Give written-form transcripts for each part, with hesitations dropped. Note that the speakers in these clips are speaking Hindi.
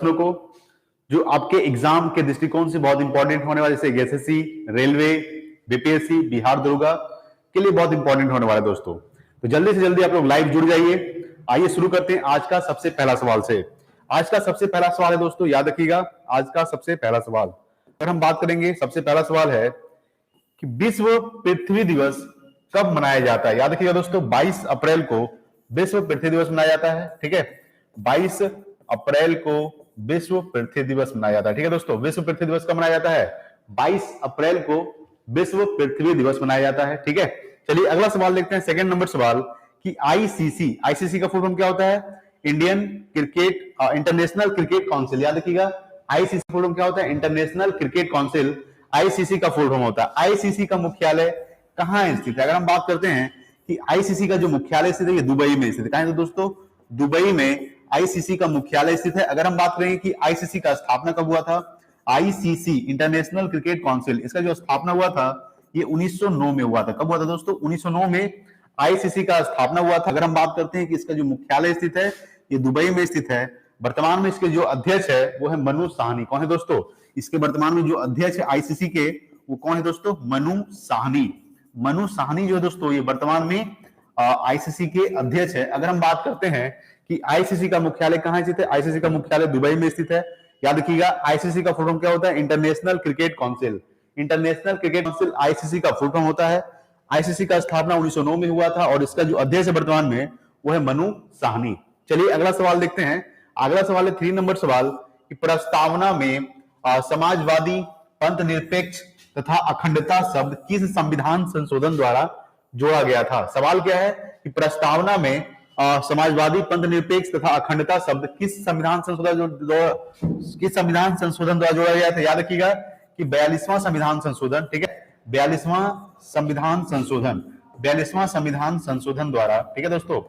प्रश्नों को जो आपके एग्जाम के दृष्टिकोण से बहुत इंपॉर्टेंट होने वाले, जैसे एसएससी, रेलवे, बीपीएससी, बिहार दरोगा के लिए बहुत इंपॉर्टेंट होने वाले दोस्तों। तो जल्दी से जल्दी आप लोग लाइव जुड़ जाइए। आइए शुरू करते हैं आज का सबसे पहला सवाल से। आज का सबसे पहला सवाल है दोस्तों, याद रखिएगा, आज का सबसे पहला सवाल अगर हम बात करेंगे, सबसे पहला सवाल है कि विश्व पृथ्वी दिवस कब मनाया जाता है। याद रखिएगा दोस्तों, 22 अप्रैल को विश्व पृथ्वी दिवस मनाया जाता है। ठीक है, 22 अप्रैल को विश्व पृथ्वी दिवस मनाया जाता है। ठीक है दोस्तों, विश्व पृथ्वी दिवस कब मनाया जाता है? 22 अप्रैल को विश्व पृथ्वी दिवस मनाया जाता है। ठीक है, चलिए अगला सवाल देखते हैं, सेकंड नंबर सवाल कि आईसीसी का फुल फॉर्म क्या होता है? Indian cricket international cricket council. याद रखिएगा, आईसीसी फुल फॉर्म क्या होता है? इंटरनेशनल क्रिकेट काउंसिल आईसीसी का फुल फॉर्म होता है। आईसीसी का मुख्यालय कहां स्थित है? अगर हम बात करते हैं कि आईसीसी का जो मुख्यालय स्थित है, ये दुबई में स्थित है। कहां है दोस्तों? दुबई में आईसीसी का मुख्यालय स्थित है। अगर हम बात करें कि आईसीसी का स्थापना कब हुआ था, आईसीसी इंटरनेशनल क्रिकेट काउंसिल, इसका जो स्थापना हुआ था ये 1909 में हुआ था। कब हुआ था दोस्तों? 1909 में आईसीसी का स्थापना हुआ था। अगर हम बात करते हैं कि इसका जो मुख्यालय स्थित है ये दुबई में स्थित है। वर्तमान में इसके जो अध्यक्ष है वो है मनु साहनी। कौन है दोस्तों? इसके वर्तमान में जो अध्यक्ष है आईसीसी के, वो कौन है दोस्तों? मनु साहनी। मनु साहनी जो है दोस्तों, ये वर्तमान में आईसीसी के अध्यक्ष है। अगर हम बात करते हैं कि आईसीसी का मुख्यालय कहां स्थित है, आईसीसी का मुख्यालय दुबई में स्थित है। याद रखिएगा, आईसीसी का फुल फॉर्म क्या होता है? International cricket council. International cricket council ICC का फुल फॉर्म होता है। आईसीसी का स्थापना 1909 में हुआ था और इसका जो अध्यक्ष है वर्तमान में वो है मनु साहनी। चलिए अगला सवाल देखते हैं। अगला सवाल है 3 नंबर सवाल कि प्रस्तावना में समाजवादी, पंथ निरपेक्ष तथा अखंडता शब्द किस संविधान संशोधन द्वारा जोड़ा गया था? सवाल क्या है कि प्रस्तावना में समाजवादी, पंथ निरपेक्ष तथा अखंडता शब्द किस संविधान संशोधन द्वारा जोड़ा गया था? याद रखिएगा कि 42वां संविधान संशोधन। ठीक है, 42वां संविधान संशोधन द्वारा। ठीक है दोस्तों,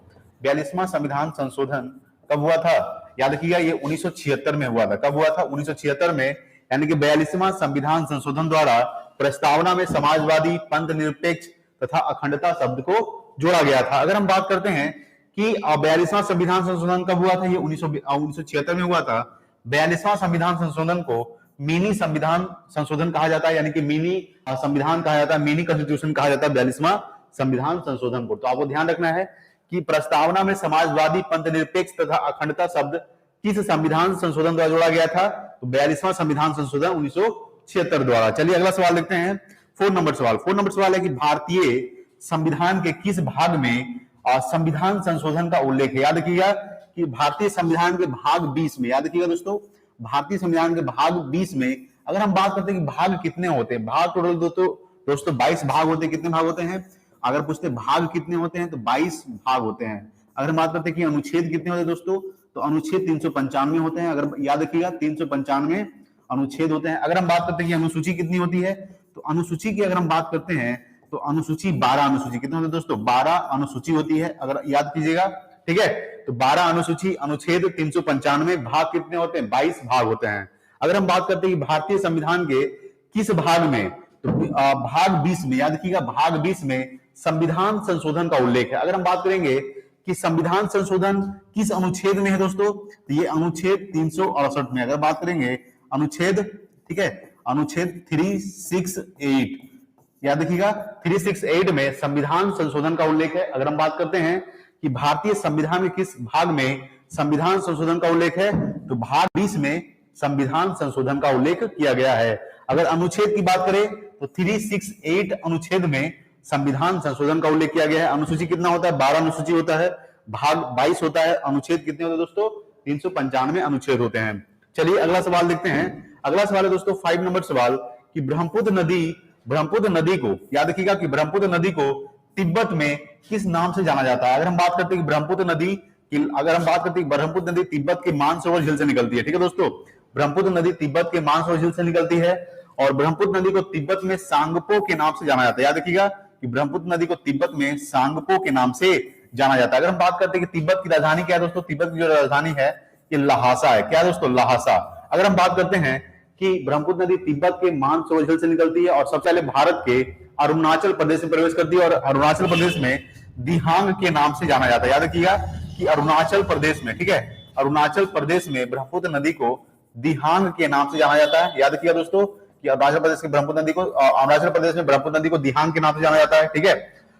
42वां संविधान संशोधन कब हुआ था? याद रखिएगा, ये 1976 में हुआ था। कब हुआ था? 1976 में। यानी कि 42वां संविधान संशोधन द्वारा प्रस्तावना में समाजवादी, पंथ निरपेक्ष तथा अखंडता शब्द को जोड़ा गया था। अगर हम बात करते हैं कि 42वां संविधान संशोधन कब हुआ था, ये 1976 में हुआ था। 42वां संविधान संशोधन को मिनी संविधान संशोधन कहा जाता है, यानी कि मिनी संविधान कहा जाता है, मिनी कॉन्स्टिट्यूशन कहा जाता है 42वां संविधान संशोधन को। तो आपको ध्यान रखना है कि प्रस्तावना में समाजवादी, पंथ निरपेक्ष तथा अखंडता शब्द किस संविधान संशोधन द्वारा जोड़ा गया था? तो 42वां संविधान संशोधन 1976 द्वारा। चलिए अगला सवाल देखते हैं, 4 नंबर सवाल। 4 नंबर सवाल है कि भारतीय संविधान के किस भाग में संविधान संशोधन का उल्लेख है? याद रखिएगा कि भारतीय संविधान के भाग 20 में, याद रखिएगा दोस्तों, भारतीय संविधान के भाग 20 में अगर हम बात करते हैं कि भाग कितने होते हैं, भाग टोटल दोस्तों 22 भाग होते हैं। कितने भाग होते हैं? अगर पूछते भाग कितने होते हैं तो 22 भाग होते हैं। अगर हम बात करते हैं कि अनुच्छेद कितने होते हैं दोस्तों, तो अनुच्छेद 395 होते हैं। अगर याद रखिएगा 395 अनुच्छेद होते हैं। अगर हम बात करते हैं कि अनुसूची कितनी होती है, तो अनुसूची की अगर हम बात करते हैं तो अनुसूची 12 अनुसूची कितने होते हैं दोस्तों? 12 अनुसूची होती है, अगर याद कीजिएगा। ठीक है, तो 12 अनुसूची, अनुच्छेद 395, भाग कितने होते हैं? 22 भाग होते हैं। अगर हम बात करते हैं कि भारतीय संविधान के किस भाग में, तो भाग 20 में, याद रखिएगा भाग 20 में संविधान संशोधन का उल्लेख है। अगर हम बात करेंगे कि संविधान संशोधन किस अनुच्छेद में है दोस्तों, तो ये अनुच्छेद 368 में। अगर बात करेंगे अनुच्छेद, ठीक है, अनुच्छेद 368, याद रखिएगा 368 में संविधान संशोधन का उल्लेख है। अगर हम बात करते हैं कि भारतीय संविधान के किस भाग में संविधान संशोधन का उल्लेख है, तो भाग 20 में संविधान संशोधन का उल्लेख किया गया है। अगर अनुच्छेद की बात करें तो 368 अनुच्छेद में संविधान संशोधन का उल्लेख किया गया है। अनुसूची कितना होता है? 12 अनुसूची होता है, भाग 22 होता है, अनुच्छेद कितने होते हैं दोस्तों? 395 अनुच्छेद होते हैं। चलिए अगला सवाल देखते हैं। अगला सवाल है दोस्तों 5 नंबर सवाल कि ब्रह्मपुत्र नदी को, याद रखिएगा कि ब्रह्मपुत्र नदी को तिब्बत में किस नाम से जाना जाता है? अगर हम बात करते हैं कि ब्रह्मपुत्र नदी तिब्बत के मानसरोवर झील से निकलती है। ठीक है दोस्तों, ब्रह्मपुत्र नदी तिब्बत के मानसरोवर झील से निकलती है और ब्रह्मपुत्र नदी को तिब्बत में सांगपो के नाम से जाना जाता है। याद रखिएगा कि ब्रह्मपुत्र नदी को तिब्बत में सांगपो के नाम से जाना जाता है। अगर हम बात करते हैं कि तिब्बत की राजधानी क्या है दोस्तों, तिब्बत की जो राजधानी है ये लहासा है। क्या दोस्तों? लहासा। अगर हम बात करते हैं कि ब्रह्मपुत्र नदी तिब्बत के मानसरोवर झील से निकलती है और सबसे पहले भारत के अरुणाचल प्रदेश में प्रवेश करती है और अरुणाचल प्रदेश में दिहांग के नाम से जाना जाता है। याद रखिएगा कि अरुणाचल प्रदेश में, ठीक है, अरुणाचल प्रदेश में ब्रह्मपुत्र नदी को दिहांग के नाम से जाना जाता है। याद किया दोस्तों कि अरुणाचल प्रदेश की ब्रह्मपुत्र नदी को अरुणाचल प्रदेश में ब्रह्मपुत्र नदी को दिहांग के नाम से जाना जाता है। ठीक है,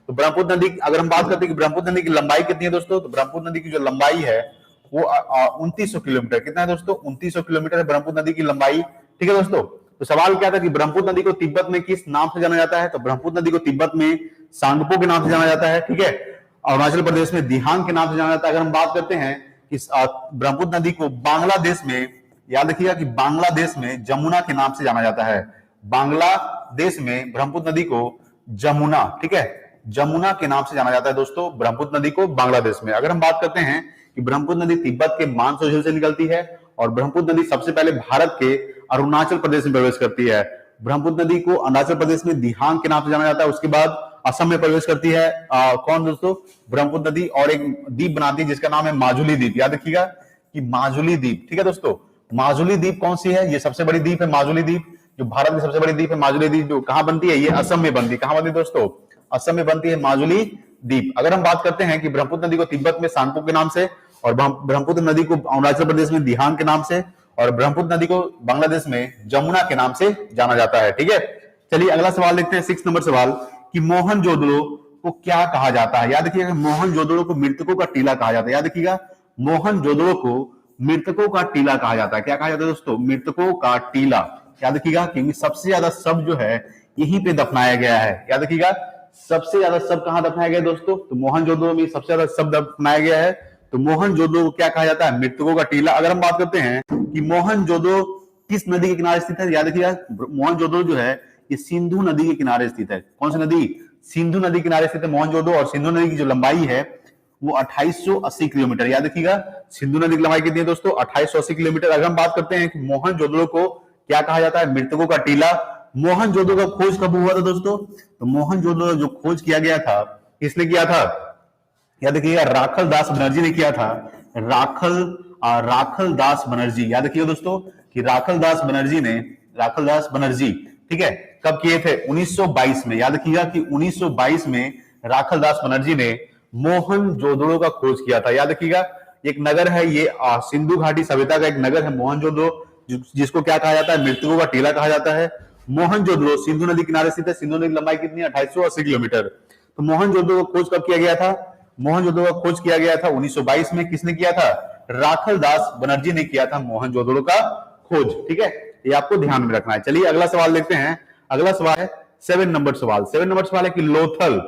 तो ब्रह्मपुत्र नदी, अगर हम बात करते हैं कि ब्रह्मपुत्र नदी की लंबाई कितनी है दोस्तों, तो ब्रह्मपुत्र नदी की जो लंबाई है वो 2900 किलोमीटर, कितना है दोस्तों, 2900 किलोमीटर है ब्रह्मपुत्र नदी की लंबाई। ठीक है दोस्तों, तो सवाल क्या था कि ब्रह्मपुत्र नदी को तिब्बत में किस नाम से जाना जाता है, तो ब्रह्मपुत्र नदी को तिब्बत में सांगपो के नाम से जाना जाता है। ठीक है, अरुणाचल प्रदेश में दिहांग के नाम से जाना जाता है। अगर हम बात करते हैं कि ब्रह्मपुत्र नदी को बांग्लादेश में, याद रखिएगा कि बांग्लादेश में जमुना के नाम से जाना जाता है। बांग्लादेश में ब्रह्मपुत्र नदी को जमुना, ठीक है, जमुना के नाम से जाना जाता है दोस्तों ब्रह्मपुत्र नदी को बांग्लादेश में। अगर हम बात करते हैं कि ब्रह्मपुत्र नदी तिब्बत के मानसो झील से निकलती है और ब्रह्मपुत्र नदी सबसे पहले भारत के अरुणाचल प्रदेश में प्रवेश करती है। ब्रह्मपुत्र नदी को अरुणाचल प्रदेश में दिहांग के नाम से जाना जाता है। उसके बाद असम में प्रवेश करती है कौन दोस्तों, ब्रह्मपुत्र नदी, और एक द्वीप बनाती है जिसका नाम है माजुली द्वीप। याद रखिएगा कि माजुली द्वीप, ठीक है दोस्तों, माजुली द्वीप कौन सी है, ये सबसे बड़ी द्वीप है माजुली द्वीप, जो भारत की सबसे बड़ी द्वीप है माजुली द्वीप, जो कहां बनती है, ये असम में बनती है। कहां बनती है दोस्तों, असम में बनती है माजुली द्वीप। अगर हम बात करते हैं कि ब्रह्मपुत्र नदी को तिब्बत में सांगपो के नाम से, और ब्रह्मपुत्र नदी को अरुणाचल प्रदेश में दिहांग के नाम से, और ब्रह्मपुत्र नदी को बांग्लादेश में जमुना के नाम से जाना जाता है। ठीक है, चलिए अगला सवाल देखते हैं, 6 नंबर सवाल, कि मोहनजोदड़ो को क्या कहा जाता है। याद रखिएगा मोहनजोदड़ो को मृतकों का टीला कहा जाता है। याद रखिएगा मोहनजोदड़ो को मृतकों का टीला कहा जाता है। क्या कहा जाता है दोस्तों, मृतकों का टीला। याद रखिएगा क्योंकि सबसे ज्यादा शव जो है यहीं पे दफनाया गया है। याद रखिएगा सबसे ज्यादा शव कहां दफनाया गया दोस्तों, तो मोहनजोदड़ो में सबसे ज्यादा शव दफनाया गया है। तो मोहनजोदड़ो को क्या कहा जाता है, मृतकों का टीला। अगर हम बात करते हैं कि मोहनजोदड़ो किस नदी के किनारे स्थित है, याद रखिएगा मोहनजोदड़ो जो है ये सिंधु नदी के किनारे स्थित है। कौन सी नदी, सिंधु नदी के किनारे स्थित है मोहनजोदड़ो, और सिंधु नदी की जो लंबाई है वो 2880 किलोमीटर। याद रखिएगा सिंधु नदी की लंबाई कितनी है दोस्तों, 2880 किलोमीटर। अगर हम बात करते हैं कि मोहनजोदड़ो को क्या कहा जाता है, मृतकों का टीला। मोहनजोदड़ो का खोज कब हुआ था दोस्तों, तो मोहनजोदड़ो जो खोज किया गया था, किसने किया था, याद रखिएगा राखल दास बनर्जी ने किया था। राखल दास बनर्जी, याद रखिएगा दोस्तों कि राखल दास बनर्जी, ठीक है, कब किए थे, 1922 में। याद रखिएगा कि 1922 में राखल दास बनर्जी ने मोहनजोदड़ो का खोज किया था। याद रखिएगा एक नगर है ये सिंधु घाटी सभ्यता का एक नगर है मोहनजोदड़ो, जिसको क्या कहा जाता है, मृतकों का टीला कहा जाता है। मोहनजोदड़ो सिंधु नदी किनारे स्थित है। सिंधु नदी की लंबाई कितनी है, 2880 किलोमीटर। तो मोहनजोदड़ो का खोज कब किया गया था, मोहनजोदड़ो का खोज किया गया था 1922 में। किसने किया था, राखल दास बनर्जी ने किया था मोहनजोदड़ो का खोज। ठीक है, ये आपको ध्यान में रखना है। चलिए अगला सवाल देखते हैं। अगला सवाल है 7 नंबर सवाल। 7 नंबर सवाल है कि लोथल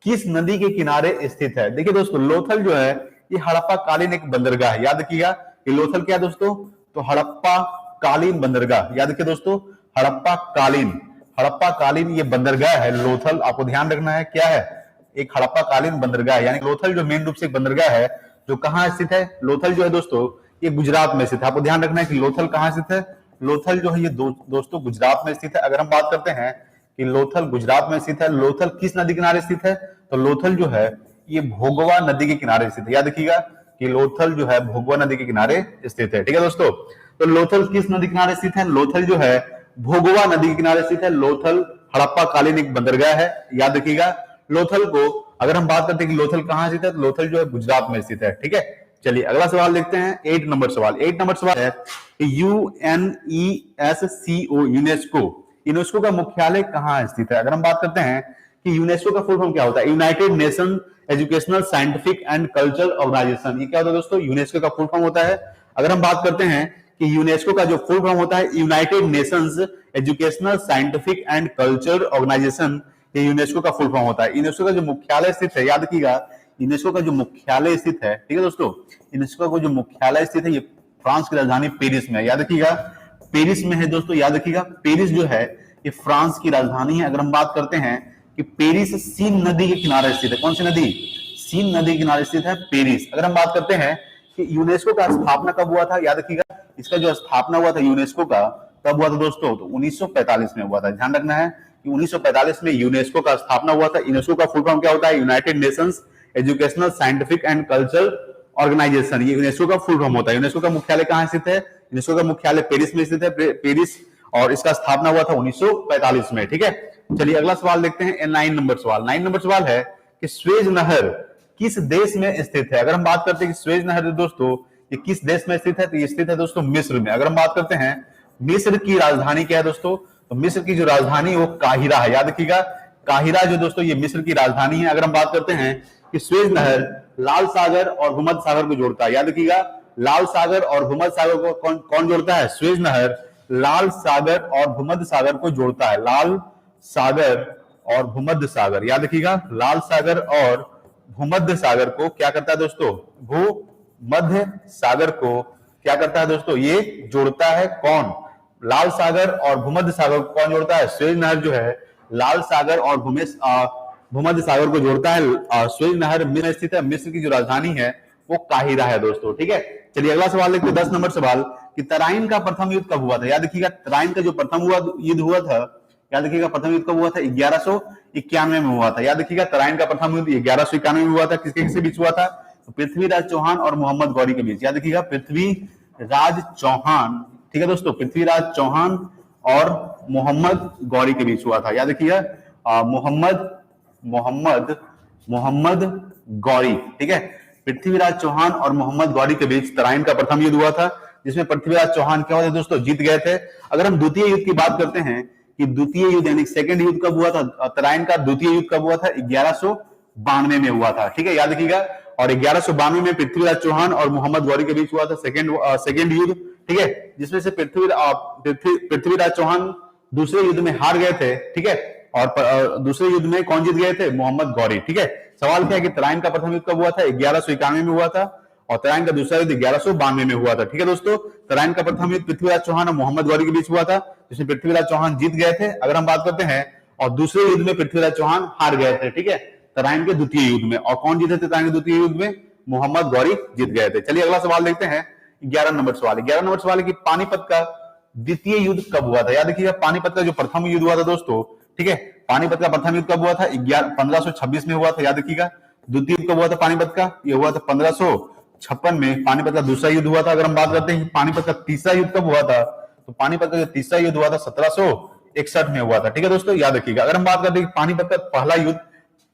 किस नदी के किनारे स्थित है। देखिए दोस्तों लोथल जो है ये हड़प्पा कालीन एक बंदरगाह है। याद रखिएगा कि लोथल क्या है दोस्तों, तो हड़प्पा कालीन बंदरगाह। याद रखिए दोस्तों हड़प्पा कालीन ये बंदरगाह है लोथल। आपको ध्यान रखना है क्या है, एक हड़प्पा कालीन बंदरगाह, यानी लोथल जो मेन रूप से एक बंदरगाह है जो कहां स्थित है, लोथल जो है दोस्तों ये गुजरात में स्थित है। आपको ध्यान रखना है कि लोथल कहां स्थित है, लोथल जो है ये दोस्तों गुजरात में स्थित है। अगर हम बात करते हैं कि लोथल गुजरात में स्थित है, लोथल किस नदी किनारे स्थित है, तो लोथल जो है ये भोगवा नदी के किनारे स्थित है। याद रखिएगा कि लोथल जो है भोगवा नदी के किनारे स्थित है। ठीक है दोस्तों, तो लोथल किस नदी किनारे स्थित है, लोथल जो है भोगवा नदी के किनारे स्थित है। लोथल हड़प्पा कालीन एक बंदरगाह है। याद रखिएगा लोथल को, अगर हम बात करते हैं कि लोथल कहां स्थित है, तो लोथल जो है गुजरात में स्थित है। ठीक है, चलिए अगला सवाल देखते हैं 8 नंबर सवाल। 8 नंबर सवाल है यूएनईएससीओ यूनेस्को का मुख्यालय कहां स्थित है। अगर हम बात करते हैं कि यूनेस्को का फुल फॉर्म क्या होता है, United Nation Educational Scientific and Cultural Organisation. ये क्या होता है दोस्तों, यूनेस्को का फुल फॉर्म होता है। अगर हम बात करते हैं कि यूनेस्को का जो फुल फॉर्म होता है United Nations Educational Scientific and Cultural Organisation, ये यूनेस्को का फुल फॉर्म होता है। यूनेस्को का जो मुख्यालय स्थित है, याद रखिएगा यूनेस्को का जो मुख्यालय स्थित है, ठीक है दोस्तों, यूनेस्को का जो मुख्यालय स्थित है ये फ्रांस की राजधानी पेरिस में। याद रखिएगा पेरिस में है दोस्तों। याद रखिएगा पेरिस जो है ये फ्रांस की राजधानी है। अगर हम बात करते हैं कि पेरिस सीन नदी के किनारे स्थित है। कौन सी नदी, सीन नदी के किनारे स्थित है पेरिस। अगर हम बात करते हैं कि यूनेस्को का स्थापना कब हुआ था, याद रखिएगा इसका जो स्थापना हुआ था यूनेस्को का कब हुआ था दोस्तों, तो 1945 में हुआ था। ध्यान रखना है कि 1945 में यूनेस्को का स्थापना हुआ था। यूनेस्को का फुल फॉर्म क्या होता है, United Nations Educational Scientific and Cultural Organisation, ये यूनेस्को का फुल फॉर्म होता है। यूनेस्को का मुख्यालय कहां स्थित है, यूनेस्को का मुख्यालय पेरिस में स्थित है, पेरिस, और इसका स्थापना हुआ था 1945 में। ठीक है, चलिए अगला सवाल देखते हैं 9 नंबर सवाल। 9 नंबर सवाल है कि स्वेज नहर किस देश में स्थित है। अगर हम बात करते हैं कि स्वेज नहर दोस्तों ये किस देश में स्थित है? तो ये स्थित है दोस्तों मिस्र में। अगर हम बात करते हैं मिस्र की राजधानी क्या है दोस्तों, तो मिस्र की जो राजधानी वो काहिरा है। याद रखिएगा, काहिरा जो दोस्तों ये मिस्र की राजधानी है। अगर हम बात करते हैं कि स्वेज नहर लाल सागर और भूमध्य सागर को जोड़ता है। याद रखिएगा, लाल सागर और भूमध्य सागर को कौन कौन जोड़ता है? स्वेज नहर लाल सागर और भूमध्य सागर को जोड़ता है। लाल सागर और भूमध्य सागर, याद रखिएगा, लाल सागर और भूमध्य सागर को क्या करता है दोस्तों? भूमध्य सागर को क्या करता है दोस्तों? ये जोड़ता है। कौन? लाल सागर और भूमध्य सागर को कौन जोड़ता है? स्वेज नहर जो है लाल सागर और भूमध्य सागर को जोड़ता है। स्वेज नहर मिस्र में स्थित है। मिस्र की जो राजधानी है वो काहिरा है दोस्तों। ठीक है, चलिए अगला सवाल देखते हैं, 10 नंबर सवाल कि तराइन का प्रथम युद्ध कब हुआ था? याद रखिएगा, तराइन का जो प्रथम युद्ध हुआ था, याद रखिएगा, प्रथम युद्ध कब हुआ था? 1191 में हुआ था। याद रखिएगा, तराइन का प्रथम युद्ध 1191 में हुआ था। किसके किसके बीच हुआ था? तो पृथ्वीराज चौहान और मोहम्मद गौरी के बीच। याद रखिएगा, पृथ्वीराज चौहान, ठीक है दोस्तों, पृथ्वीराज चौहान और मोहम्मद गौरी के बीच हुआ था। याद रखिएगा, मोहम्मद गौरी, ठीक है, पृथ्वीराज चौहान और मोहम्मद गौरी के बीच तराइन का प्रथम युद्ध हुआ था, जिसमें पृथ्वीराज चौहान क्या हुआ था दोस्तों? जीत गए थे। अगर हम द्वितीय युद्ध की बात करते हैं कि द्वितीय युद्ध यानी सेकंड युद्ध कब हुआ था? तराइन का द्वितीय युद्ध कब हुआ था? 1192 में हुआ था। ठीक है, याद रखिएगा, और 1192 में पृथ्वीराज चौहान और मोहम्मद गौरी के बीच हुआ था सेकंड युद्ध। ठीक है, जिसमें से पृथ्वीराज चौहान दूसरे युद्ध में हार गए थे। ठीक है, और दूसरे युद्ध में कौन जीत गए थे? मोहम्मद गौरी। ठीक है, सवाल क्या है कि तराइन का प्रथम युद्ध कब हुआ था? 1191 में हुआ था, और तराइन का दूसरा युद्ध 1192 में हुआ था। ठीक है दोस्तों, तराइन का प्रथम युद्ध पृथ्वीराज चौहान और मोहम्मद गौरी के बीच हुआ था, जिसमें पृथ्वीराज चौहान जीत गए थे। अगर हम बात करते हैं, और दूसरे युद्ध में पृथ्वीराज चौहान हार गए थे। ठीक है, तराइन के द्वितीय युद्ध में। और कौन जीते थे तराइन के द्वितीय युद्ध में? मोहम्मद गौरी जीत गए थे। चलिए अगला सवाल देखते हैं, 11 नंबर सवाल। 11 नंबर सवाल है कि पानीपत का द्वितीय युद्ध कब हुआ था? याद रखिएगा, पानीपत का जो प्रथम युद्ध हुआ था दोस्तों, ठीक है, पानीपत का प्रथम युद्ध कब हुआ था? 1526 में हुआ था। याद रखिएगा, द्वितीय युद्ध कब हुआ था पानीपत का? ये हुआ था 1556 में। पानीपत का दूसरा युद्ध हुआ था। अगर हम बात करते हैं पानीपत का तीसरा युद्ध कब हुआ था, तो पानीपत का जो तीसरा युद्ध हुआ था 1761 में हुआ था। ठीक है दोस्तों, याद रखिएगा। अगर हम बात करते हैं पानीपत का पहला युद्ध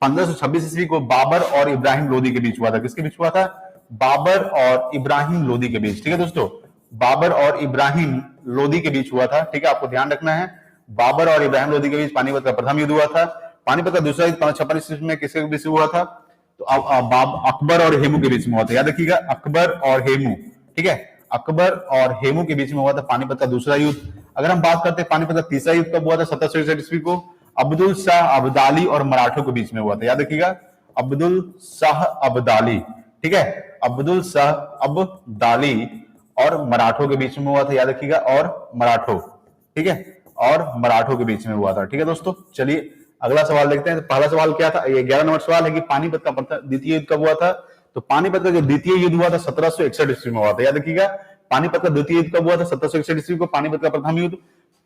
1526 ईस्वी को बाबर और इब्राहिम लोदी के बीच हुआ था। किसके बीच हुआ था? बाबर और इब्राहिम लोदी के बीच। ठीक है दोस्तों, बाबर और इब्राहिम लोदी के बीच हुआ था। ठीक है, आपको ध्यान रखना है, बाबर और इब्राहिम लोदी के बीच पानीपत का प्रथम युद्ध हुआ था। पानीपत का दूसरा युद्ध 1556 ईस्वी में किसके बीच हुआ था? तो अकबर और हेमू के बीच में हुआ था। याद रखिएगा, अकबर और हेमू। ठीक है, अकबर और हेमू के बीच में हुआ था पानीपत का दूसरा युद्ध। अगर हम बात करते हैं पानीपत का तीसरा युद्ध कब हुआ था? 1761 ईस्वी को अब्दुल शाह अब्दाली और मराठों के बीच में हुआ था। याद रखिएगा, अब्दुल शाह अब्दाली, ठीक है, अब्दुल शाह अब्दाली और मराठों के बीच में हुआ था। याद रखिएगा, और मराठों, ठीक है, और मराठों के बीच में हुआ था। ठीक है दोस्तों, चलिए अगला सवाल देखते हैं। तो पहला सवाल क्या था? ये 11 नंबर सवाल है कि पानीपत का द्वितीय युद्ध कब हुआ था? तो पानीपत का जो द्वितीय युद्ध हुआ था 1761 ईस्वी में हुआ था। याद रखिएगा, पानीपत का द्वितीय युद्ध कब हुआ था? 1761 ईस्वी को। पानीपत का प्रथम युद्ध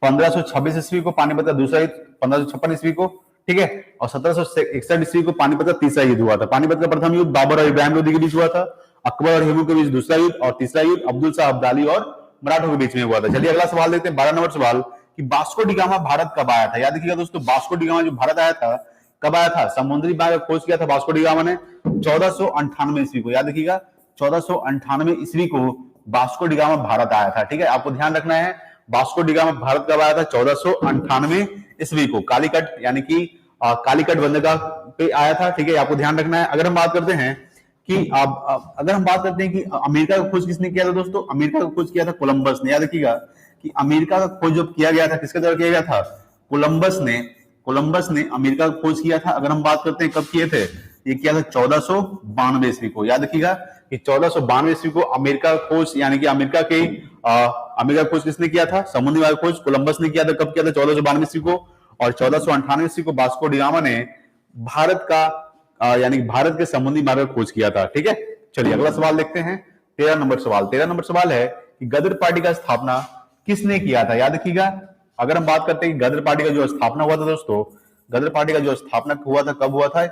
1526 ईस्वी को। पानीपत का दूसरा युद्ध 1556 ईस्वी को। ठीक है, और 1761 ईस्वी को पानीपत का तीसरा युद्ध हुआ था। पानीपत का प्रथम युद्ध बाबर और इब्राहिम लोदी के बीच हुआ था, अकबर और हेमू के बीच दूसरा युद्ध, और तीसरा युद्ध अब्दुल शाह अब्दाली और मराठों के बीच में हुआ था। चलिए अगला सवाल देखते हैं, 12 नंबर सवाल कि वास्को डी गामा भारत कब आया था? याद रखिएगा दोस्तों, वास्को डी गामा जो भारत आया था कब आया था? समुद्री मार्ग खोज किया था वास्को डी गामा ने 1498 ईस्वी को। याद रखिएगा, 1498 ईस्वी को वास्को डी गामा भारत आया था। ठीक है, आपको ध्यान रखना है, वास्को डी गामा भारत कब आया था? 1498 ईस्वी को। कालीकट यानी कि कालीकट बंदरगाह पे आया था। ठीक है, आपको ध्यान रखना है। अगर हम बात करते हैं कि अगर हम बात करते हैं कि अमेरिका का खोज किसने किया था दोस्तों? अमेरिका का खोज किया था कोलंबस ने। याद रखिएगा कि अमेरिका का खोज जब किया गया था किसके द्वारा किया गया था? कोलंबस ने अमेरिका का खोज किया था। अगर हम बात करते हैं कब किए थे? ये किया था 1492 ईस्वी को। याद रखिएगा कि 1492 ईस्वी को अमेरिका का खोज यानी कि अमेरिका का खोज किसने किया था? समुद्री मार्ग खोज कोलंबस ने किया था। कब किया था? 1492 ईस्वी को। और 1498 ईस्वी को वास्को डी गामा ने भारत का यानी भारत के समुद्री मार्ग का खोज किया था। ठीक है, चलिए अगला सवाल देखते हैं, 13 नंबर सवाल। 13 नंबर सवाल है कि गदर पार्टी का स्थापना किसने किया था? याद रखिएगा, अगर हम बात करते हैं कि गदर पार्टी का जो स्थापना हुआ था दोस्तों, गदर पार्टी का जो स्थापना हुआ था कब हुआ था?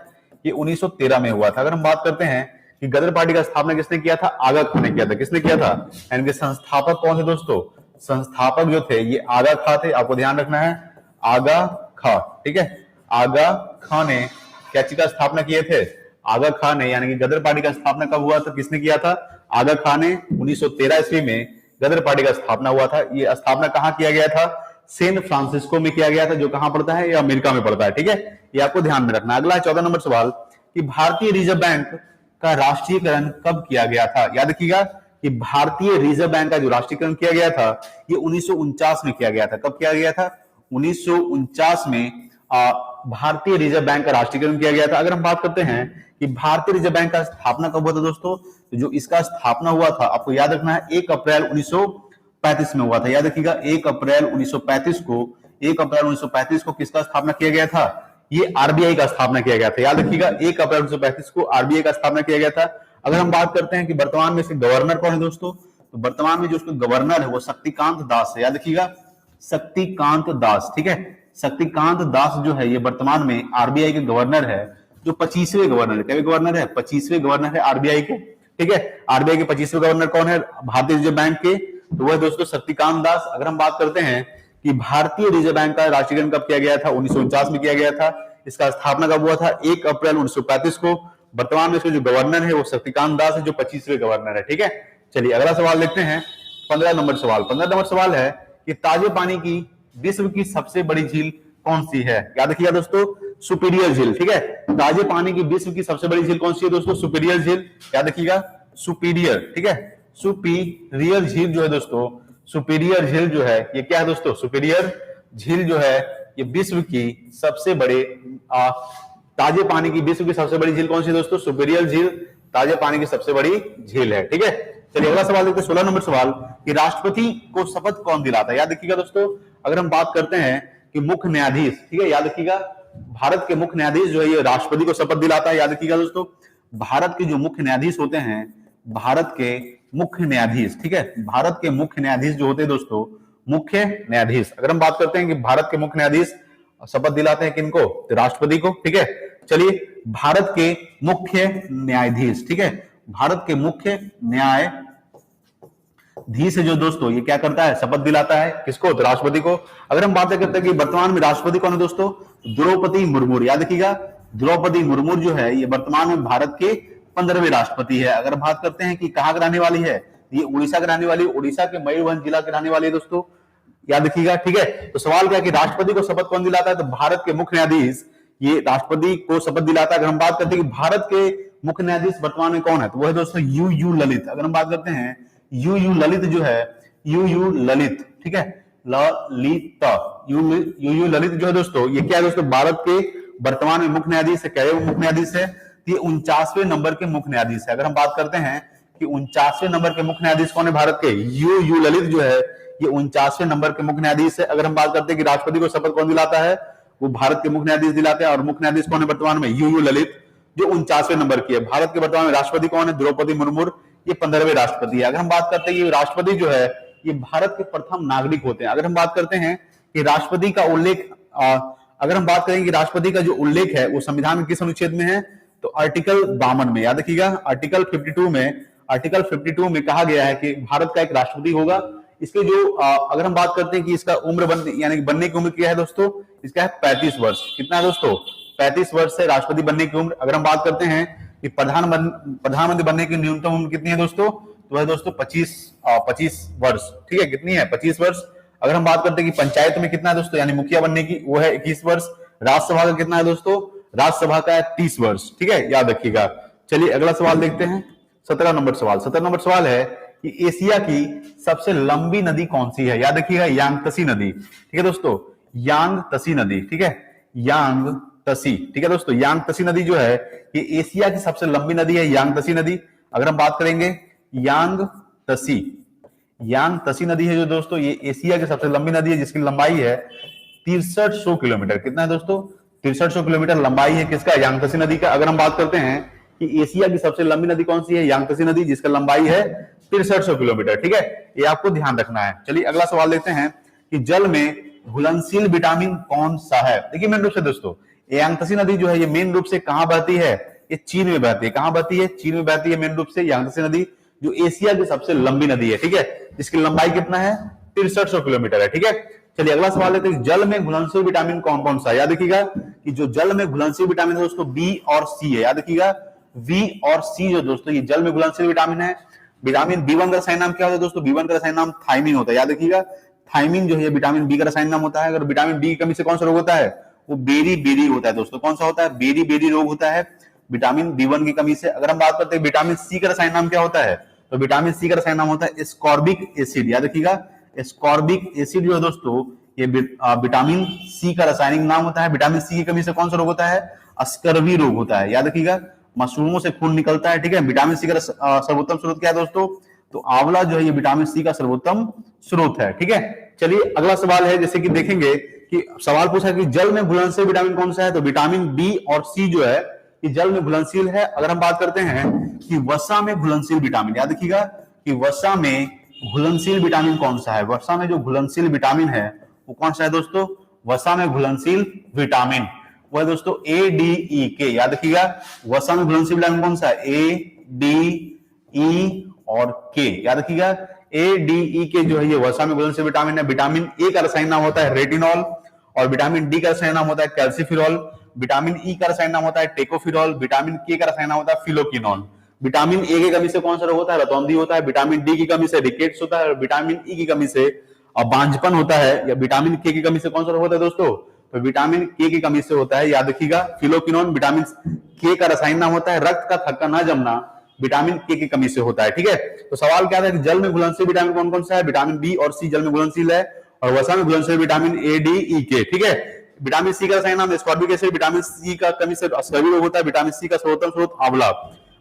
ये 1913 में हुआ था। अगर हम बात करते हैं कि गदर पार्टी का स्थापना किसने किया था? आगा खां ने किया था। किसने किया था? यानी कि संस्थापक कौन थे दोस्तों? संस्थापक जो थे ये आगा खां थे। आपको ध्यान रखना है, आगा खां। ठीक है, आगा खां ने क्या चीज का स्थापना किए थे? आगा खां ने, यानी कि गदर पार्टी का स्थापना कब हुआ था? किसने किया था? आगा खान ने 1913 ईस्वी में गदर पार्टी का स्थापना हुआ था। ये स्थापना कहां किया गया था? सैन फ्रांसिस्को में किया गया था, जो कहां पड़ता है? ये अमेरिका में पड़ता है। ठीक है, ये आपको ध्यान में रखना। अगला 14 नंबर सवाल कि भारतीय रिजर्व बैंक का राष्ट्रीयकरण कब किया गया था? याद रखिएगा कि भारतीय रिजर्व बैंक का जो राष्ट्रीयकरण किया गया था ये 1949 में किया गया था। कब किया गया था? 1949 में भारतीय रिजर्व बैंक का राष्ट्रीयकरण किया गया था। अगर हम बात करते हैं कि भारतीय रिजर्व बैंक का स्थापना कब हुआ था दोस्तों, तो जो इसका स्थापना हुआ था आपको याद रखना है 1 अप्रैल 1935 में हुआ था। याद रखिएगा 1 अप्रैल 1935 को किसका स्थापना किया गया था? ये आरबीआई का स्थापना किया गया था। याद रखिएगा 1 अप्रैल 1935 को आरबीआई का स्थापना किया गया था। अगर हम बात करते हैं कि वर्तमान में इसके गवर्नर कौन है दोस्तों, तो वर्तमान में जो उसका गवर्नर है वो शक्तिकांत दास है। याद रखिएगा शक्तिकांत दास। ठीक है, शक्तिकांत दास जो है ये वर्तमान में आरबीआई के गवर्नर है, जो 25वें गवर्नर है। क्या गवर्नर है? 25वें गवर्नर है आरबीआई के। ठीक है, आरबीआई के 25वें गवर्नर कौन है? भारतीय रिजर्व बैंक के, तो वह दोस्तों शक्तिकांत दास। अगर हम बात करते हैं कि भारतीय रिजर्व बैंक का राष्ट्रीयकरण कब किया गया था? 1949 में किया गया था। इसका स्थापना कब हुआ था? 1 अप्रैल 1935 को। वर्तमान में इसके जो गवर्नर है वो शक्तिकांत दास है, जो 25वें गवर्नर है। ठीक है, चलिए अगला सवाल देखते हैं। 15 नंबर सवाल। 15 नंबर सवाल है कि ताजे पानी की विश्व की सबसे बड़ी झील कौन सी है? याद रखिएगा दोस्तों सुपीरियर झील। ठीक है, ताजे पानी की विश्व की सबसे बड़ी झील कौन सी है दोस्तों? सुपीरियर झील। याद रखिएगा सुपीरियर। ठीक है, सुपीरियर झील जो है दोस्तों, सुपीरियर झील जो है ये क्या है दोस्तों? सुपीरियर झील जो है ये विश्व की सबसे बड़े ताजे पानी की विश्व की सबसे बड़ी झील कौन सी है दोस्तों? सुपीरियर झील ताजे पानी की सबसे बड़ी झील है। ठीक है, चलिए अगला सवाल देखते हैं। 16 नंबर सवाल कि राष्ट्रपति को शपथ कौन दिलाता है? याद रखिएगा दोस्तों अगर हम बात करते हैं कि मुख्य न्यायाधीश, ठीक है, याद रखिएगा भारत के मुख्य न्यायाधीश जो है ये राष्ट्रपति को शपथ दिलाता है। याद रखिएगा दोस्तों भारत के जो मुख्य न्यायाधीश होते हैं, भारत के मुख्य न्यायाधीश, ठीक है, भारत के मुख्य न्यायाधीश जो होते हैं दोस्तों, मुख्य न्यायाधीश, अगर हम बात करते हैं कि भारत के मुख्य न्यायाधीश शपथ दिलाते हैं किनको? तो राष्ट्रपति को। ठीक है, चलिए भारत के मुख्य न्यायाधीश, ठीक है, भारत के मुख्य न्यायाधीश जो दोस्तों ये क्या करता है? शपथ दिलाता है किसको? तो राष्ट्रपति को। अगर हम बात करते हैं कि वर्तमान में राष्ट्रपति कौन है दोस्तों? द्रौपदी मुर्मू। याद रखिएगा द्रौपदी मुर्मू जो है ये वर्तमान में भारत के 15वें राष्ट्रपति है। अगर बात करते हैं कि कहां की रहने वाली है, ये उड़ीसा की रहने वाली, उड़ीसा के मयूरभंज जिला की रहने वाली है दोस्तों। याद रखिएगा। ठीक है, तो सवाल क्या है कि राष्ट्रपति को शपथ कौन दिलाता है? तो भारत के मुख्य न्यायाधीश ये राष्ट्रपति को शपथ दिलाता है। अगर हम बात करते हैं कि भारत के मुख्य न्यायाधीश वर्तमान में कौन है, तो वह है दोस्तों यू ललित। अगर हम बात करते हैं यू ललित जो है, यू ललित, ठीक है, ललित, यू ललित जो है दोस्तों ये क्या है दोस्तों? भारत के वर्तमान में मुख्य न्यायाधीश है। क्या मुख्य न्यायाधीश है? ये 49वें नंबर के मुख्य न्यायाधीश है। अगर हम बात करते हैं कि 49वें नंबर के मुख्य न्यायाधीश कौन है भारत के? यू ललित जो है ये 49वें नंबर के मुख्य न्यायाधीश है। अगर हम बात करते हैं कि राष्ट्रपति को शपथ कौन दिलाता है, वो भारत के मुख्य न्यायाधीश दिलाते हैं। और मुख्य न्यायाधीश कौन है वर्तमान में? यू ललित जो 49वें नंबर की है। भारत के वर्तमान में राष्ट्रपति कौन है? द्रौपदी मुर्मू, ये 15वें राष्ट्रपति है। अगर हम बात करते हैं कि राष्ट्रपति जो है ये भारत के प्रथम नागरिक होते हैं। अगर हम बात करते हैं कि राष्ट्रपति का उल्लेख, अगर हम बात करें कि राष्ट्रपति का जो उल्लेख है वो संविधान के किस अनुच्छेद में है, तो आर्टिकल 52 में। याद रखिएगा आर्टिकल 52 में कहा गया है कि भारत का एक राष्ट्रपति होगा। इसके जो अगर हम बात करते हैं कि इसका उम्र यानी बनने की उम्र क्या है दोस्तों? इसका है 35 वर्ष। कितना है दोस्तों? 35 वर्ष से राष्ट्रपति बनने की उम्र। अगर हम बात करते हैं कि प्रधानमंत्री बनने की न्यूनतम उम्र कितनी है दोस्तों? तो वह दोस्तों 25 वर्ष। ठीक है, कितनी है? 25 वर्ष। अगर हम बात करते हैं कि पंचायत में कितना है दोस्तों, यानी मुखिया बनने की, वो है 21 वर्ष। राज्यसभा का कितना है दोस्तों? राज्यसभा का है 30 वर्ष। ठीक है, याद रखिएगा। चलिए अगला सवाल देखते हैं। 17 नंबर सवाल। 17 नंबर सवाल है कि एशिया की सबसे लंबी नदी कौन सी है? याद रखिएगा यांगत्सी नदी। ठीक है दोस्तों, यांगत्सी नदी। ठीक है, यांगत्सी। ठीक है दोस्तों, यांगत्सी नदी जो है ये एशिया की सबसे लंबी नदी है, यांगत्सी नदी। अगर हम बात करेंगे यांगत्सी नदी है जो दोस्तों ये एशिया की सबसे लंबी नदी है, जिसकी लंबाई है 6300 किलोमीटर। कितना है दोस्तों? 6300 किलोमीटर लंबाई है किसका? यांगत्सी नदी का। अगर हम बात करते हैं कि एशिया की सबसे लंबी नदी कौन सी है? यांगत्सी नदी, जिसका लंबाई है 6300 किलोमीटर। ठीक है, ये आपको ध्यान रखना है। चलिए अगला सवाल लेते हैं कि जल में घुलनशील विटामिन कौन सा है? देखिए मेन रूप से दोस्तों यांगत्सी नदी जो है ये मेन रूप से कहां बहती है? ये चीन में बहती है। कहां बहती है? चीन में बहती है मेन रूप से यांगत्सी नदी, जो एशिया की सबसे लंबी नदी है। ठीक है, जिसकी लंबाई कितना है? 6300 किलोमीटर है। ठीक है, चलिए अगला सवाल लेते हैं। जल में घुलनशील विटामिन कौन कौन सा है? याद रखिएगा कि जो जल में घुलनशील विटामिन है दोस्तों बी और सी है। याद रखिएगा बी और सी जो दोस्तों ये जल में घुलनशील विटामिन है। विटामिन बी1 का रसायन नाम क्या होता है दोस्तों? बी1 का रसायन नाम थायमिन होता है, याद रखिएगा। थायमिन जो है विटामिन बी का रसायन नाम होता है। अगर विटामिन बी की कमी से कौन सा रोग होता है? वो बेरी बेरी होता है दोस्तों। कौन सा होता है? बेरी बेरी रोग होता है विटामिन बी1 की कमी से। अगर हम बात करते हैं विटामिन सी का रसायन नाम क्या होता है, तो विटामिन सी का रसायन नाम होता है स्कॉर्बिक एसिड, याद रखिएगा। स्कॉर्बिक एसिड जो है दोस्तों ये विटामिन सी का रासायनिक नाम होता है। विटामिन सी की कमी से कौन सा रोग होता है? स्कर्वी रोग होता है, याद रखिएगा। मशरूमों से खून निकलता है, ठीक है। विटामिन सी का सर्वोत्तम स्रोत क्या है दोस्तों? तो आंवला जो है ये विटामिन सी का सर्वोत्तम स्रोत है, ठीक है। चलिए अगला सवाल है, जैसे कि देखेंगे कि सवाल पूछा कि जल में घुलनशील विटामिन कौन सा है, तो विटामिन बी और सी जो है कि जल में घुलनशील है। अगर हम बात करते हैं कि वसा में घुलनशील विटामिन, याद रखिएगा कि वसा में घुलनशील विटामिन कौन सा है? वसा में जो घुलनशील विटामिन है वो कौन सा है दोस्तों? वसा में घुलनशील विटामिन वो है दोस्तों ए डी ई के, याद रखिएगा। वसा में घुलनशील विटामिन कौन सा है? ए डी ई और के, याद रखिएगा। ए डी ई के जो है ये वसा में घुलनशील विटामिन है। विटामिन ए का रसायन नाम होता है रेटिनॉल और विटामिन डी का रसायन नाम होता है कैल्सिफिरॉल। विटामिन ई का रसायन नाम होता है टेकोफिरॉल। विटामिन के का रसायन नाम होता है फिलोकिनॉल। विटामिन ए की कमी से कौन सा रोग होता है? रतौंधी होता है। विटामिन डी की कमी से रिकेट्स होता है और विटामिन ई की कमी से बांझपन होता है। या विटामिन के की कमी से कौन सा रोग होता है दोस्तों? तो विटामिन के की कमी से होता है, याद रखिएगा, फिलोकिनोन। विटामिन के का रसायन नाम होता है रक्त का थक्का ना जमना, विटामिन के की कमी से होता है, ठीक है। तो सवाल क्या था कि जल में घुलनशील विटामिन कौन कौन सा है? विटामिन बी और सी जल में घुलनशील है और वसा में घुलनशील विटामिन ए डी ई के, ठीक है। विटामिन सी का रसायन नाम एस्कॉर्बिक एसिड। विटामिन सी का कमी से स्कर्वी रोग होता है। विटामिन सी का सर्वोत्तम स्रोत आंवला।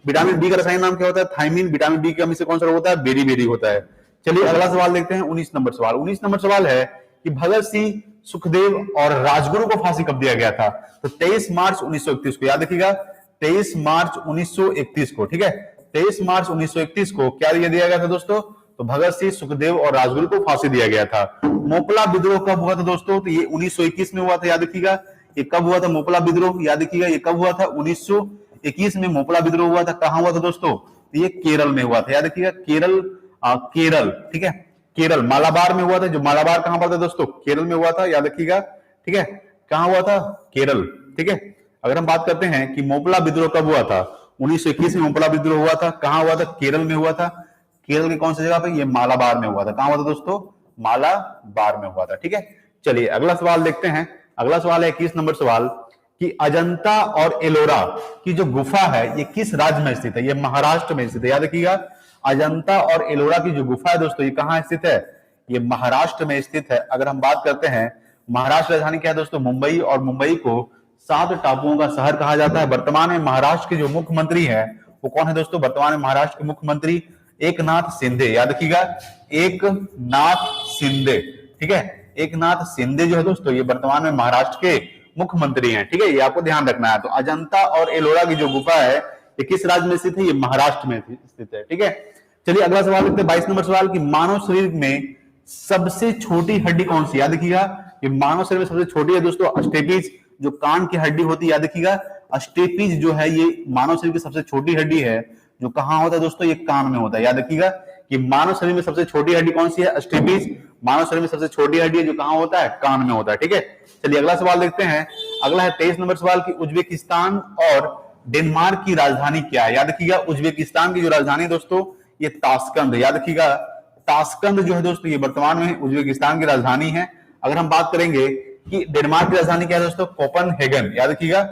विटामिन बी का रसायन नाम क्या होता है? थायमिन। विटामिन बी की कमी से कौन सा रोग होता है? बेरी बेरी होता है। चलिए अगला सवाल देखते हैं, 19 नंबर सवाल। 19 नंबर सवाल है कि भगत सिंह, सुखदेव और राजगुरु को फांसी कब दिया गया था? तो 23 मार्च 1931 को, याद रखिएगा 23 मार्च 1931 को, ठीक है। 23 मार्च 1931 को क्या दिया गया था दोस्तों? तो भगत सिंह, सुखदेव और राजगुरु को फांसी दिया गया था। मोपला विद्रोह कब हुआ था दोस्तों? तो ये 1921 में हुआ था, याद रखिएगा। ये कब हुआ था मोपला विद्रोह? याद रखिएगा ये कब हुआ था? 1921 में मोपला विद्रोह हुआ था। कहां हुआ था दोस्तों? तो ये केरल में हुआ था, याद रखिएगा। केरल, ठीक है। केरल मालाबार में हुआ था। जो मालाबार कहां पर था दोस्तों? केरल में हुआ था, याद रखिएगा, ठीक है। कहां हुआ था? केरल, ठीक है। अगर हम बात करते हैं कि मोपला विद्रोह कब हुआ था? 1921 में मोपला विद्रोह हुआ था। कहां हुआ था? केरल में हुआ था। केरल की कौन सी जगह पे? ये मालाबार में हुआ था। कहां हुआ था दोस्तों? मालाबार में हुआ था, ठीक है। चलिए अगला सवाल देखते हैं। अगला सवाल है 21 नंबर सवाल कि अजंता और एलोरा की जो गुफा है ये किस राज्य में स्थित है? ये महाराष्ट्र में स्थित है, याद रखिएगा। अजंता और एलोरा की जो गुफा है दोस्तों ये कहां स्थित है? ये महाराष्ट्र में स्थित है। अगर हम बात करते हैं महाराष्ट्र राजधानी क्या है दोस्तों? मुंबई। और मुंबई को 7 टापुओं का शहर कहा जाता है। वर्तमान में महाराष्ट्र के जो मुख्यमंत्री है वो कौन है दोस्तों? वर्तमान में महाराष्ट्र के मुख्यमंत्री एकनाथ शिंदे, याद रखिएगा, एकनाथ शिंदे, ठीक है। एकनाथ शिंदे जो है दोस्तों ये वर्तमान में महाराष्ट्र के मुख्यमंत्री हैं, ठीक है। ये आपको ध्यान रखना है। तो अजंता और एलोरा की जो गुफा है ये किस राज्य में स्थित है? ये महाराष्ट्र में स्थित है, ठीक है। चलिए अगला सवाल देखते हैं 22 नंबर सवाल कि मानव शरीर में सबसे छोटी हड्डी कौन सी? याद रखिएगा ये मानव शरीर में सबसे छोटी है दोस्तों स्टेपीज, जो कान की हड्डी होती है, याद रखिएगा। स्टेपीज जो है ये मानव शरीर की सबसे छोटी हड्डी है, जो कहां होता है दोस्तों? ये कान में होता है, याद रखिएगा कि मानव शरीर में सबसे छोटी हड्डी कौन सी है? स्टेपीज मानव शरीर में सबसे छोटी हड्डी है, जो कहां होता है? कान में होता है, ठीक है। चलिए अगला सवाल देखते हैं। अगला है 23 नंबर सवाल कि उज्बेकिस्तान और डेनमार्क की राजधानी क्या है? याद रखिएगा उज्बेकिस्तान की जो राजधानी है दोस्तों ये ताशकंद, याद रखिएगा। ताशकंद जो है दोस्तों ये वर्तमान में उज्बेकिस्तान की राजधानी है। अगर हम बात करेंगे कि डेनमार्क की राजधानी क्या है दोस्तों? कोपनहेगन, याद रखिएगा,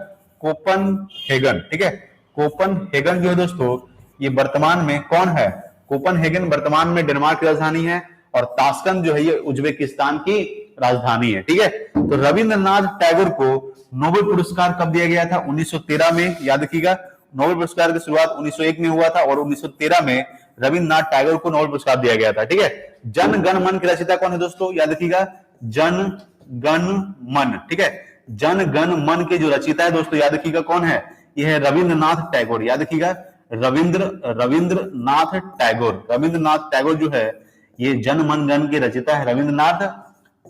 कोपनहेगन, ठीक है। कोपनहेगन जो है दोस्तों ये वर्तमान में कौन है? कोपनहेगन वर्तमान में डेनमार्क की राजधानी है और ताशकंद जो है ये उज्बेकिस्तान की राजधानी है, ठीक है। तो रविंद्रनाथ टैगोर को नोबेल पुरस्कार कब दिया गया था? 1913 में, याद रखिएगा। नोबेल पुरस्कार की शुरुआत 1901 में हुआ था और 1913 में रविंद्रनाथ टैगोर को नोबेल पुरस्कार दिया गया था, ठीक है। जन गण मन की रचयिता कौन है दोस्तों? याद रखिएगा जन गण मन, ठीक है। जन गण मन के जो रचयिता है दोस्तों याद रखिएगा कौन है? यह है रविंद्रनाथ टैगोर, याद रखिएगा रविंद्रनाथ टैगोर। रविंद्रनाथ टैगोर जो है ये जन मन गण के रचयिता है रविंद्रनाथ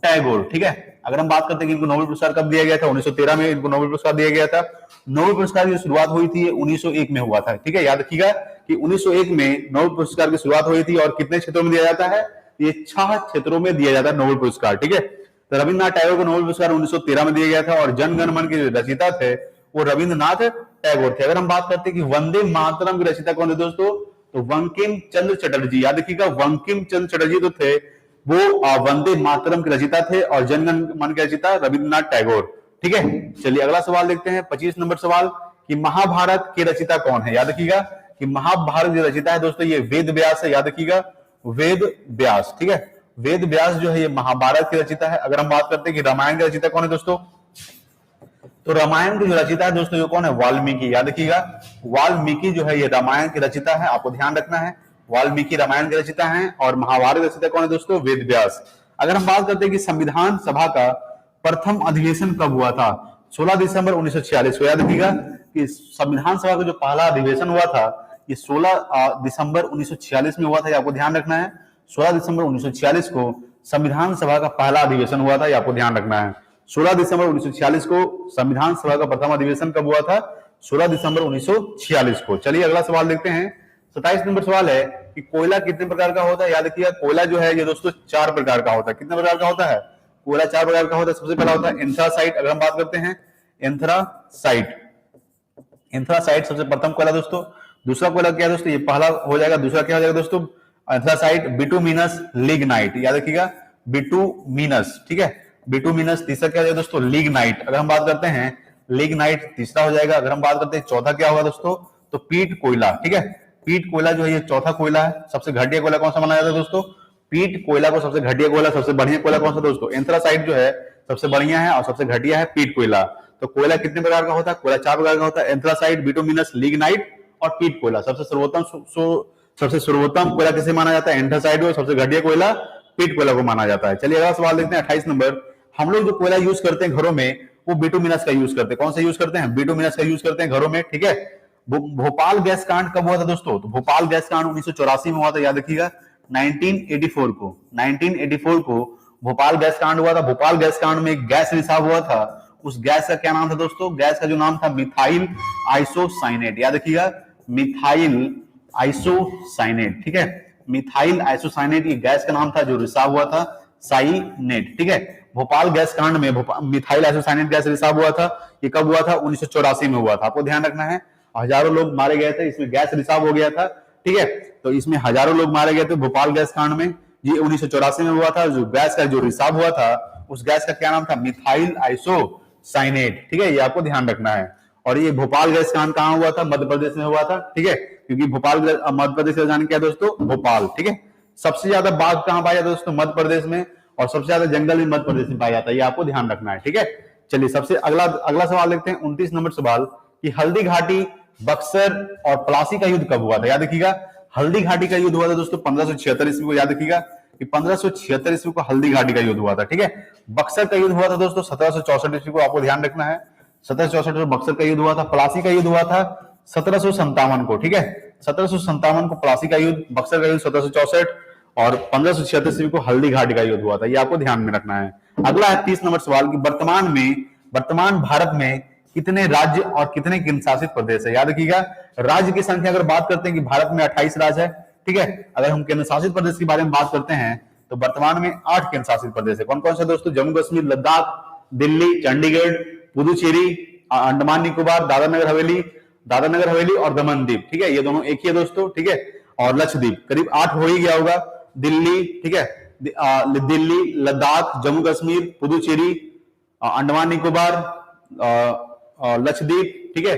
टैगोर, ठीक है। अगर हम बात करते हैं कि इनको नोबेल पुरस्कार कब दिया गया था? 1913 में इनको नोबेल पुरस्कार दिया गया था। नोबेल पुरस्कार की शुरुआत हुई थी 1901 में हुआ था, ठीक है। याद रखिएगा कि 1901 में नोबेल पुरस्कार की शुरुआत हुई थी और कितने क्षेत्रों में दिया जाता है? ये 6 क्षेत्रों में दिया जाता है नोबेल पुरस्कार, ठीक है। तो रविंद्रनाथ टैगोर को नोबेल पुरस्कार 1913 में दिया गया था और जन गण मन के रचयिता थे वो रविंद्रनाथ टैगोर थे। अगर हम बात करते हैं कि वंदे मातरम की रचयिता कौन है दोस्तों? तो बंकिम चंद्र चटर्जी, याद रखिएगा बंकिम चंद्र चटर्जी तो थे वो वंदे मातरम के रचिता थे और जनगण मन के रचिता रविंद्रनाथ टैगोर। ठीक है, चलिए अगला सवाल देखते हैं 25 नंबर सवाल कि महाभारत के रचिता कौन है। याद रखिएगा कि महाभारत जो रचिता है दोस्तों ये वेद व्यास है। याद रखिएगा वेद व्यास। ठीक है, वेद व्यास जो है ये महाभारत की रचिता है। अगर हम बात करते हैं कि रामायण की रचिता कौन है दोस्तों, तो रामायण की जो रचिता है दोस्तों ये कौन है, वाल्मीकि। याद रखिएगा वाल्मीकि जो है ये रामायण की रचिता है, आपको ध्यान रखना है वाल्मीकि रामायण की रचिता है। और महाभारत रचिता कौन है दोस्तों, वेद व्यास। अगर हम बात करते हैं कि संविधान सभा का प्रथम अधिवेशन कब हुआ था, 16 दिसंबर 1946 को। याद रखिएगा कि संविधान सभा का जो पहला अधिवेशन हुआ था ये 16 दिसंबर 1946 में हुआ था, ये आपको ध्यान रखना है। 16 दिसंबर 1946 को संविधान सभा का पहला अधिवेशन हुआ था, ये आपको ध्यान रखना है। 16 दिसंबर 1946 को संविधान सभा का प्रथम अधिवेशन कब हुआ था, 16 दिसंबर 1946 को। चलिए अगला सवाल देखते हैं 27 नंबर सवाल है कि कोयला कितने प्रकार का होता है। याद रखिएगा कोयला जो है ये दोस्तों 4 प्रकार का होता है। कितने प्रकार का होता है, कोयला 4 प्रकार का होता है। सबसे पहला होता है एंथ्रासाइट। अगर हम बात करते हैं एंथ्रासाइट, एंथ्रासाइट सबसे प्रथम कोयला दोस्तों। दूसरा कोयला क्या है दोस्तों, ये पहला हो जाएगा। दूसरा क्या हो जाएगा दोस्तों, एंथ्रासाइट बिटुमिनस लिग्नाइट। याद रखिएगा बिटुमिनस। ठीक है, बिटुमिनस। तीसरा क्या हो जाएगा दोस्तों, लिग्नाइट। अगर हम बात करते हैं लिग्नाइट तीसरा हो जाएगा। अगर हम बात करते हैं चौथा क्या होगा दोस्तों, तो पीट कोयला। ठीक है, पीट कोयला जो है ये चौथा कोयला है। सबसे घटिया कोयला कौन सा माना जाता है दोस्तों, पीट कोयला को सबसे घटिया कोयला। सबसे बढ़िया कोयला कौन सा दोस्तों, एंथ्रासाइट जो है सबसे बढ़िया है और सबसे घटिया है पीट कोयला। तो कोयला कितने प्रकार का होता है, कोयला 4 प्रकार का होता है, एंथ्रासाइट बिटुमिनस लिग्नाइट और पीट कोयला। सबसे सर्वोत्तम कोयला किसे माना जाता है, एंथ्रासाइट को। सबसे घटिया कोयला पीट कोयला को माना जाता है। चलिए अगला सवाल देखते हैं 28 नंबर। हम लोग जो कोयला यूज करते हैं घरों में वो बिटुमिनस का यूज करते हैं। कौन सा यूज करते हैं, बिटुमिनस का यूज करते हैं घरों में। ठीक है, भोपाल गैस कांड कब हुआ था दोस्तों, तो भोपाल गैस कांड 1984 में हुआ था। याद रखिएगा 1984 को भोपाल गैस कांड हुआ था। भोपाल गैस कांड में गैस रिसाव हुआ था, उस गैस का क्या नाम था दोस्तों, गैस का जो नाम था मिथाइल आइसोसाइनेट। याद रखिएगा मिथाइल आइसोसाइनेट। ठीक है, मिथाइल आइसोसाइनेट ये गैस का नाम था जो रिसाव हुआ था, साइनेट। ठीक है, भोपाल गैस कांड में मिथाइल आइसोसाइनेट गैस रिसाव हुआ था। ये कब हुआ था, 1984 में हुआ था। आपको ध्यान रखना है हजारों लोग मारे गए थे, इसमें गैस रिसाव हो गया था। ठीक है, तो इसमें हजारों लोग मारे गए थे भोपाल गैस कांड में। ये 1984 में हुआ था। जो गैस का जो रिसाव हुआ था उस गैस का क्या नाम था, मिथाइल आइसोसाइनेट। ठीक है, ये आपको ध्यान रखना है। और ये भोपाल गैस कांड कहां हुआ था, मध्य प्रदेश में हुआ था। ठीक है, क्योंकि भोपाल मध्य प्रदेश की राजधानी क्या है दोस्तों, भोपाल। ठीक है, सबसे ज्यादा बाघ कहां पाया जाता है दोस्तों, मध्य प्रदेश में। और सबसे ज्यादा जंगल भी मध्य प्रदेश में पाया जाता है, ये आपको ध्यान रखना है। ठीक है, चलिए सबसे अगला सवाल देखते हैं 29 नंबर सवाल कि हल्दी घाटी, बक्सर और प्लासी का युद्ध कब हुआ था। याद रखिएगा हल्दी घाटी का युद्ध हुआ था दोस्तों 1576 ईस्वी को। याद रखिएगा कि 1576 ईस्वी को हल्दी घाटी का युद्ध हुआ था। ठीक है, बक्सर का युद्ध हुआ था दोस्तों 1764 ईस्वी को, आपको ध्यान रखना है। 1764 में बक्सर का युद्ध हुआ था। प्लासी का युद्ध हुआ था 1757 को। ठीक है, 1757 को प्लासी का युद्ध, बक्सर का युद्ध 1764 और 1576 ईस्वी को हल्दी घाटी का युद्ध हुआ था, ये आपको ध्यान में रखना है। अगला है 30 नंबर सवाल कि वर्तमान भारत में कितने राज्य और कितने केंद्र शासित प्रदेश है। याद रखिएगा राज्य की संख्या अगर बात करते हैं कि भारत में 28 राज्य है। ठीक है, अगर हम केंद्र शासित प्रदेश के बारे में बात करते हैं तो वर्तमान में 8 केंद्र शासित प्रदेश है। कौन कौन से दोस्तों, जम्मू कश्मीर, लद्दाख, दिल्ली, चंडीगढ़, पुदुचेरी, अंडमान निकोबार, दादरा नगर हवेली और दमन दीप। ठीक है, ये दोनों एक ही है दोस्तों। ठीक है, और लक्षद्वीप करीब 8 हो ही गया होगा। दिल्ली, ठीक है, दिल्ली, लद्दाख, जम्मू कश्मीर, पुदुचेरी, अंडमान निकोबार, लक्षद्वीप, ठीक है,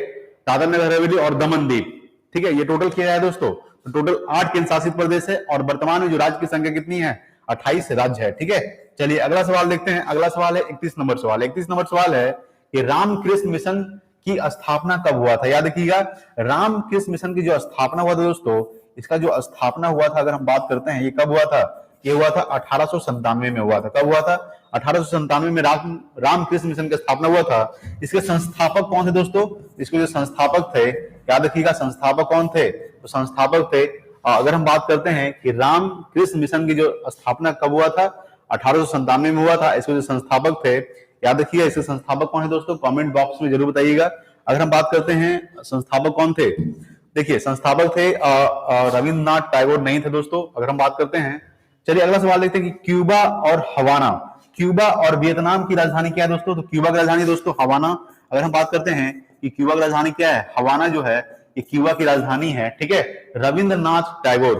दादरा नगर हवेली और दमन दीप। ठीक है, ये टोटल क्या है दोस्तों, तो टोटल 8 केंद्र शासित प्रदेश है और वर्तमान में जो राज्य की संख्या कितनी है, 28 राज्य है। ठीक है, चलिए अगला सवाल देखते हैं। अगला सवाल है 31 नंबर सवाल। 31 नंबर सवाल है कि रामकृष्ण मिशन की स्थापना कब हुआ था। याद रखिएगा रामकृष्ण मिशन की जो स्थापना हुआ था दोस्तों, इसका जो स्थापना हुआ था अगर हम बात करते हैं, ये कब हुआ था, ये हुआ था 1897 में हुआ था। कब हुआ था, 1897 में रामकृष्ण मिशन की स्थापना हुआ था। इसके संस्थापक कौन थे दोस्तों, इसके जो संस्थापक थे, याद रखिएगा संस्थापक कौन थे, तो संस्थापक थे, अगर हम बात करते हैं कि रामकृष्ण मिशन की जो स्थापना कब हुआ था, 1897 में हुआ था। इसके जो संस्थापक थे, याद रखिएगा इसके संस्थापक कौन है दोस्तों, कमेंट बॉक्स में जरूर बताइएगा। अगर हम बात करते हैं संस्थापक कौन थे, देखिए संस्थापक थे रविंद्रनाथ टैगोर नहीं थे दोस्तों। अगर हम बात करते हैं, चलिए अगला सवाल देखते हैं कि क्यूबा और हवाना, क्यूबा और वियतनाम की राजधानी क्या है दोस्तों, तो क्यूबा की राजधानी दोस्तों हवाना। अगर हम बात करते हैं कि क्यूबा की राजधानी क्या है, हवाना जो है ये क्यूबा की राजधानी है, ठीक है, रविंद्रनाथ टैगोर,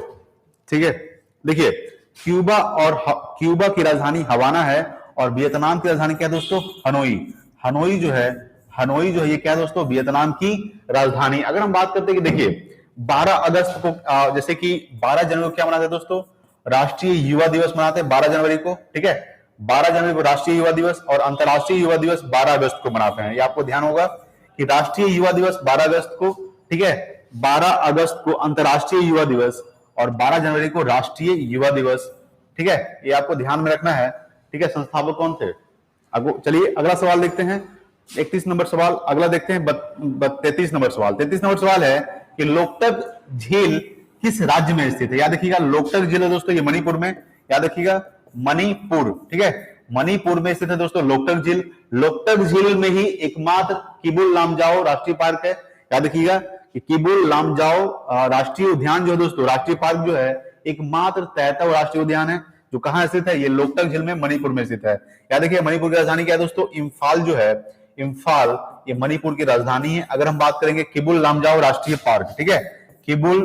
ठीक है। देखिए क्यूबा की राजधानी हवाना है और वियतनाम की राजधानी क्या है दोस्तों, हनोई। हनोई जो है ये क्या है दोस्तों, वियतनाम की राजधानी। अगर हम बात करते हैं कि देखिए 12 अगस्त को जैसे कि 12 जनवरी को क्या मनाते हैं दोस्तों, राष्ट्रीय युवा दिवस मनाते हैं 12 जनवरी को, ठीक है। 12 जनवरी को राष्ट्रीय युवा दिवस और अंतर्राष्ट्रीय युवा दिवस 12 अगस्त को मनाते हैं। ये आपको ध्यान होगा कि राष्ट्रीय युवा दिवस 12 अगस्त को, ठीक है, 12 अगस्त को अंतर्राष्ट्रीय युवा दिवस और 12 जनवरी को राष्ट्रीय युवा दिवस, ठीक है, ये आपको ध्यान में रखना है, ठीक है। संस्थापक कौन थे? चलिए अगला सवाल देखते हैं, 31 नंबर सवाल। अगला देखते हैं 33 नंबर सवाल। 33 नंबर सवाल है कि लोकटक झील किस राज्य में स्थित है? याद रखिएगा लोकटक झील है दोस्तों, ये मणिपुर में, याद रखिएगा मणिपुर, ठीक है, मणिपुर में स्थित है दोस्तों लोकटक झील। लोकटक झील में ही एकमात्र किबुल लामजाओ राष्ट्रीय पार्क है। याद रखिएगा कि किबुल लामजाओ राष्ट्रीय उद्यान जो है दोस्तों, राष्ट्रीय पार्क जो है एकमात्र तैरता हुआ राष्ट्रीय उद्यान है जो कहां स्थित है, ये लोकटक झील में मणिपुर में स्थित है। याद रखिए मणिपुर की राजधानी क्या है दोस्तों, इम्फाल जो है, इम्फाल ये मणिपुर की राजधानी है। अगर हम बात करेंगे किबुल लामजाओ राष्ट्रीय पार्क, ठीक है, किबुल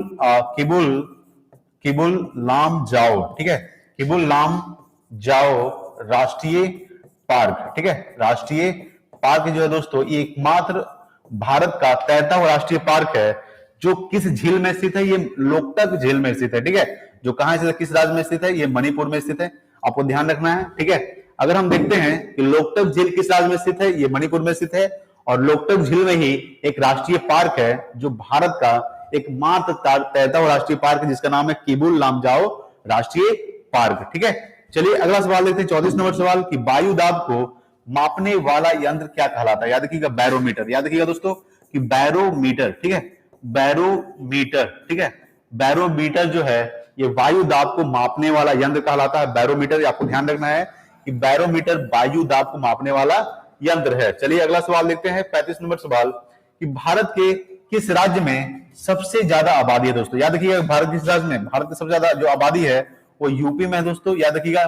लामजाओ, ठीक है, किबुल लामजाओ राष्ट्रीय पार्क, ठीक है, राष्ट्रीय पार्क जो है दोस्तों ये एकमात्र भारत का तैरता हुआ राष्ट्रीय पार्क है जो किस झील में स्थित है, ये लोकटक झील में स्थित है, ठीक है, जो कहां स्थित है, किस राज्य में स्थित है, ये मणिपुर में स्थित है, आपको ध्यान रखना है, ठीक है। अगर हम देखते हैं कि लोकटक झील किस राज्य में स्थित है, ये मणिपुर में स्थित है और लोकटक झील में ही एक राष्ट्रीय पार्क है जो भारत का एकमात्र तैरता हुआ राष्ट्रीय पार्क है जिसका नाम है किबुल लामजाओ राष्ट्रीय पार्क, ठीक है। चलिए अगला सवाल देखते हैं 34 नंबर सवाल कि वायु दाब को मापने वाला यंत्र क्या कहलाता है? याद रखिएगा बैरोमीटर। याद रखिएगा दोस्तों कि बैरोमीटर, ठीक है, बैरोमीटर, ठीक है, बैरोमीटर जो है ये वायु दाब को मापने वाला यंत्र कहलाता है। बैरोमीटर, आपको ध्यान रखना है कि बैरोमीटर वायु दाब को मापने वाला यंत्र है। चलिए अगला सवाल देखते हैं 35 नंबर सवाल कि भारत के किस राज्य में सबसे ज्यादा आबादी है दोस्तों? याद रखिएगा भारत किस राज्य में, भारत की सबसे ज्यादा जो आबादी है वो यूपी में है दोस्तों। याद रखिएगा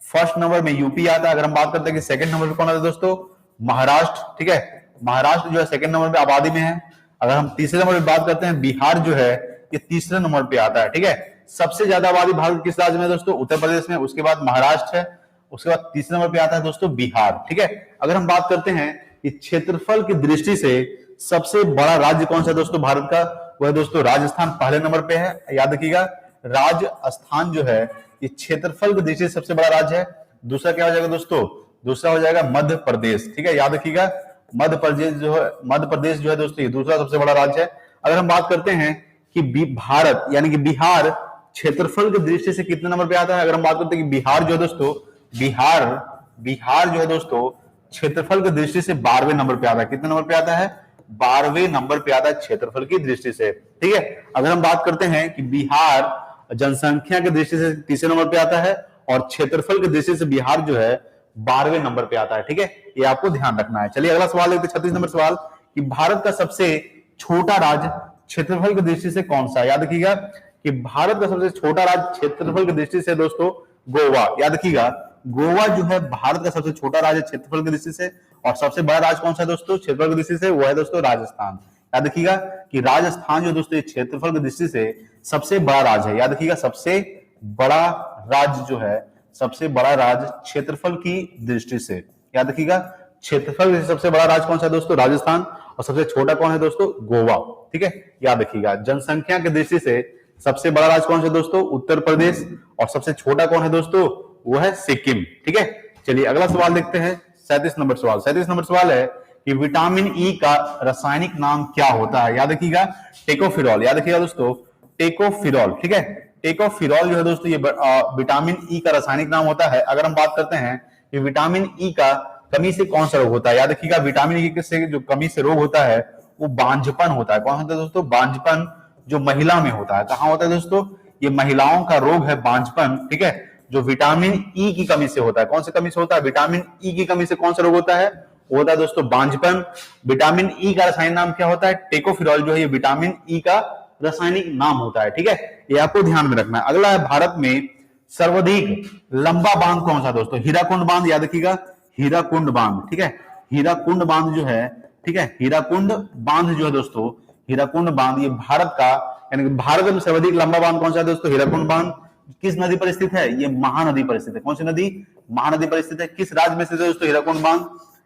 फर्स्ट नंबर में यूपी आता है। अगर हम बात करते हैं कि सेकंड नंबर पे कौन आता है दोस्तों, महाराष्ट्र, ठीक है, महाराष्ट्र जो है सेकंड नंबर पे आबादी में है। अगर हम तीसरे नंबर पे बात करते हैं बिहार जो है ये तीसरे नंबर पे आता है, ठीक है। सबसे ज्यादा आबादी भारत किस राज्य में दोस्तों, उत्तर प्रदेश में, उसके बाद महाराष्ट्र है, उसके बाद तीसरे नंबर पे आता है दोस्तों बिहार, ठीक है। अगर हम बात करते हैं कि क्षेत्रफल की दृष्टि से सबसे बड़ा राज्य कौन सा है दोस्तों भारत का, वह दोस्तों राजस्थान पहले नंबर पे है। याद रखिएगा राजस्थान जो है ये क्षेत्रफल की दृष्टि से सबसे बड़ा राज्य है। दूसरा क्या हो जाएगा दोस्तों, दूसरा हो जाएगा मध्य प्रदेश, ठीक है, याद रखिएगा मध्य प्रदेश जो है दोस्तों ये दूसरा सबसे बड़ा राज्य है। अगर हम बात करते हैं कि भारत यानी कि बिहार क्षेत्रफल की दृष्टि से कितने नंबर पे आता है, अगर हम बात करते हैं कि बिहार जो है दोस्तों, बिहार जो है दोस्तों क्षेत्रफल की दृष्टि से 12वें नंबर पे आता है। कितने नंबर पे आता है, 12वें नंबर पे आता है क्षेत्रफल की दृष्टि से, ठीक है। अगर हम बात करते हैं कि बिहार जनसंख्या की दृष्टि से तीसरे नंबर पे आता है और क्षेत्रफल की दृष्टि से बिहार जो है 12वें नंबर पे आता है, ठीक है, ये आपको ध्यान रखना है। चलिए अगला सवाल देखते हैं 36 नंबर सवाल कि भारत का सबसे छोटा राज्य क्षेत्रफल की दृष्टि से कौन सा है? याद रखिएगा कि भारत का सबसे छोटा राज्य क्षेत्रफल की दृष्टि से दोस्तों गोवा। याद रखिएगा गोवा जो है भारत का सबसे छोटा राज्य क्षेत्रफल की दृष्टि से और सबसे बड़ा राज्य कौन सा है दोस्तों क्षेत्रफल की दृष्टि से, वो है दोस्तों राजस्थान। याद रखिएगा कि राजस्थान जो दोस्तों क्षेत्रफल की दृष्टि से सबसे बड़ा राज्य है। याद रखिएगा सबसे बड़ा राज्य जो है, सबसे बड़ा राज्य क्षेत्रफल की दृष्टि से, याद रखिएगा क्षेत्रफल से सबसे बड़ा राज्य कौन सा है दोस्तों राजस्थान और सबसे छोटा कौन है दोस्तों गोवा, ठीक है, याद रखिएगा। जनसंख्या की दृष्टि से सबसे बड़ा राज्य कौन सा है दोस्तों उत्तर प्रदेश और सबसे छोटा कौन है दोस्तों, वो है सिक्किम, ठीक है। चलिए अगला सवाल देखते हैं 37 नंबर सवाल। 37 नंबर सवाल है कि विटामिन ई का रासायनिक नाम क्या होता है? याद रखिएगा टेकोफिरॉल। याद रखिएगा दोस्तों टेकोफिरॉल, ठीक है, टेकोफिरॉल जो है दोस्तों ये विटामिन ई का रासायनिक नाम होता है। अगर हम बात करते हैं कि विटामिन ई का कमी से कौन सा रोग होता है, याद रखिएगा विटामिन ई से जो कमी से रोग होता है वो बांझपन होता है। कौन होता है दोस्तों, बांझपन जो महिला में होता है। कहां होता है दोस्तों, ये महिलाओं का रोग है बांझपन, ठीक है, जो विटामिन ई की कमी से होता है। कौन सी कमी से होता है, विटामिन ई की कमी से कौन सा रोग होता है, वो होता है दोस्तों बांझपन। विटामिन ई का रासायनिक नाम क्या होता है, टेकोफिरॉल जो है ये विटामिन ई का रासायनिक नाम होता है, ठीक है, ये आपको ध्यान में रखना है। अगला है भारत में सर्वाधिक लंबा बांध कौन सा दोस्तों, हीराकुंड बांध। याद रखिएगा हीराकुंड बांध, ठीक है, हीराकुंड बांध जो है, ठीक है, हीराकुंड बांध जो है दोस्तों, हीराकुंड बांध ये भारत का यानी कि भारत में सर्वाधिक लंबा बांध कौन सा है दोस्तों? हीराकुंड बांध किस नदी पर स्थित है? ये महानदी पर स्थित है। कौन सी नदी? महानदी पर स्थित है। किस राज्य में स्थित है दोस्तों हीराकुंड बांध?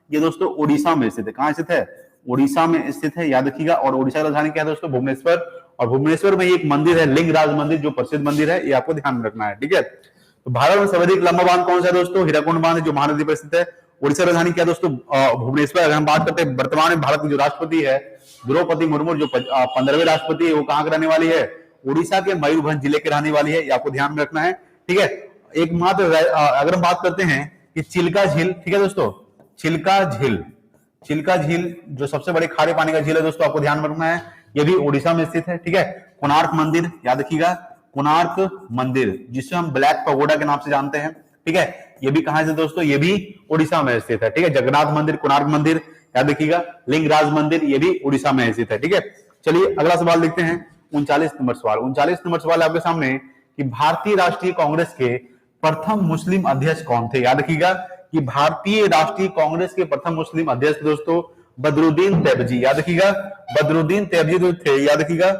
ये दोस्तों उड़ीसा में स्थित है। कहां स्थित है? उड़ीसा में स्थित है, याद रखिएगा। और उड़ीसा की राजधानी क्या है दोस्तों? भुवनेश्वर। और भुवनेश्वर में एक मंदिर है, लिंगराज मंदिर, जो प्रसिद्ध मंदिर है, ये आपको ध्यान में रखना है, ठीक है। तो भारत में सर्वाधिक लंबा बांध कौन सा है दोस्तों? हीराकुंड बांध, जो महानदी पर स्थित है। उड़ीसा राजधानी क्या दोस्तों? भुवनेश्वर। अगर हम बात करते हैं वर्तमान में भारत की जो राष्ट्रपति है द्रौपदी मुर्मू, जो 15वें राष्ट्रपति है, वो कहां के रहने वाली है? उड़ीसा के मयूरभंज जिले के रहने वाली है, ये आपको ध्यान में रखना है, ठीक है। एकमात्र अगर हम बात करते हैं कि चिल्का झील, ठीक है दोस्तों, चिल्का झील, चिल्का झील जो सबसे बड़े खारे पानी का झील है दोस्तों, आपको ध्यान में रखना है, ये भी उड़ीसा में स्थित है, ठीक है। कोणार्क मंदिर, याद रखिएगा, कोणार्क मंदिर जिसे हम ब्लैक पगोडा के नाम से जानते हैं, ठीक है, ये भी कहां से दोस्तों? ये भी उड़ीसा में स्थित है, ठीक है। जगन्नाथ मंदिर, कोणार्क मंदिर, याद रखिएगा। लिंगराज मंदिर, ये भी उड़ीसा में स्थित है, ठीक है। चलिए अगला सवाल देखते हैं, 39 नंबर सवाल। 39 नंबर सवाल आपके सामने कि भारतीय राष्ट्रीय कांग्रेस के प्रथम मुस्लिम अध्यक्ष कौन थे? याद रखिएगा कि भारतीय राष्ट्रीय कांग्रेस के प्रथम मुस्लिम अध्यक्ष दोस्तों बदरुद्दीन तैयबजी, याद रखिएगा। बदरुद्दीन तैयबजी जो थे, याद रखिएगा,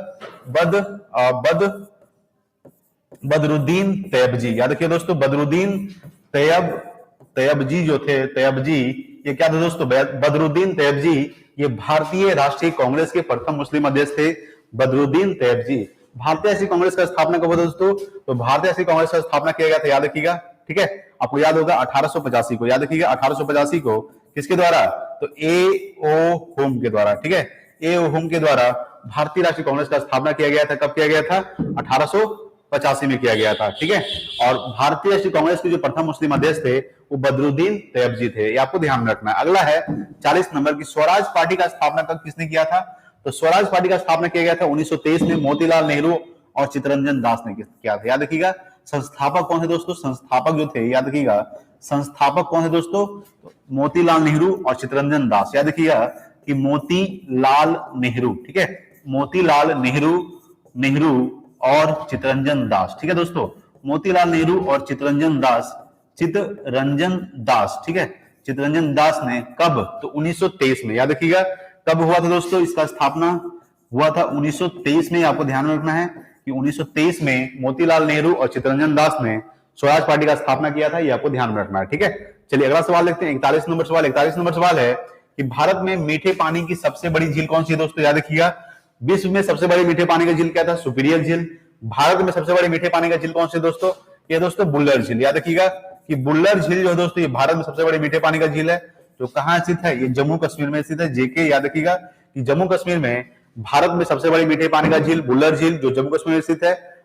बदरुद्दीन तैयबजी, याद रखिए दोस्तों। बदरुद्दीन तैयबजी जो थे, तैयबजी ये क्या थे दोस्तों? बदरुद्दीन तैयबजी ये भारतीय राष्ट्रीय कांग्रेस के प्रथम मुस्लिम अध्यक्ष थे, बदरुद्दीन तैयबजी। भारतीय राष्ट्रीय कांग्रेस का स्थापना कब हुआ दोस्तों? तो भारतीय राष्ट्रीय कांग्रेस का स्थापना किया गया था, याद रखिएगा, ठीक है। आपको याद होगा 1885 को, याद रखिएगा 1885 को। किसके द्वारा? तो ए.ओ. होम के द्वारा, ठीक है। ए.ओ. होम के द्वारा भारतीय राष्ट्रीय कांग्रेस का स्थापना किया गया था। कब किया गया था? 1885 में किया गया था, ठीक है। और भारतीय राष्ट्रीय कांग्रेस के जो प्रथम मुस्लिम अध्यक्ष थे वो बदरुद्दीन तैयबजी थे, ये आपको ध्यान में रखना है। अगला है 40 नंबर की स्वराज पार्टी का स्थापना कब किसने किया था? तो स्वराज पार्टी का स्थापना किया गया था 1923 में मोतीलाल नेहरू और चित्तरंजन दास ने किया था, याद रखिएगा। संस्थापक कौन है दोस्तों? संस्थापक जो थे, याद रखिएगा, संस्थापक कौन है दोस्तों? तो मोतीलाल नेहरू और चित्तरंजन दास, याद रखिएगा कि मोतीलाल नेहरू, ठीक है, मोतीलाल नेहरू और चित्तरंजन दास, ठीक है दोस्तों। मोतीलाल नेहरू और चित्तरंजन दास, ठीक है, चित्तरंजन दास ने कब? तो 1923 में, याद रखिएगा। कब हुआ था दोस्तों इसका स्थापना? हुआ था 1923 में, आपको ध्यान में रखना है कि 1923 में मोतीलाल नेहरू और चित्तरंजन दास ने स्वराज पार्टी का स्थापना किया था, ये आपको ध्यान में रखना है, ठीक है। चलिए अगला सवाल देखते हैं, 41 नंबर सवाल। 41 नंबर सवाल है कि भारत में मीठे पानी की सबसे बड़ी झील कौन सी है दोस्तों? याद रखिएगा। विश्व में सबसे बड़ी मीठे पानी का झील क्या था? सुपीरियर झील। भारत में सबसे बड़ी मीठे पानी का झील कौन सी है दोस्तों? ये दोस्तों बुल्लर झील, याद रखिएगा कि बुल्लर झील जो है दोस्तों ये भारत में सबसे बड़ी मीठे पानी का झील है, जो कहां स्थित है? ये जम्मू कश्मीर में स्थित है, जेके, याद रखिएगा कि जम्मू कश्मीर में भारत में सबसे बड़ी मीठे पानी का झील बुल्लर झील, जो जम्मू कश्मीर में स्थित है।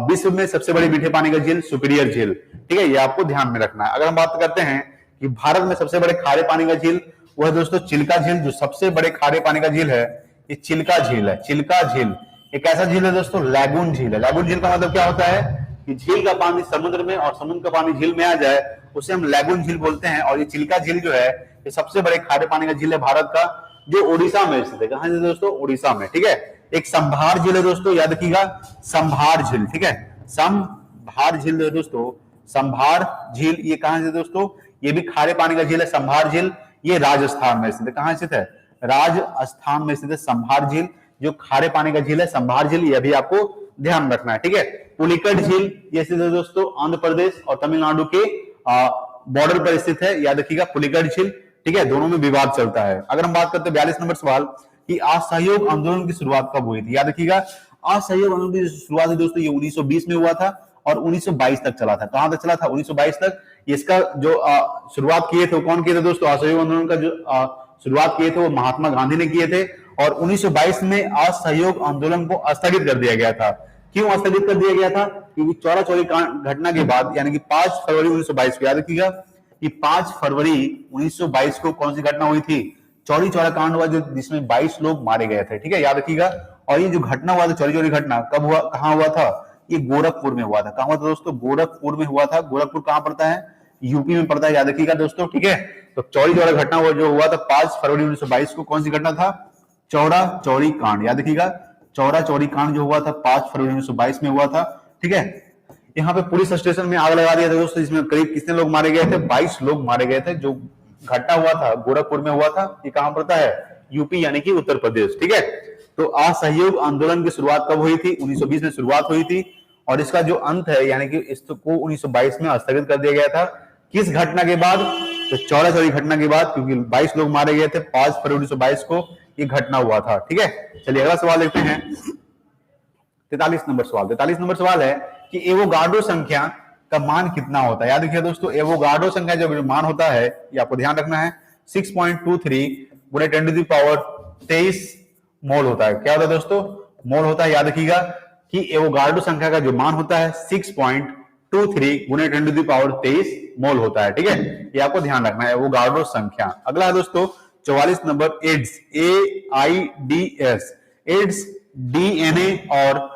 विश्व में सबसे बड़ी मीठे पानी का झील सुपीरियर झील, ठीक है, ये आपको ध्यान में रखना है। अगर हम बात करते हैं कि भारत में सबसे बड़े खारे पानी का झील, वह दोस्तों चिल्का झील, जो सबसे बड़े खारे पानी का झील है ये चिल्का झील है। चिल्का झील एक ऐसा झील है दोस्तों, लैगून झील है। लैगून झील का मतलब क्या होता है कि झील का पानी समुद्र में और समुद्र का पानी झील में आ जाए, उसे हम लैगून झील बोलते हैं। और ये चिल्का झील जो है ये सबसे बड़े खारे पानी का झील है भारत का, जो उड़ीसा में स्थित है। कहां से दोस्तों? उड़ीसा में, ठीक है। एक संभार झील है दोस्तों, याद रखिएगा, संभार झील, ठीक है, संभार झील है दोस्तों, संभार झील ये कहां से दोस्तों? ये भी खारे पानी का झील है, संभार झील, ये राजस्थान में स्थित है। कहां स्थित है? राजस्थान में स्थित है संभार झील, जो खारे पानी का झील है, संभार झील, ये भी आपको ध्यान रखना है, ठीक है। पुलिकट झील ये स्थित है दोस्तों आंध्र प्रदेश और तमिलनाडु के बॉर्डर पर स्थित है, याद रखिएगा, पुलिकट झील, ठीक है। दोनों में विवाद चलता है। अगर हम बात करते हैं 42 नंबर सवाल कि असहयोग आंदोलन की शुरुआत कब हुई थी? याद रखिएगा, असहयोग आंदोलन की शुरुआत दोस्तों ये 1920 में हुआ था और 1922 तक चला था। कहां तक चला था? 1922 तक। इसका जो शुरुआत किए थे वो कौन किए थे दोस्तों? असहयोग आंदोलन का जो शुरुआत किए थे वो महात्मा गांधी ने किए थे। और 1922 में असहयोग आंदोलन को स्थगित कर दिया गया था। क्यों स्थगित कर दिया गया था? क्योंकि चौरा चौरी घटना के बाद, यानी कि 5 फरवरी 1922 को, याद रखिएगा कि 5 फरवरी 1922 को कौन सी घटना हुई थी? चौरी चौरा कांड हुआ, जो जिसमें 22 लोग मारे गए थे, ठीक है, याद रखिएगा। और ये जो घटना हुआ था, चौरी चौरी घटना, कब हुआ, कहां हुआ था? ये गोरखपुर में हुआ था। कहां हुआ था दोस्तों? गोरखपुर में हुआ था। गोरखपुर कहां पड़ता है? यूपी में पड़ता है, याद रखिएगा दोस्तों, ठीक है। तो चौरी चौरा घटना हुआ जो हुआ था 5 फरवरी 1922 को, कौन सी घटना था? चौरा चौरी कांड, याद रखिएगा, चौरा चौरी कांड जो हुआ था 5 फरवरी 1922 में हुआ था, ठीक है। यहाँ पे पुलिस स्टेशन में आग लगा दिया था दोस्तों, इसमें करीब कितने लोग मारे गए थे? 22 लोग मारे गए थे। जो घटना हुआ था गोरखपुर में हुआ था, ये कहां पड़ता है? यूपी यानी कि उत्तर प्रदेश, ठीक है। तो असहयोग आंदोलन की शुरुआत कब हुई थी? 1920 में शुरुआत हुई थी और इसका जो अंत है यानी कि इसको 1922 में स्थगित कर दिया गया था। किस घटना के बाद? तो चौरा चौरी घटना के बाद, क्योंकि 22 लोग मारे गए थे 5 फरवरी 1922 को ये घटना हुआ था। ठीक है, चलिए अगला सवाल देखते हैं। 43 नंबर सवाल। 43 नंबर सवाल है कि एवोगाड्रो संख्या का मान कितना होता है? याद रखिए दोस्तों, एवोगाड्रो संख्या जो मान होता है ये आपको ध्यान रखना है 6.23 गुणे 10 टू द पावर 23 मोल होता है। क्या होता है दोस्तों? मोल होता है। याद रखिएगा कि एवोगाड्रो संख्या का जो मान होता है 6.23 गुणे 10 टू द पावर 23 मोल होता है। ठीक है, ये आपको ध्यान रखना है एवोगाड्रो संख्या। अगला है दोस्तों 44 नंबर, एड्स, AIDS, एड्स डीएनए और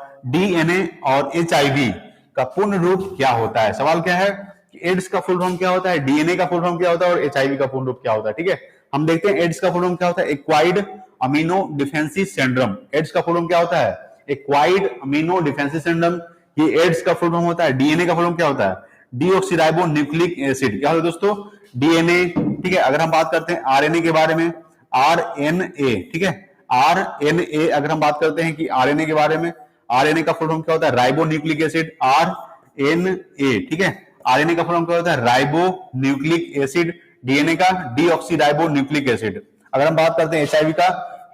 HIV का पूर्ण रूप क्या होता है? सवाल क्या है कि एड्स का फुल फॉर्म क्या होता है, डीएनए का फुल फॉर्म क्या होता है और HIV का पूर्ण रूप क्या होता है? ठीक है, हम देखते हैं एड्स का फुल फॉर्म क्या होता है। Acquired amino deficiency syndrome. AIDS का फुल फॉर्म क्या होता है? एक्वायर्ड अमीनो डिफेंसी सिंड्रोम, ये एड्स का फुल फॉर्म होता है। डीएनए का फुल फॉर्म क्या होता है? Deoxyribo nucleic acid. क्या होता है दोस्तों? डीएनए। ठीक है, अगर हम बात करते हैं आरएनए के बारे में, आरएनए। ठीक है, आरएनए अगर हम बात करते हैं कि आरएनए के बारे में, आरएनए का फुल फॉर्म क्या होता है? Ribo nucleic acid, RNA. ठीक है, आरएनए का फुल फॉर्म क्या होता है? Ribo nucleic acid. डीएनए का डीऑक्सीराइबो न्यूक्लिक एसिड। अगर हम बात करते हैं एचआईवी का,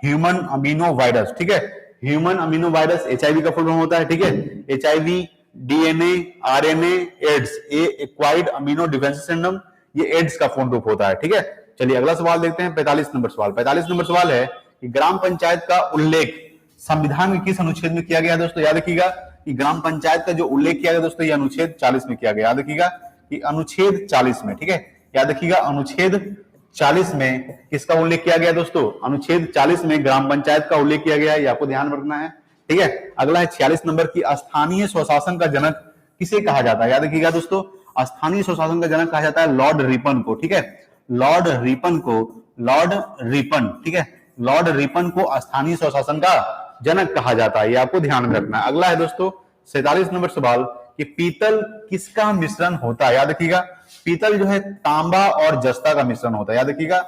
ह्यूमन अमीनो वायरस। ठीक है, ह्यूमन अमीनो वायरस एचआईवी का फुल फॉर्म होता है। ठीक है, एचआईवी, डीएनए, आरएनए, एड्स, ये एक्वायर्ड अमीनो डिफेंसी सिंड्रोम, ये एड्स का पूर्ण रूप होता है। ठीक है, चलिए अगला सवाल देखते हैं। 45 नंबर सवाल। 45 नंबर सवाल है कि ग्राम पंचायत का उल्लेख संविधान के किस अनुच्छेद में किया गया? दोस्तों याद रखिएगा कि ग्राम पंचायत का जो उल्लेख किया गया दोस्तों, ये अनुच्छेद 40 में किया गया। याद रखिएगा कि अनुच्छेद 40 में। ठीक है, याद रखिएगा अनुच्छेद 40 में किसका उल्लेख किया गया दोस्तों? अनुच्छेद 40 में ग्राम पंचायत का उल्लेख किया गया है, ये आपको ध्यान रखना है। ठीक है, अगला है 46 नंबर की स्थानीय स्वशासन का जनक किसे कहा जाता है? याद रखिएगा दोस्तों, स्थानीय स्वशासन का जनक कहा जाता है लॉर्ड रिपन को। ठीक है, लॉर्ड रिपन को, लॉर्ड रिपन। ठीक है, लॉर्ड रिपन को स्थानीय स्वशासन का जनक कहा जाता है, ये आपको ध्यान में रखना है। अगला है दोस्तों 47 नंबर सवाल कि पीतल किसका मिश्रण होता है? याद रखिएगा, पीतल जो है तांबा और जस्ता का मिश्रण होता है। याद रखिएगा,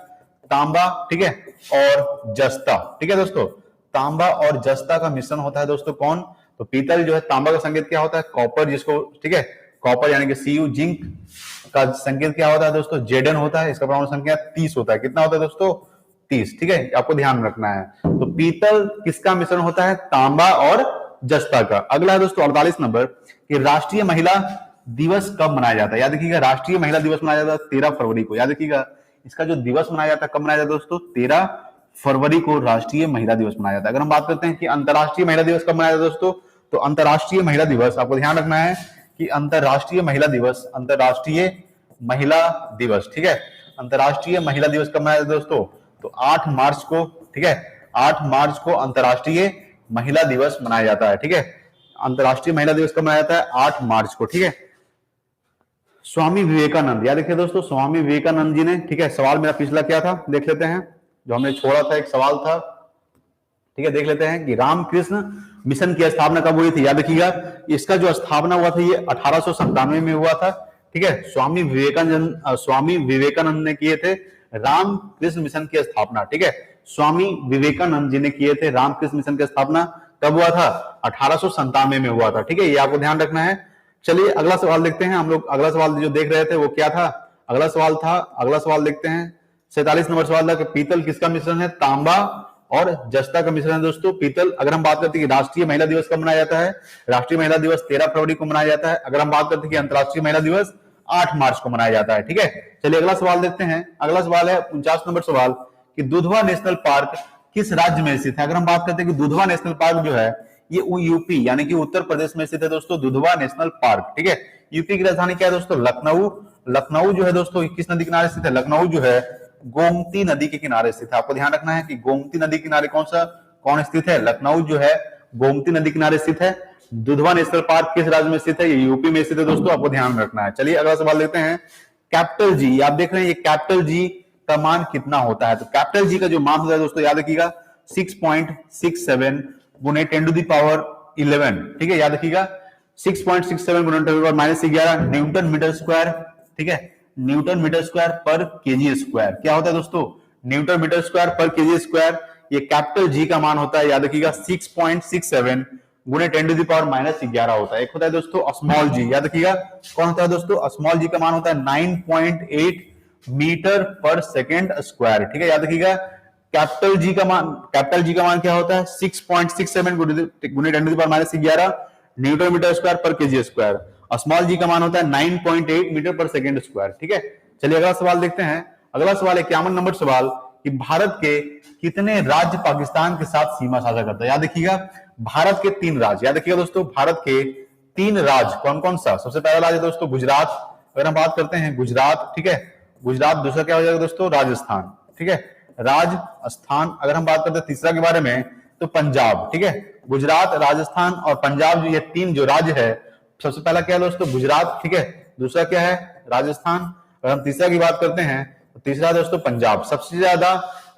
तांबा, ठीक है, और जस्ता। ठीक है दोस्तों, तांबा और जस्ता का मिश्रण होता है दोस्तों। कौन? तो पीतल जो है, तांबा का संकेत क्या होता है? कॉपर, जिसको, ठीक है, कॉपर यानी कि Cu, जिंक का संकेत क्या होता है दोस्तों? Zn होता है। इसका परमाणु संख्या 30 होता है। कितना होता है दोस्तों? 30। ठीक है, आपको ध्यान रखना है। तो पीतल किसका मिश्रण होता है? तांबा और जस्ता का। अगला है दोस्तों 48 नंबर कि राष्ट्रीय महिला दिवस कब मनाया जाता है? याद रखिएगा, राष्ट्रीय महिला दिवस मनाया जाता है 13 फरवरी को। याद रखिएगा, इसका जो दिवस मनाया जाता है कब मनाया जाता है दोस्तों? 13 फरवरी को राष्ट्रीय महिला दिवस मनाया जाता है। अगर हम बात करते हैं कि अंतरराष्ट्रीय महिला दिवस कब मनाया जाता है दोस्तों, तो अंतरराष्ट्रीय महिला दिवस आपको ध्यान रखना है कि अंतरराष्ट्रीय महिला दिवस, अंतरराष्ट्रीय महिला दिवस, ठीक है, अंतरराष्ट्रीय महिला दिवस कब मनाया जाता है दोस्तों? तो 8 मार्च को। ठीक है, 8 मार्च को अंतरराष्ट्रीय महिला दिवस मनाया जाता है। ठीक है, अंतरराष्ट्रीय महिला दिवस कब मनाया जाता है? 8 मार्च को। ठीक है, स्वामी विवेकानंद। याद रखिए दोस्तों, स्वामी विवेकानंद जी ने, ठीक है, सवाल मेरा पिछला क्या था देख लेते हैं, जो हमने छोड़ा था एक सवाल था। ठीक है, देख लेते हैं कि रामकृष्ण मिशन की स्थापना कब हुई थी? याद रखिएगा, इसका जो स्थापना हुआ था ये 1897 में हुआ था। ठीक है, स्वामी विवेकानंद ने किए थे रामकृष्ण मिशन की स्थापना। ठीक है, स्वामी विवेकानंद जी ने किए थे रामकृष्ण मिशन की स्थापना। कब हुआ था? 1897 में हुआ था। ठीक है, ये आपको ध्यान रखना है। चलिए अगला सवाल देखते हैं हम लोग। अगला सवाल जो देख रहे थे वो क्या था? अगला सवाल देखते हैं 47 नंबर सवाल था कि पीतल किसका मिश्रण है? तांबा और जस्ता का मिश्रण है दोस्तों, पीतल। अगर हम बात करते हैं कि राष्ट्रीय महिला दिवस कब मनाया जाता है? राष्ट्रीय महिला दिवस 13 फरवरी को मनाया जाता है। अगर हम बात करते हैं कि अंतरराष्ट्रीय महिला दिवस 8 मार्च को मनाया जाता है। ठीक है, चलिए अगला सवाल देखते हैं। अगला सवाल है 49 नंबर सवाल कि दुधवा नेशनल पार्क किस राज्य में स्थित है? अगर हम बात करते हैं कि दुधवा नेशनल पार्क जो है ये यूपी यानी कि उत्तर प्रदेश में स्थित है दोस्तों, दुधवा नेशनल पार्क। ठीक है, यूपी की राजधानी क्या है दोस्तों? लखनऊ। लखनऊ जो है दोस्तों किस नदी किनारे स्थित है? लखनऊ जो है गोमती नदी के किनारे स्थित है। आपको ध्यान रखना है कि गोमती नदी किनारे कौन स्थित है? लखनऊ जो है गोमती नदी किनारे स्थित है। दुधवा नेशनल पार्क किस राज्य में स्थित है? ये यूपी में स्थित है दोस्तों, आपको ध्यान रखना है। चलिए अगला सवाल देखते हैं। कैपिटल जी, आप देख रहे हैं ये कैपिटल जी का मान कितना होता है? तो कैपिटल जी का जो मान होता है दोस्तों, याद रखिएगा 6.67 गुने 10 टू द पावर 11। ठीक है, याद रखिएगा 6.67 गुने 10 to the power -11 newton metre square. ठीक है, न्यूटन मीटर स्क्वायर पर केजी स्क्वायर। क्या होता है दोस्तों? न्यूटन मीटर स्क्वायर पर केजी स्क्वायर। ये कैपिटल जी का मान होता है, याद रखिएगा 6.67 गुणे 10⁻⁻11 होता है। एक होता है दोस्तों स्मॉल जी, याद रखिएगा कौन होता है दोस्तों, स्मॉल जी का मान होता है 9.8 मीटर पर सेकेंड स्क्वायर, ठीक है। याद रखिएगा कैपिटल जी का मान क्या होता है 6.67 गुणे 10⁻11 न्यूटन मीटर स्क्वायर पर केजी स्क्वायर। स्मॉल जी का मान होता है 9.8 मीटर पर सेकेंड स्क्वायर, ठीक है। चलिए अगला सवाल देखते हैं। अगला सवाल 51 नंबर सवाल कि भारत के कितने राज्य पाकिस्तान के साथ सीमा साझा करता है। याद रखिएगा भारत के 3 राज्य, याद रखिएगा दोस्तों भारत के 3 राज्य कौन कौन सा। सबसे पहला राज्य दोस्तों गुजरात, अगर हम बात करते हैं गुजरात, ठीक है, गुजरात। दूसरा क्या हो जाएगा दोस्तों राजस्थान, ठीक है, राजस्थान। अगर हम बात करते हैं तीसरा के बारे में तो पंजाब, ठीक है। गुजरात, राजस्थान और पंजाब जो ये 3 जो राज्य है, सबसे पहला क्या है दोस्तों गुजरात, ठीक है, दूसरा क्या है राजस्थान। अगर हम तीसरा की बात करते हैं तो तीसरा दोस्तों पंजाब, सबसे ज्यादा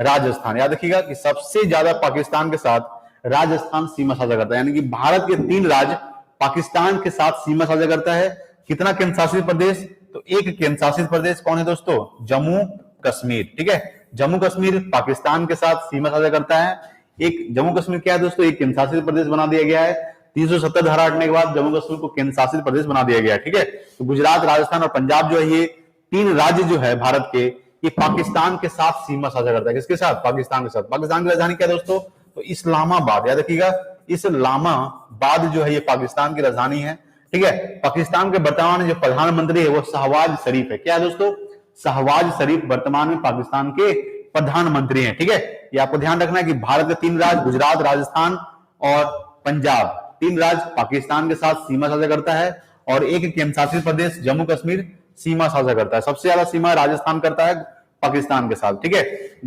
राजस्थान। याद रखिएगा कि सबसे ज्यादा पाकिस्तान के साथ राजस्थान सीमा साझा करता है, यानी कि भारत के 3 राज्य पाकिस्तान के साथ सीमा साझा करता है। कितना केंद्र शासित प्रदेश, तो एक केंद्र शासित प्रदेश कौन है दोस्तों, जम्मू कश्मीर, ठीक है। जम्मू कश्मीर पाकिस्तान के साथ सीमा साझा करता है। एक जम्मू कश्मीर क्या है दोस्तों, एक केंद्र शासित प्रदेश बना दिया गया है। 370 धारा हटने के बाद जम्मू कश्मीर को केंद्र शासित प्रदेश बना दिया गया है, ठीक है। तो गुजरात, राजस्थान और पंजाब जो है ये 3 राज्य जो है भारत के, ये पाकिस्तान के साथ सीमा साझा करता है। किसके साथ, पाकिस्तान के साथ। पाकिस्तान की राजधानी क्या है दोस्तों, तो इस्लामाबाद, याद रखिएगा इस्लामाबाद जो है ये पाकिस्तान की राजधानी है, ठीक है। पाकिस्तान के वर्तमान जो प्रधानमंत्री है वो शहबाज शरीफ है। क्या है दोस्तों, शहबाज शरीफ वर्तमान में पाकिस्तान के प्रधानमंत्री हैं, ठीक है। ये आपको ध्यान रखना है कि भारत के 3 राज्य गुजरात, राजस्थान और पंजाब, 3 राज्य पाकिस्तान के साथ सीमा साझा करता है और एक केंद्र शासित प्रदेश जम्मू कश्मीर सीमा साझा करता है। सबसे ज्यादा सीमा राजस्थान करता है पाकिस्तान के साथ, ठीक है।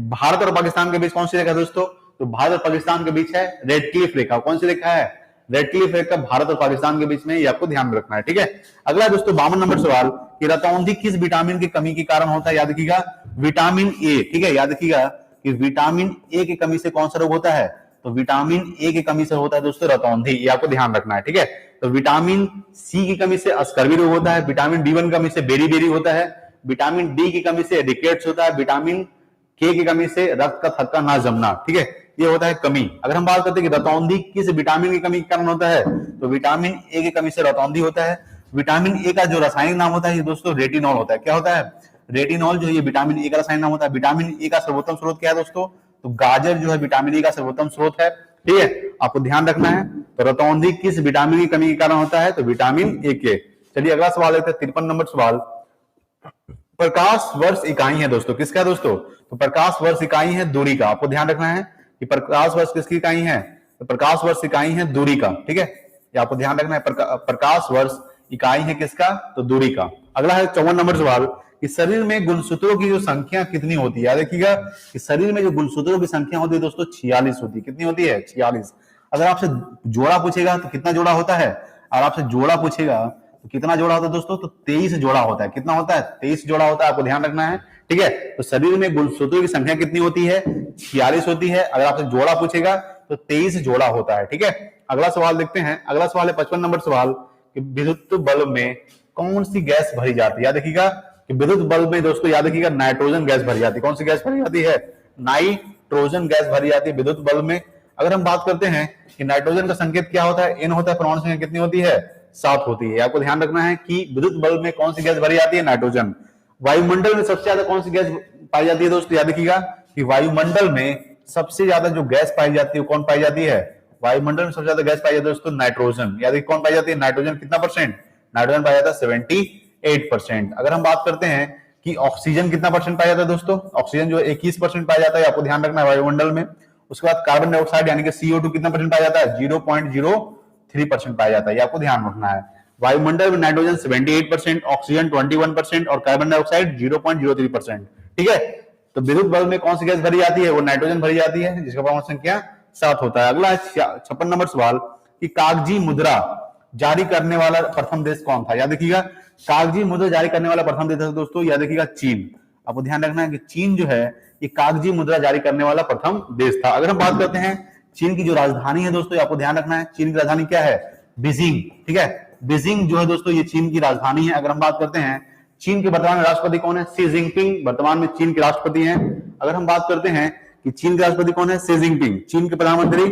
भारत और पाकिस्तान के बीच कौन सी रेखा है दोस्तों, तो भारत और पाकिस्तान के बीच है रेड क्लिफ रेखा। कौन सी रेखा है, रेड क्लिफ रेखा भारत और पाकिस्तान के बीच में, ये आपको ध्यान में रखना है, ठीक है। अगला दोस्तों 52 नंबर सवाल कि रतौंधी किस विटामिन की कमी के कारण होता है। याद रखिएगा विटामिन ए, ठीक है। याद रखिएगा कि विटामिन ए की कमी से कौन सा रोग होता है, तो विटामिन ए की कमी से होता है दोस्तों रतौंधी, ये आपको ध्यान रखना है, ठीक है। तो विटामिन सी की कमी से स्कर्वी रोग होता है, विटामिन डी1 की कमी से बेरी होता है, विटामिन डी की कमी से रिकेट्स होता है, विटामिन के की कमी से रक्त का थक्का ना जमना, ठीक है, ये होता है कमी। अगर हम बात करते हैं कि रतौंधी किस विटामिन की कमी के कारण होता है, तो विटामिन ए की कमी से रतौंधी होता है। विटामिन ए का जो रासायनिक नाम होता है ये दोस्तों रेटिनॉल होता है। क्या होता है, रेटिनॉल जो है ये विटामिन ए का रासायनिक नाम होता है। विटामिन ए का सर्वोत्तम स्रोत क्या है दोस्तों, तो गाजर जो है विटामिन ए का सर्वोत्तम स्रोत है, ठीक है, आपको ध्यान रखना है। तो रतौंधी किस विटामिन की कमी के कारण होता है, तो विटामिन ए के। चलिए अगला सवाल लेते हैं 53 नंबर सवाल। प्रकाश वर्ष इकाई है दोस्तों, किसका है दोस्तों, तो प्रकाश वर्ष इकाई है दूरी का। आपको ध्यान रखना है कि प्रकाश वर्ष किसकी इकाई है, तो प्रकाश वर्ष इकाई है दूरी का, ठीक है, ये आपको ध्यान रखना है। प्रकाश वर्ष इकाई है किसका, तो दूरी का। अगला है 54 नंबर सवाल कि शरीर में गुणसूत्रों की जो संख्या कितनी होती है। याद रखिएगा कि शरीर में जो गुणसूत्रों की संख्या होती है दोस्तों 46 होती है। कितनी होती है, 46। अगर आपसे जोड़ा पूछेगा तो कितना जोड़ा होता है, और आपसे जोड़ा पूछेगा तो कितना जोड़ा होता है दोस्तों, तो 23 जोड़ा होता है। कितना होता है, 23 जोड़ा होता है, आपको ध्यान रखना है, ठीक है। तो शरीर में गुणसूत्रों की संख्या कितनी होती है, 46 होती है। अगर आपसे जोड़ा पूछेगा तो 23 जोड़ा होता है, ठीक है। अगला सवाल देखते हैं। अगला सवाल है 55 नंबर सवाल कि विद्युत बल्ब में कौन सी गैस भरी जाती है। याद रखिएगा कि विद्युत बल्ब में दोस्तों याद रखिएगा नाइट्रोजन गैस भरी जाती है। कौन सी गैस भरी जाती है, नाइट्रोजन गैस भरी जाती है विद्युत बल्ब में। अगर हम बात करते हैं कि नाइट्रोजन का संकेत क्या होता है, एन होता है, परमाणु संख्या कितनी होती है, 7 होती है। आपको ध्यान रखना है कि विद्युत बल्ब में कौन सी गैस भरी जाती है, नाइट्रोजन। वायुमंडल में सबसे ज्यादा कौन सी गैस पाई जाती है दोस्तों, याद रखिएगा कि वायुमंडल में सबसे ज्यादा जो गैस पाई जाती है कौन पाई जाती है, वायुमंडल में सबसे ज्यादा गैस पाई जाती है दोस्तों नाइट्रोजन। याद रखिए कौन पाई जाती है, नाइट्रोजन। कितना परसेंट, नाइट्रोजन पाया जाता है 78%। अगर हम बात करते हैं कि ऑक्सीजन कितना परसेंट पाया जाता है दोस्तों, ऑक्सीजन जो 21% पाया जाता है, आपको ध्यान रखना है वायुमंडल में। उसके बाद कार्बन डाइऑक्साइड यानी कि CO2 कितना परसेंट पाया जाता है, 0.03% पाया जाता है, ये आपको ध्यान रखना है। वायुमंडल में नाइट्रोजन 78%, ऑक्सीजन 21% और कार्बन डाइऑक्साइड 0.03%, ठीक है। तो विद्युत बल्ब में कौन सी गैस भरी जाती है, वो नाइट्रोजन भरी जाती है, जिसका परमाणु संख्या 7 होता है। अगला है 56 नंबर सवाल कि कागजी मुद्रा जारी करने वाला प्रथम देश कौन था। याद रखिएगा कागजी मुद्रा जारी करने वाला प्रथम देश है दोस्तों, याद रखिएगा चीन। आपको ध्यान रखना है कि चीन जो है ये कागजी मुद्रा जारी करने वाला प्रथम देश था। अगर हम बात करते हैं चीन की जो राजधानी है दोस्तों, आपको ध्यान रखना है चीन की राजधानी क्या है, बीजिंग, ठीक है। बीजिंग जो है दोस्तों ये चीन की राजधानी है। अगर हम बात करते हैं चीन के वर्तमान राष्ट्रपति कौन है, शी जिनपिंग वर्तमान में चीन के राष्ट्रपति हैं। अगर हम बात करते हैं कि चीन के राष्ट्रपति कौन है? Xi Jinping. चीन के प्रधानमंत्री,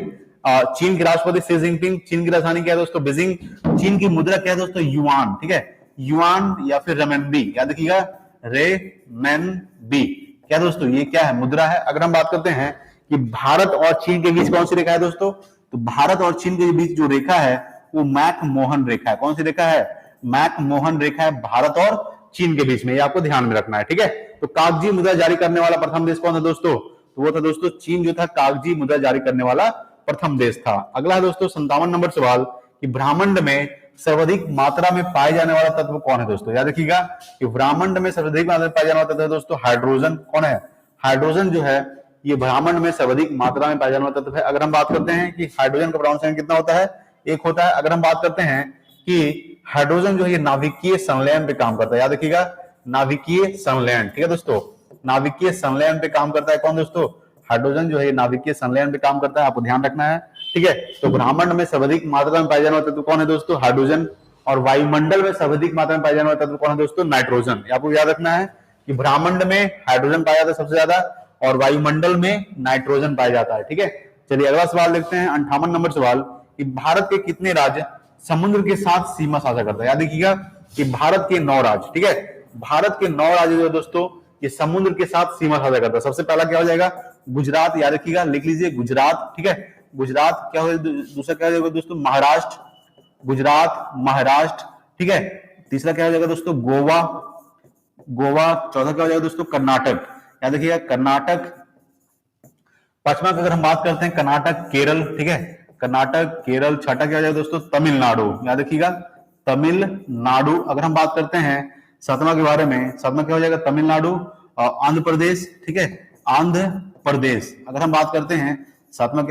चीन के राष्ट्रपति शी जिनपिंग। चीन की राजधानी क्या है दोस्तों? बीजिंग। चीन की मुद्रा क्या है दोस्तों? युआन। ठीक है, युआन या फिर रेमनबी, याद रखिएगा, रेमनबी। क्या दोस्तों? ये क्या है? मुद्रा है। अगर हम बात करते हैं कि भारत और चीन के बीच कौन सी रेखा है दोस्तों, तो भारत और चीन के बीच जो रेखा है वो मैक-मोहन रेखा है। कौन सी रेखा है? मैक-मोहन रेखा है भारत और चीन के बीच में, ये आपको ध्यान में रखना है। ठीक है, तो कागजी मुद्रा जारी करने वाला प्रथम देश कौन था दोस्तों? तो वो था दोस्तों चीन, जो था कागजी मुद्रा जारी करने वाला प्रथम देश था। अगला है दोस्तों 57 नंबर सवाल कि ब्रह्मांड में सर्वाधिक मात्रा में पाए जाने वाला तत्व कौन है दोस्तों? याद रखिएगा कि ब्रह्मांड में सर्वाधिक मात्रा में पाए जाने वाला तत्व है दोस्तों हाइड्रोजन। कौन है? हाइड्रोजन जो है ये ब्रह्मांड में सर्वाधिक मात्रा में पाए जाने वाला तत्व है। अगर हम बात करते हैं कि हाइड्रोजन का परमाणु संख्या कितना होता है? 1 होता है। अगर हम बात करते हैं कि हाइड्रोजन जो है ये नाभिकीय संलयन पे काम करता है, याद रखिएगा, नाभिकीय संलयन। ठीक है दोस्तों, नाभिकीय संलयन पे काम करता है। कौन दोस्तों? हाइड्रोजन जो है नाभिकीय संलयन पे काम करता है, आपको ध्यान रखना है। ठीक है, तो ब्रह्मांड में सर्वाधिक मात्रा में पाए जाने वाला तत्व कौन है दोस्तों? हाइड्रोजन। और वायुमंडल में सर्वाधिक मात्रा में पाए जाने वाला तत्व कौन है दोस्तों? नाइट्रोजन। आपको याद रखना है कि ब्रह्मांड में हाइड्रोजन पाया जाता है सबसे ज्यादा और वायुमंडल में नाइट्रोजन पाया जाता है। ठीक है, चलिए अगला सवाल देखते हैं 58 नंबर सवाल कि भारत के कितने राज्य समुद्र के साथ सीमा साझा करता है? याद रखिएगा कि भारत के 9 राज्य। ठीक है, भारत के 9 राज्य जो दोस्तों ये समुद्र के साथ सीमा साझा करता है। सबसे पहला क्या हो जाएगा? गुजरात। याद रखिएगा, लिख लीजिए गुजरात। ठीक है, गुजरात। क्या हो? दूसरा क्या हो जाएगा दोस्तों? महाराष्ट्र। गुजरात, महाराष्ट्र। ठीक है, तीसरा क्या हो जाएगा दोस्तों? गोवा। गोवा। चौथा क्या हो जाएगा दोस्तों? कर्नाटक। याद रखिएगा, कर्नाटक। पांचवा अगर हम बात करते हैं कर्नाटक, केरल। ठीक है, कर्नाटक, केरल। छठा क्या हो जाएगा दोस्तों? तमिलनाडु। याद रखिएगा, तमिलनाडु। अगर हम बात करते हैं सातवां के बारे में, सातवां क्या हो जाएगा? तमिलनाडु और आंध्र प्रदेश। ठीक है, आंध्र प्रदेश। अगर हम बात करते हैं सातवां,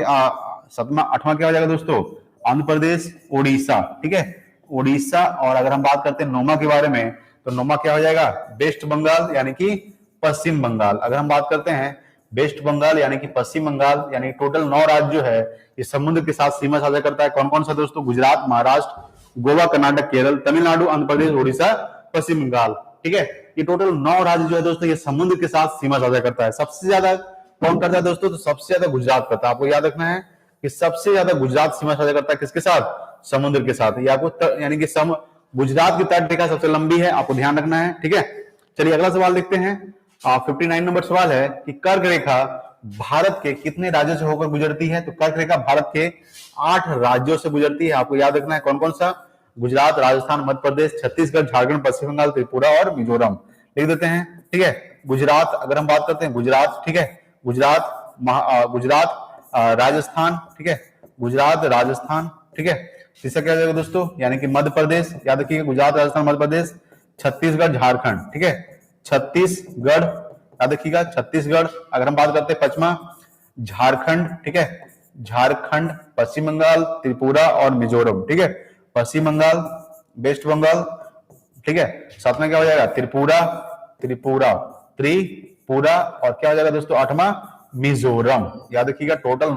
आठवां क्या हो जाएगा दोस्तों? आंध्र प्रदेश, उड़ीसा। ठीक है, उड़ीसा। और अगर हम बात करते हैं नौवां के बारे में, तो नौवां क्या हो जाएगा? वेस्ट बंगाल यानी कि पश्चिम बंगाल। अगर हम बात करते हैं वेस्ट बंगाल यानी कि पश्चिम बंगाल, यानी टोटल 9 राज्य जो है ये समुद्र के साथ सीमा साझा करता है। कौन कौन सा दोस्तों? गुजरात, महाराष्ट्र, गोवा, कर्नाटक, केरल, तमिलनाडु, आंध्र प्रदेश, उड़ीसा, पश्चिम बंगाल। ठीक है, ये टोटल 9 राज्य जो है दोस्तों ये समुद्र के साथ सीमा साझा करता है। सबसे ज्यादा कौन करता है दोस्तों? तो सबसे ज्यादा गुजरात करता है। आपको याद रखना है कि सबसे ज्यादा गुजरात सीमा साझा करता है किसके साथ? समुद्र के साथ। ये आपको यानी कि गुजरात की तट रेखा सबसे लंबी है, आपको ध्यान रखना है। ठीक है, चलिए अगला सवाल देखते हैं। 59 नंबर सवाल है कि कर्क रेखा भारत के कितने राज्यों से होकर गुजरती है? तो कर्क रेखा भारत के 8 राज्यों से गुजरती है। आपको याद रखना है कौन कौन सा? गुजरात, राजस्थान, मध्य प्रदेश, छत्तीसगढ़, झारखंड, पश्चिम बंगाल, त्रिपुरा और मिजोरम। लिख देते हैं। ठीक है, गुजरात। अगर हम बात करते हैं गुजरात, ठीक है, गुजरात, राजस्थान। ठीक है, गुजरात, राजस्थान। ठीक है, तीसरा क्या जाएगा दोस्तों? यानी कि मध्य प्रदेश। याद रखिएगा, गुजरात, राजस्थान, मध्य प्रदेश, छत्तीसगढ़, झारखंड। ठीक है, छत्तीसगढ़। याद रखिएगा, छत्तीसगढ़। अगर हम बात करते हैं पश्चिमा, झारखंड। ठीक है, झारखंड, पश्चिम बंगाल, त्रिपुरा और मिजोरम। ठीक है, पश्चिम बंगाल, वेस्ट बंगाल। ठीक है, सातवां क्या हो जाएगा? त्रिपुरा, त्रिपुरा, त्रिपुरा। और क्या हो जाएगा दोस्तों? आठवां मिजोरम। याद रखिएगा, टोटल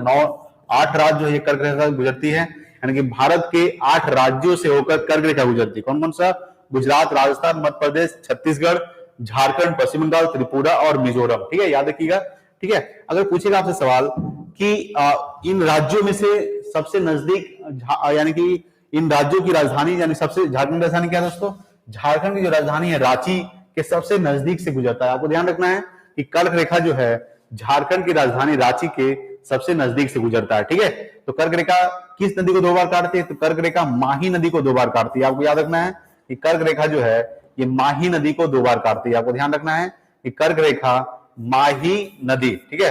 8 राज्य जो ये कर्क रेखा गुजरती है, यानी कि भारत के 8 राज्यों से होकर कर्क रेखा गुजरती है। कौन कौन सा? गुजरात, राजस्थान, मध्य प्रदेश, छत्तीसगढ़, झारखंड, पश्चिम बंगाल, त्रिपुरा और मिजोरम। ठीक है, याद रखिएगा। ठीक है, अगर पूछेगा आपसे सवाल कि इन राज्यों में से सबसे नजदीक, यानी कि इन राज्यों की राजधानी, यानी सबसे, झारखंड की राजधानी क्या है दोस्तों? झारखंड की जो राजधानी है रांची के सबसे नजदीक से गुजरता है। आपको ध्यान रखना है कि कर्क रेखा जो है झारखंड की राजधानी रांची के सबसे नजदीक से गुजरता है। ठीक है, तो कर्क रेखा किस नदी को 2 बार काटती है? तो कर्क रेखा माही नदी को 2 बार काटती है। आपको याद रखना है कि कर्क रेखा जो है ये माही नदी को 2 बार काटती है। आपको ध्यान रखना है कि कर्क रेखा माही नदी, ठीक है,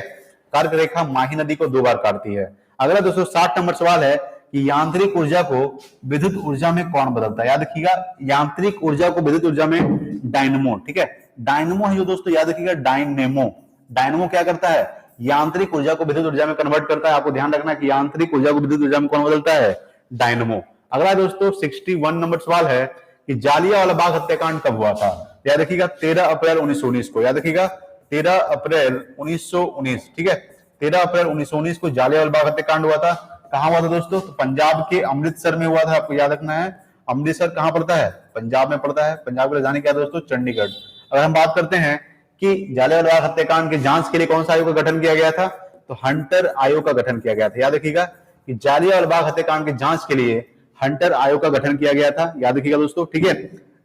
कर्क रेखा माही नदी को 2 बार काटती है। अगला दोस्तों 60 नंबर सवाल है कि यांत्रिक ऊर्जा को विद्युत ऊर्जा में कौन बदलता है? याद रखिएगा, यांत्रिक ऊर्जा को विद्युत ऊर्जा में डायनेमो। ठीक है, डायनेमो है जो दोस्तों, याद रखिएगा, डायनेमो। डायनेमो क्या करता है? यांत्रिक ऊर्जा को विद्युत ऊर्जा में कन्वर्ट करता है। आपको ध्यान रखना है कि यांत्रिक ऊर्जा को विद्युत ऊर्जा में कौन बदलता है? डायनेमो। अगला दोस्तों 61 नंबर सवाल है कि जालियांवाला बाग हत्याकांड कब हुआ था? याद रखिएगा 13 अप्रैल 1919 को। याद रखिएगा 13 अप्रैल 1919। ठीक है, 13 अप्रैल 1919 को जालियांवाला बाग हत्याकांड हुआ था। कहां हुआ था दोस्तों? तो पंजाब के अमृतसर में हुआ था। आपको याद रखना है, अमृतसर कहां पड़ता है? पंजाब में पड़ता है। पंजाब की राजधानी क्या है दोस्तों? चंडीगढ़। अगर हम बात करते हैं कि जालियांवाला बाग हत्याकांड की जांच के लिए कौन सा आयोग का गठन किया गया था? तो हंटर आयोग का गठन किया गया था। याद रखिएगा कि जालियांवाला बाग हत्याकांड की जांच के लिए हंटर आयोग का गठन किया गया था। याद रखिएगा दोस्तों, ठीक है।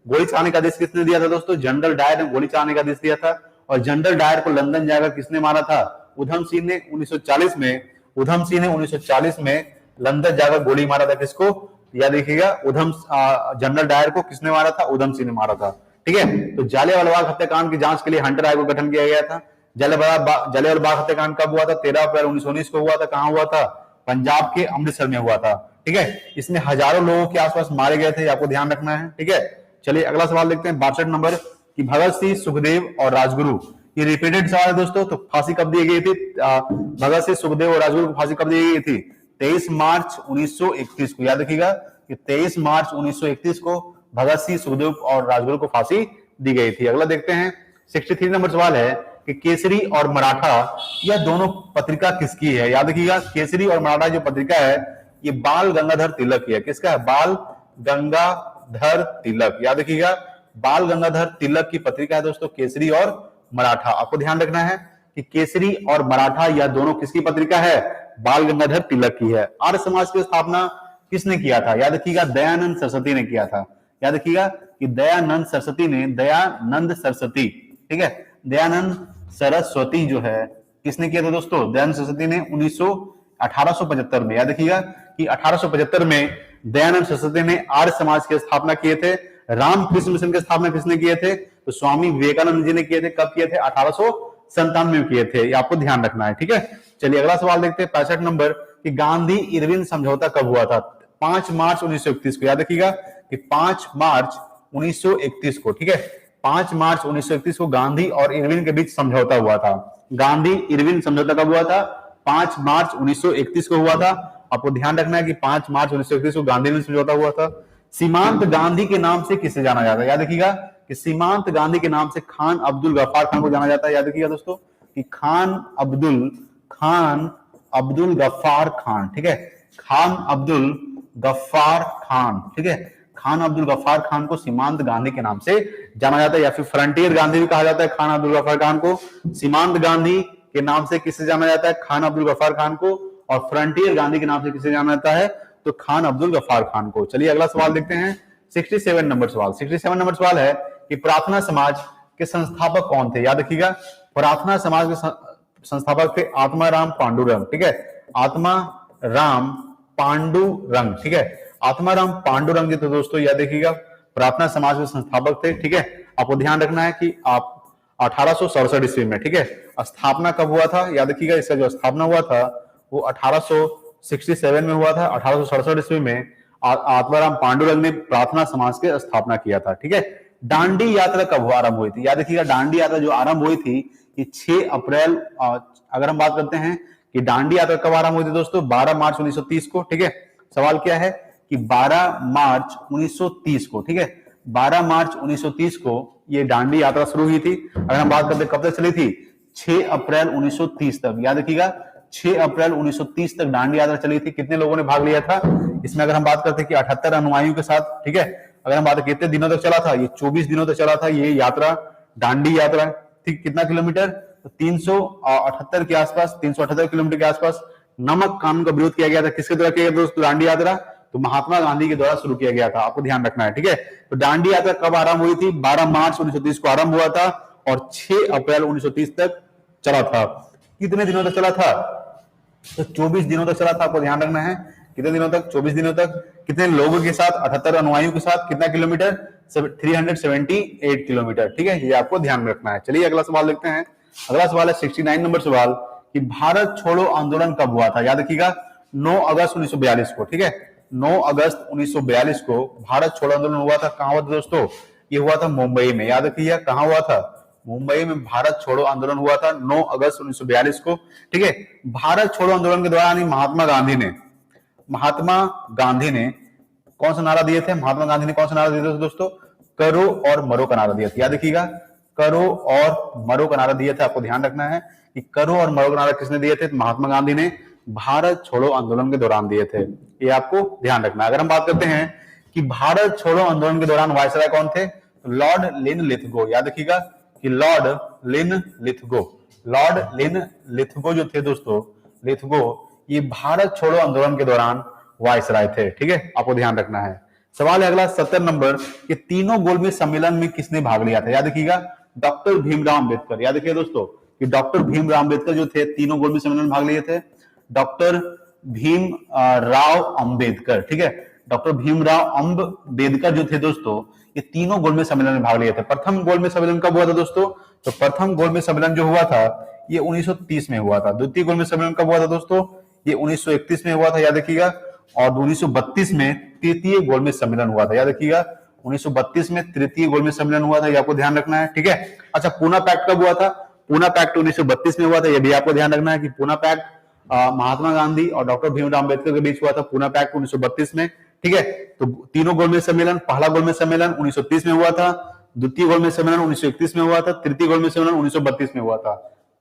गोली चलाने का आदेश किसने दिया था दोस्तों? जनरल डायर ने गोली चलाने का आदेश दिया था। और जनरल डायर को लंदन जाकर किसने मारा था? उधम सिंह ने 1940 में। उधम सिंह ने 1940 में लंदन जाकर गोली मारा था। किसको? याद रखिएगा, जनरल डायर को किसने मारा था? उधम सिंह ने मारा था। ठीक है। तो जालियांवाला बाग हत्याकांड की जांच के लिए हंटर आयोग का गठन किया गया था। जालियांवाला बाग हत्याकांड कब हुआ था? 13 अप्रैल 1919 को हुआ था। कहां हुआ था? पंजाब के अमृतसर में हुआ था। ठीक है। इसमें हजारों लोगों के आसपास मारे गए थे, आपको ध्यान रखना है। ठीक है। चलिए अगला सवाल देखते हैं, 62 नंबर कि भगत सिंह, सुखदेव और राजगुरु, ये रिपीटेड सवाल है दोस्तों। तो फांसी कब दी गई थी? भगत सिंह, सुखदेव और राजगुरु को फांसी कब दी गई थी? 23 मार्च 1931 को। याद रखिएगा कि 23 मार्च 1931 को भगत सिंह, सुखदेव और राजगुरु को फांसी दी गई थी। अगला देखते हैं, 63 नंबर सवाल है कि केसरी और मराठा यह दोनों पत्रिका किसकी है? याद रखिएगा, केसरी और मराठा जो पत्रिका है ये बाल गंगाधर तिलक की है। किसका है? बाल गंगाधर तिलक। याद रखिएगा, बाल गंगाधर तिलक की पत्रिका है दोस्तों केसरी और मराठा। आपको ध्यान रखना है कि केसरी और मराठा यह दोनों किसकी पत्रिका है? बाल गंगाधर तिलक की है। आर्य समाज की स्थापना किसने किया था? याद रखिएगा, दयानंद सरस्वती ने किया था। याद रखिएगा कि दयानंद सरस्वती ने, दयानंद सरस्वती, ठीक है, दयानंद सरस्वती जो है किसने किया था दोस्तों? दयानंद सरस्वती ने 1875 में। याद रखिएगा कि 1875 में दयानंद सरस्वती ने आर्य समाज की स्थापना किए थे। रामकृष्ण मिशन की स्थापना किसने किए थे? तो स्वामी विवेकानंद जी ने किए थे। कब किए थे? 1897 में किए थे। ये आपको ध्यान रखना है। ठीक है। चलिए अगला सवाल देखते हैं, 65 नंबर कि गांधी इरविन समझौता कब हुआ था? 5 मार्च 1931 को। याद रखिएगा कि 5 मार्च 1931 को, ठीक है, 5 मार्च 1931 को गांधी और इरविन के बीच समझौता हुआ था। गांधी इरविन समझौता कब हुआ था? 5 मार्च 1931 को हुआ था। आपको ध्यान रखना है कि 5 मार्च 1931 को गांधी इरविन समझौता हुआ था। सीमांत गांधी के नाम से किसे जाना जाता है? याद रखिएगा कि सीमांत गांधी के नाम से खान अब्दुल गफ्फार खान को जाना जाता है। याद रखिएगा दोस्तों कि खान अब्दुल गफ्फार खान, ठीक है, खान अब्दुल गफ्फार खान, ठीक है, खान अब्दुल गफ्फार खान को सीमांत गांधी के नाम से जाना जाता है, या फिर फ्रंटियर गांधी भी कहा जाता है। खान अब्दुल गफ्फार खान को सीमांत गांधी के नाम से किससे जाना जाता है? खान अब्दुल गफ्फार खान को। और फ्रंटियर गांधी के नाम से किसे जाना जाता है? तो खान अब्दुल गफ्फार खान को। चलिए अगला सवाल देखते हैं, 67 नंबर सवाल। 67 नंबर सवाल है कि प्रार्थना समाज के संस्थापक कौन थे? याद रखिएगा, प्रार्थना समाज के संस्थापक थे आत्माराम पांडुरंग, ठीक है, आत्माराम पांडुरंग, ठीक है, आत्माराम पांडुरंग जी तो दोस्तों याद रखिएगा प्रार्थना समाज के संस्थापक थे। ठीक है। आपको ध्यान रखना है कि आप 1867 ईस्वी में, ठीक है, स्थापना कब हुआ था? याद रखिएगा इसका जो स्थापना हुआ था वो 1867 में हुआ था। 1867 ईस्वी में आत्माराम पांडुरंग ने प्रार्थना समाज की स्थापना किया था। ठीक है। दांडी यात्रा कब आरंभ हुई थी? याद रखिएगा दांडी यात्रा जो आरंभ हुई थी कि 6 अप्रैल, अगर हम बात करते हैं कि दांडी यात्रा कब आरंभ हुई थी दोस्तों? 12 मार्च 1930 को। ठीक है। सवाल क्या है कि 12 मार्च 1930 को, ठीक है, 12 मार्च 1930 को ये दांडी यात्रा शुरू हुई थी। अगर हम बात करते कब तक चली थी? 6 अप्रैल 1930 तक। याद रखिएगा 6 अप्रैल 1930 तक दांडी यात्रा चली थी। कितने लोगों ने भाग लिया था इसमें? अगर हम बात करते हैं कि 78 अनुयायियों के साथ, ठीक है, अगर हम बात करें कितने दिनों तक चला था? ये 24 दिनों तक चला था ये यात्रा, दांडी यात्रा। ठीक, कितना किलोमीटर? तो 378 के आसपास, 378 किलोमीटर के आसपास। नमक कानून का विरोध किया गया था। किसके द्वारा किया गया दोस्तों दांडी यात्रा? तो महात्मा गांधी के द्वारा शुरू किया गया था। आपको ध्यान रखना है। ठीक है। तो दांडी यात्रा कब आरंभ हुई थी? 12 मार्च 1930 को आरंभ हुआ था और 6 अप्रैल 1930 तक चला था। कितने दिनों तक चला था? तो 24 दिनों तक चला था। आपको ध्यान रखना है कितने दिनों तक? 24 दिनों तक। कितने लोगों के साथ? 78 अनुयायियों के साथ। कितना किलोमीटर? 378 किलोमीटर। ठीक है, ये आपको ध्यान में रखना है। चलिए अगला सवाल देखते हैं। अगला सवाल है 69 नंबर सवाल कि भारत छोड़ो आंदोलन कब हुआ था? याद रखिएगा 9 अगस्त 1942 को। ठीक है, 9 अगस्त 1942 को भारत छोड़ो आंदोलन हुआ था। कहां हुआ था दोस्तों? ये हुआ था मुंबई में। याद रखिएगा कहां हुआ था? मुंबई में भारत छोड़ो आंदोलन हुआ था 9 अगस्त 1942 को। ठीक है। भारत छोड़ो आंदोलन के दौरान महात्मा गांधी ने कौन सा नारा दिए थे? महात्मा गांधी ने कौन सा नारा दिए थे दोस्तों? करो और मरो का नारा दिया था। याद रखिएगा करो और मरो का नारा दिया था। आपको ध्यान रखना है कि करो और मरो का नारा किसने दिए थे? महात्मा गांधी ने भारत छोड़ो आंदोलन के दौरान दिए थे। ये आपको ध्यान रखना है। अगर हम बात करते हैं कि भारत छोड़ो आंदोलन के दौरान वायसराय कौन थे? Lord Linlithgow. याद रखिएगा कि लॉर्ड लिनलिथगो जो थे दोस्तों लेथगो ये भारत छोड़ो आंदोलन के दौरान वायसराय थे। ठीक है, आपको ध्यान रखना है। सवाल है अगला 70 नंबर कि तीनों गोलमेज सम्मेलन में किसने भाग लिया था? याद रखिएगा, डॉक्टर भीमराव अंबेडकर। याद रखिए दोस्तों कि डॉक्टर भीमराव अंबेडकर जो थे तीनों गोलमेज सम्मेलन में भाग लिए थे। डॉक्टर भीम राव अंबेडकर, ठीक है, डॉक्टर भीमराव अंबेडकर जो थे दोस्तों ये तीनों गोलमेज सम्मेलन में भाग लिए थे। प्रथम गोलमेज सम्मेलन कब हुआ था दोस्तों? तो प्रथम गोलमेज सम्मेलन जो हुआ था ये 1930 में हुआ था। द्वितीय गोलमेज सम्मेलन कब हुआ था दोस्तों? ये 1931 में हुआ था, याद रखिएगा। और 1932 में तृतीय गोलमेज सम्मेलन हुआ था, याद रखिएगा। 1932 में तृतीय गोलमेज सम्मेलन हुआ था, ये आपको ध्यान रखना है। ठीक है, अच्छा पूना पैक्ट कब हुआ था? पूना पैक्ट 1932 में हुआ था, ये भी आपको ध्यान रखना है कि पूना पैक्ट महात्मा गांधी और डॉक्टर भीमराव अंबेडकर के बीच हुआ था। पूना पैक्ट 1932 में। ठीक है, तो तीनों गोलमेज सम्मेलन, पहला गोलमेज सम्मेलन 1930 में हुआ था, द्वितीय गोलमेज सम्मेलन 1931 में हुआ था, तृतीय गोलमेज सम्मेलन 1932 में हुआ था।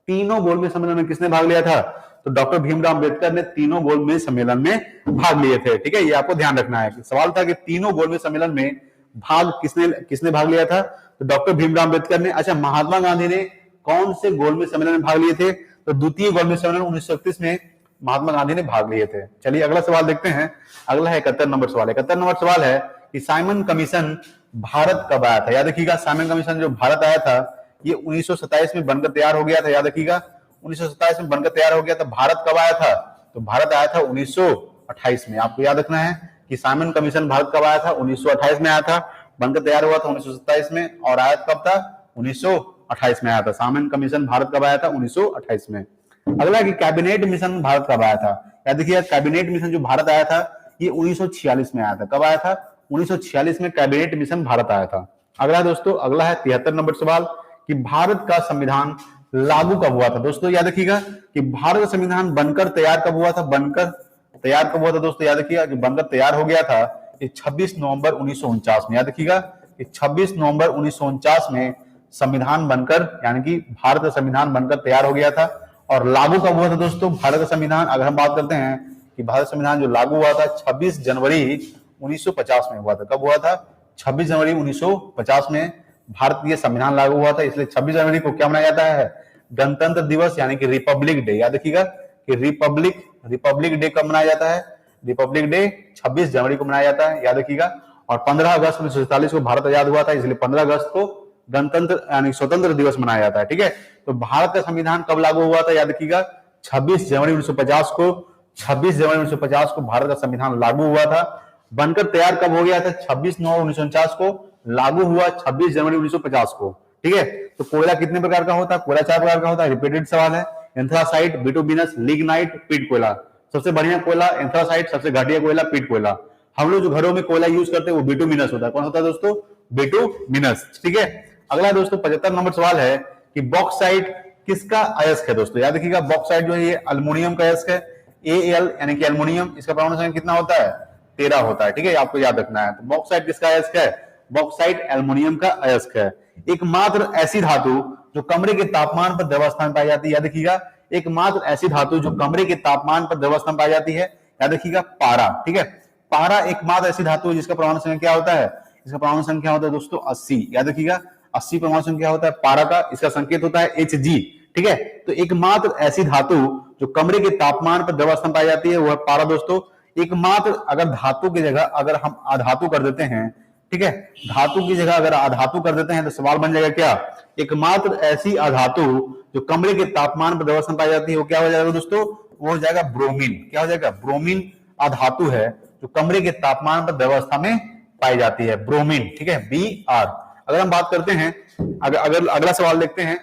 तीनों गोलमेज सम्मेलन में किसने भाग लिया था? तो डॉक्टर भीमराव अंबेडकर ने तीनों गोलमेज सम्मेलन में भाग लिए थे। ठीक है, ये आपको ध्यान रखना है। सवाल था कि तीनों गोलमेज सम्मेलन में भाग किसने भाग लिया था? तो डॉक्टर भीमराव अंबेडकर ने। अच्छा, महात्मा गांधी ने कौन से गोलमेज सम्मेलन में भाग लिए थे? तो द्वितीय गोलमेज सम्मेलन 1931 में महात्मा गांधी ने भाग लिए थे। चलिए अगला सवाल देखते हैं। अगला है 71 नंबर सवाल। 71 नंबर सवाल है कि साइमन कमीशन भारत कब आया था? याद रखिएगा, साइमन कमीशन जो भारत आया था ये 1927 में बनकर तैयार हो गया था। याद रखिएगा, 1927 में बनकर तैयार हो गया था। भारत कब आया था? तो भारत आया था 1928 में। आपको याद रखना है कि साइमन कमीशन भारत कब आया था? 1928 में आया था, बनकर तैयार हुआ था 1927 में, और आया कब था? 1928 में आया था। साइमन कमीशन भारत कब आया था? 1928 में। अगला कि कैबिनेट मिशन भारत कब आया था? याद रखिएगा, कैबिनेट मिशन जो भारत आया था ये 1946 में आया था। कब आया था? 1946 में कैबिनेट मिशन भारत आया था। अगला दोस्तों, अगला है 73 नंबर सवाल कि भारत का संविधान लागू कब हुआ था? दोस्तों याद रखिएगा कि भारत का संविधान बनकर तैयार कब हुआ था? बनकर तैयार कब हुआ था दोस्तों? याद रखिएगा कि बनकर तैयार हो गया था ये 26 नवंबर 1949 में। याद रखिएगा कि 26 नवंबर 1949 में संविधान बनकर, यानी कि भारत का संविधान बनकर तैयार हो गया था। और लागू कब हुआ था दोस्तों भारत का संविधान? अगर हम बात करते हैं कि भारत संविधान जो लागू हुआ था 26 जनवरी 1950 में हुआ था। कब हुआ था? 26 जनवरी 1950 में भारत ये संविधान लागू हुआ था। इसलिए 26 जनवरी को क्या मनाया जाता है? गणतंत्र दिवस, यानी कि रिपब्लिक डे। याद रखिएगा कि रिपब्लिक डे कब मनाया जाता है? रिपब्लिक डे 26 जनवरी को मनाया जाता है, याद रखिएगा। और 15 अगस्त 1947 को भारत आजाद हुआ था, इसलिए 15 अगस्त को गणतंत्र यानी स्वतंत्र दिवस मनाया जाता है। ठीक है, तो भारत का संविधान कब लागू हुआ था? याद रखिएगा 26 जनवरी 1950 को। 26 जनवरी 1950 को भारत का संविधान लागू हुआ था। बनकर तैयार कब हो गया था? 26 नवंबर 1949 को। लागू हुआ 26 जनवरी 1950 को। ठीक है, तो कोयला कितने प्रकार का होता है? कोयला 4 प्रकार का होता है। रिपीटेड सवाल है। एंथ्रासाइट, बिटुमिनस, लिग्नाइट, पीट कोयला। सबसे बढ़िया कोयला एंथ्रासाइट, सबसे घटिया कोयला पीट कोयला। हम लोग जो घरों में कोयला यूज करते हैं वो बिटुमिनस होता है। कौन होता है दोस्तों? बिटुमिनस। ठीक है, अगला दोस्तों 75 नंबर सवाल है कि बॉक्साइट किसका अयस्क है? दोस्तों याद रखिएगा, बॉक्साइट जो है ये अल्युमिनियम का अयस्क है। Al यानी कि अल्युमिनियम, इसका परमाणु कितना होता है? 13 होता है। ठीक है, आपको याद रखना है। तो बॉक्साइट किसका अयस्क है? बॉक्साइट एल्युमिनियम का अयस्क है। एकमात्र ऐसी धातु जो कमरे के तापमान पर द्रवावस्था में पाई जाती है। याद रखिएगा, एकमात्र ऐसी धातु जो कमरे के तापमान पर द्रवावस्था में पाई जाती है, याद रखिएगा पारा। ठीक है, पारा एकमात्र ऐसी धातु है जिसका परमाणु संख्या क्या होता है? इसका परमाणु संख्या होता है दोस्तों 80। याद रखिएगा 80 परमाणु संख्या होता है पारा का। इसका संकेत होता है Hg। ठीक है, तो एकमात्र ऐसी धातु जो कमरे के तापमान पर द्रवावस्था में पाई जाती है वो है पारा दोस्तों। एकमात्र अगर धातु की जगह अगर हम अधातु कर देते हैं, ठीक है, धातु की जगह अगर अधातु कर देते हैं तो सवाल बन जाएगा क्या? एकमात्र ऐसी अधातु जो कमरे के तापमान पर द्रवावस्था में पाई जाती है वो क्या हो जाएगा दोस्तों? वो हो जाएगा ब्रोमीन। क्या हो जाएगा? ब्रोमीन अधातु है जो कमरे के तापमान पर द्रवावस्था में पाई जाती है, ब्रोमीन। ठीक है, Br। अगर हम बात करते हैं, अगर अगला सवाल देखते हैं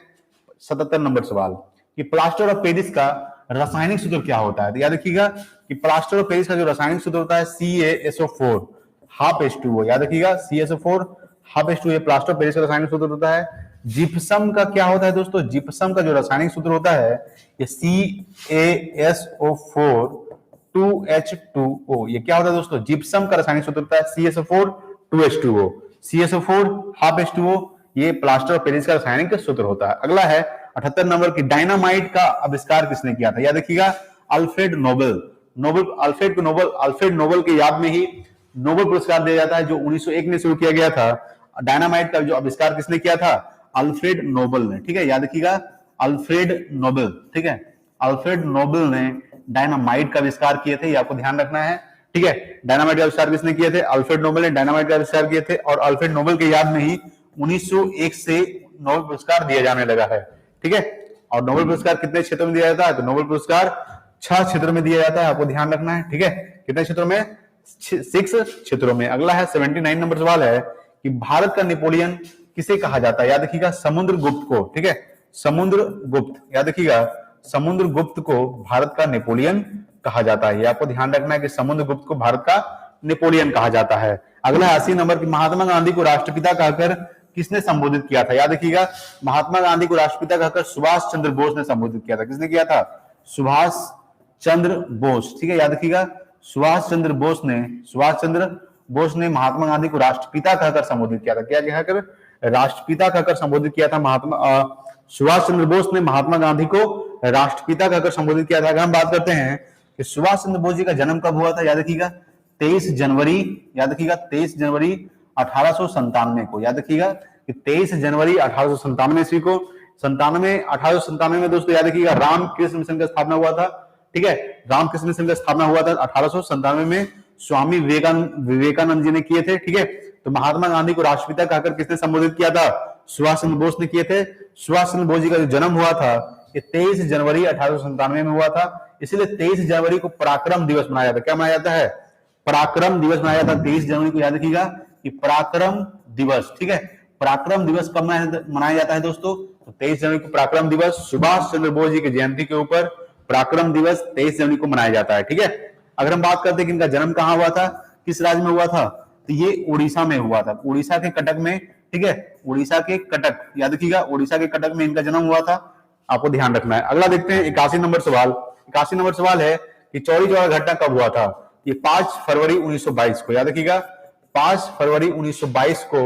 77 नंबर सवाल कि प्लास्टर ऑफ पेरिस का रासायनिक सूत्र क्या होता है? तो याद रखिएगा कि प्लास्टर ऑफ पेरिस का जो रासायनिक सूत्र होता है CaSO4 हाफ H2O। याद रखिएगा CaSO4 half H2O plaster of Paris का रासायनिक सूत्र होता है। जिप्सम का क्या होता है दोस्तों? जिप्सम का जो रासायनिक सूत्र होता है ये CaSO4 2H2O। ये क्या होता है दोस्तों? जिप्सम का रासायनिक सूत्र होता है CaSO4 2H2O। CaSO4 half H2O ये प्लास्टर ऑफ पेरिस का रासायनिक सूत्र होता है। अगला है 78 नंबर की डायनामाइट का आविष्कार किसने किया था? याद रखिएगा अल्फ्रेड नोबेल। अल्फ्रेड नोबेल की याद में ही नोबेल पुरस्कार दिया जाता है जो 1901 में शुरू किया गया था। डायनामाइट का जो आविष्कार किसने किया था? अल्फ्रेड नोबेल ने। ठीक है, याद रखिएगा अल्फ्रेड नोबेल। ठीक है, अल्फ्रेड नोबेल ने डायनामाइट का आविष्कार किए थे, ये आपको ध्यान रखना है, ठीक है। डायनामाइट का आविष्कार किसने किए थे? अल्फ्रेड नोबेल ने डायनामाइट का आविष्कार किए थे, और अल्फ्रेड नोबेल के याद में ही 1901 से नोबेल पुरस्कार दिया जाने लगा है, ठीक है। और नोबेल पुरस्कार कितने क्षेत्रों में दिया जाता है? तो नोबेल पुरस्कार 6 क्षेत्रों में दिया जाता है, आपको ध्यान रखना है, ठीक है। कितने क्षेत्रों में? 6 क्षेत्रों में। अगला है 79 नंबर सवाल है कि भारत का नेपोलियन किसे कहा जाता है? याद रखिएगा, समुद्रगुप्त को, ठीक है। समुद्रगुप्त, याद रखिएगा, समुद्रगुप्त को भारत का नेपोलियन कहा जाता है। ये आपको ध्यान रखना है कि समुद्रगुप्त को भारत का नेपोलियन कहा जाता है। अगला 80 नंबर की महात्मा गांधी को राष्ट्रपिता कहकर किसने संबोधित किया था? याद रखिएगा, महात्मा गांधी को राष्ट्रपिता कहकर सुभाष चंद्र बोस ने संबोधित किया था। किसने किया था? सुभाष चंद्र बोस, ठीक है। याद रखिएगा, सुभाष चंद्र बोस ने महात्मा गांधी को राष्ट्रपिता कहकर संबोधित किया था। क्या कहकर? राष्ट्रपिता कहकर संबोधित किया था। सुभाष चंद्र बोस ने महात्मा गांधी को राष्ट्रपिता कहकर संबोधित किया था। अगर हम बात करते हैं कि सुभाष चंद्र बोस जी का जन्म कब हुआ था? याद रखिएगा, 23 जनवरी, याद रखिएगा 23 जनवरी 1897 को। याद रखिएगा कि 23 जनवरी 1897 ईस्वी को, 1897 में दोस्तों याद रखिएगा रामकृष्ण मिशन का स्थापना हुआ था, ठीक है। रामकृष्ण मिशन का स्थापना हुआ था 1897 में, स्वामी विवेकानंद जी ने किए थे, ठीक है। तो महात्मा गांधी को राष्ट्रपिता कहकर किसने संबोधित किया था? सुभाष चंद्र बोस ने किए थे। सुभाष चंद्र बोस जी का जो जन्म हुआ था ये 23 जनवरी 1897 में हुआ था, इसलिए 23 जनवरी को पराक्रम दिवस मनाया जाता है। क्या मनाया जाता है? पराक्रम दिवस मनाया जाता है 23 जनवरी को। याद रखिएगा कि पराक्रम दिवस, ठीक है। पराक्रम दिवस कब मनाया जाता है दोस्तों? तो 23 जनवरी को पराक्रम दिवस, सुभाष चंद्र बोस जी की जयंती के ऊपर पराक्रम दिवस 23 जनवरी को मनाया जाता है, ठीक है। अगर हम बात करते हैं कि इनका जन्म कहां हुआ था, किस राज्य में हुआ था, तो ये उड़ीसा में हुआ था, उड़ीसा के कटक में, ठीक है। उड़ीसा के कटक, याद रखिएगा उड़ीसा के कटक में इनका जन्म हुआ था, आपको ध्यान रखना है। अगला देखते हैं 81 नंबर सवाल। 81 नंबर सवाल है कि चौरी चौरा घटना कब हुआ था? ये 5 फरवरी 1922 को। याद रखिएगा 5 फरवरी 1922 को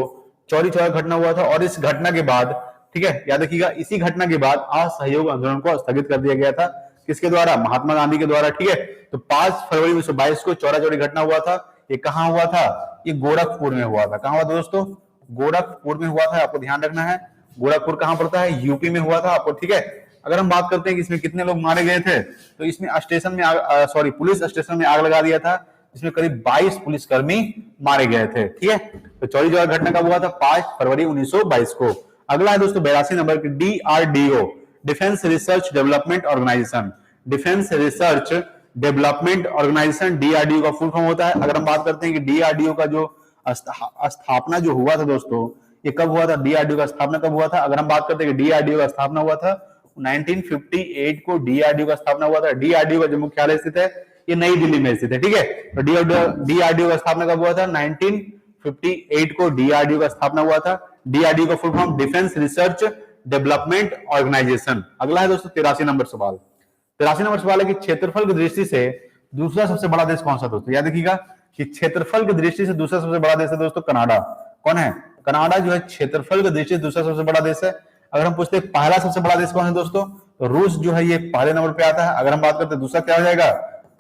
चौरी चौरा घटना हुआ था, और इस घटना के बाद, ठीक है, याद रखिएगा इसी घटना के बाद असहयोग आंदोलन को स्थगित कर दिया गया था। किसके द्वारा? महात्मा गांधी के द्वारा, ठीक है। तो 5 फरवरी 1922 को चौरा चौरी घटना हुआ था। ये कहां हुआ था? ये गोरखपुर में हुआ था। कहां हुआ था दोस्तों? गोरखपुर में हुआ था, आपको ध्यान रखना है। गोरखपुर कहां पड़ता है? यूपी में हुआ था, आपको, ठीक है। अगर हम बात करते हैं कि इसमें कितने लोग मारे गए थे, तो इसमें स्टेशन में पुलिस स्टेशन में आग लगा दिया था, इसमें करीब 22 पुलिसकर्मी मारे गए थे, ठीक है। तो चौरी चौरा घटना कब हुआ था? 5 फरवरी 1922 को। अगला है दोस्तों 82 नंबर की DRDO, Defence Research Development Organisation. Defence Research Development Organisation DRDO का फुल फॉर्म होता है। अगर हम बात करते हैं कि DRDO का जो स्थापना जो हुआ था दोस्तों, ये कब हुआ था? DRDO का स्थापना कब हुआ था? अगर हम बात करते हैं कि DRDO का स्थापना हुआ था 1958 को, DRDO का स्थापना हुआ था। DRDO का जो मुख्यालय स्थित है ये नई दिल्ली में स्थित है, ठीक है। तो DRDO का स्थापना कब हुआ था? 1958 को DRDO का स्थापना हुआ था। DRDO का full form Defence Research Development Organisation. अगला है दोस्तों 83 नंबर सवाल। 83 नंबर सवाल है कि क्षेत्रफल की दृष्टि से दूसरा सबसे बड़ा देश कौन सा दोस्तों? याद रखिएगा कि क्षेत्रफल की दृष्टि से दूसरा सबसे बड़ा देश है दोस्तों कनाडा। कौन है? कनाडा जो है क्षेत्रफल की दृष्टि से दूसरा सबसे बड़ा देश है। अगर हम पूछते हैं पहला सबसे बड़ा देश कौन है दोस्तों, तो रूस जो है ये पहले नंबर पे आता है। अगर हम बात करते हैं दूसरा क्या हो जाएगा?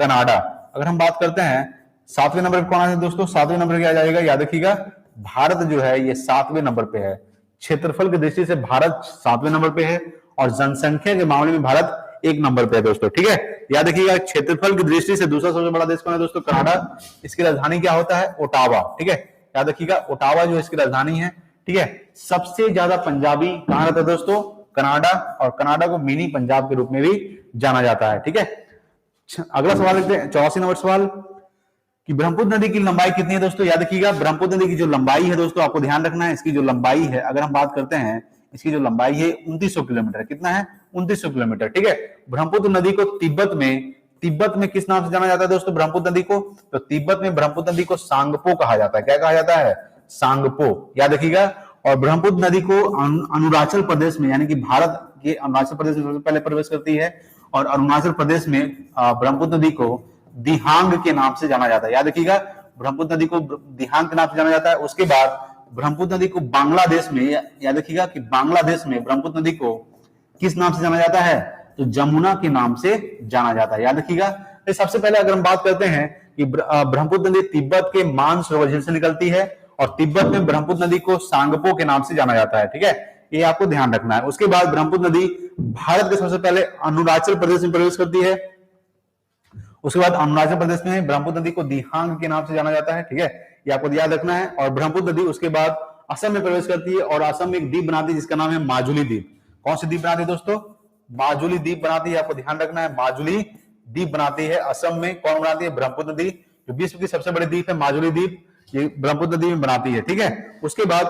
कनाडा। अगर हम बात करते हैं 7वें नंबर पे कौन है दोस्तों? 7वें नंबर पे क्या जाएगा? याद रखिएगा भारत जो है ये 7वें नंबर पे है। क्षेत्रफल की दृष्टि से भारत 7वें नंबर पे है, और जनसंख्या के मामले में भारत 1 नंबर पे है दोस्तों, ठीक है। याद रखिएगा क्षेत्रफल की दृष्टि से दूसरा सबसे बड़ा देश कौन है दोस्तों? कनाडा। इसकी राजधानी क्या होता है? ओटावा, ठीक है। याद रखिएगा ओटावा जो इसकी राजधानी है, ठीक है। सबसे ज्यादा पंजाबी कहां रहता है दोस्तों? कनाडा। और कनाडा को मिनी पंजाब के रूप में भी जाना जाता है, ठीक है। अगला सवाल देखते हैं 84 नंबर सवाल कि ब्रह्मपुत्र नदी की लंबाई कितनी है दोस्तों? याद रखिएगा ब्रह्मपुत्र नदी की जो लंबाई है दोस्तों, आपको ध्यान रखना है, इसकी जो लंबाई है, अगर हम बात करते हैं इसकी जो लंबाई है 2900 किलोमीटर। कितना है? 2900 किलोमीटर, ठीक है। ब्रह्मपुत्र नदी को तिब्बत में किस नाम से जाना जाता है दोस्तों ब्रह्मपुत्र नदी को? तो तिब्बत में ब्रह्मपुत्र नदी को सांगपो कहा जाता है। क्या कहा जाता है? सांगपो, याद रखिएगा। और ब्रह्मपुत्र नदी को अरुणाचल प्रदेश में, यानी कि भारत के अरुणाचल प्रदेश में सबसे पहले प्रवेश करती है, और अरुणाचल प्रदेश में ब्रह्मपुत्र नदी को दिहांग के नाम से जाना जाता है। याद रखिएगा ब्रह्मपुत्र नदी को दिहांग के नाम से जाना जाता है। उसके बाद ब्रह्मपुत्र नदी को बांग्लादेश में, याद रखिएगा कि बांग्लादेश में ब्रह्मपुत्र नदी को किस नाम से जाना जाता है? तो जमुना के नाम से जाना जाता है। याद रखिएगा। तो सबसे पहले अगर हम बात करते हैं कि ब्रह्मपुत्र नदी तिब्बत के मानसरोवर झील से निकलती है, और तिब्बत में ब्रह्मपुत्र नदी को सांगपो के नाम से जाना जाता है, ठीक है। ये आपको ध्यान रखना है। उसके बाद ब्रह्मपुत्र नदी भारत के सबसे पहले अरुणाचल प्रदेश में प्रवेश करती है, उसके बाद अरुणाचल प्रदेश में ब्रह्मपुत्र नदी को दिहांग के नाम से जाना जाता है, ठीक है, ये आपको याद रखना है। और ब्रह्मपुत्र नदी उसके बाद असम में प्रवेश करती है और असम में एक द्वीप बनाती है जिसका नाम है माजुली द्वीप। कौन सी द्वीप बनाती है दोस्तों? माजुली द्वीप बनाती है, आपको ध्यान रखना है, माजुली द्वीप बनाती है असम में। कौन बनाती है? ब्रह्मपुत्र नदी, जो विश्व की सबसे बड़ी द्वीप है माजुली द्वीप, ये ब्रह्मपुत्र नदी में बनाती है, ठीक है। उसके बाद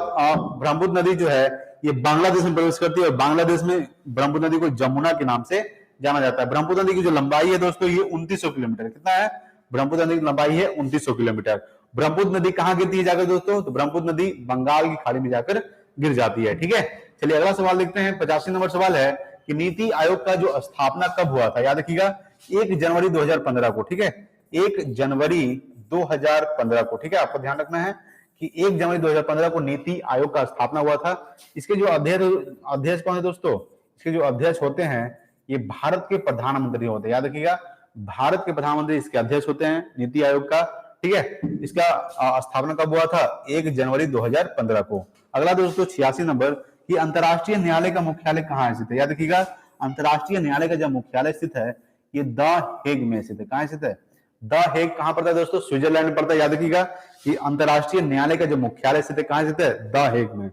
ब्रह्मपुत्र नदी जो है ये बांग्लादेश में प्रवेश करती है और बांग्लादेश में ब्रह्मपुत्र नदी को जमुना के नाम से जाना जाता है। ब्रह्मपुत्र नदी की जो लंबाई है दोस्तों ये 2900 किलोमीटर, कितना है? ब्रह्मपुत्र नदी की लंबाई है 2900 किलोमीटर। ब्रह्मपुत्र नदी कहां गिरती है जाकर दोस्तों? तो ब्रह्मपुत्र नदी बंगाल की खाड़ी में जाकर गिर जाती है, ठीक है। चलिए अगला सवाल देखते हैं। 85 नंबर सवाल है कि नीति आयोग का जो स्थापना कब हुआ था? याद रखिएगा 1 जनवरी 2015 को, ठीक है, 1 जनवरी 2015 को, ठीक है। आपको ध्यान रखना है कि 1 जनवरी 2015 को नीति आयोग का स्थापना हुआ था। इसके जो अध्यक्ष कौन है दोस्तों? इसके जो अध्यक्ष होते हैं ये भारत के प्रधानमंत्री होते हैं, याद रखिएगा, भारत के प्रधानमंत्री इसके अध्यक्ष होते हैं नीति आयोग का, ठीक है। इसका स्थापना कब हुआ था? 1 जनवरी 2015 को। अगला दोस्तों 86 नंबर कि अंतरराष्ट्रीय न्यायालय का मुख्यालय कहाँ स्थित है? याद रखिएगा अंतरराष्ट्रीय न्यायालय का जो मुख्यालय स्थित है ये द हेग में स्थित है। कहाँ स्थित है? द हेग कहाँ पड़ता है दोस्तों? स्विट्जरलैंड में पड़ता है। याद रखिएगा कि अंतरराष्ट्रीय न्यायालय का जो मुख्यालय स्थित है कहाँ स्थित है? द हेग में।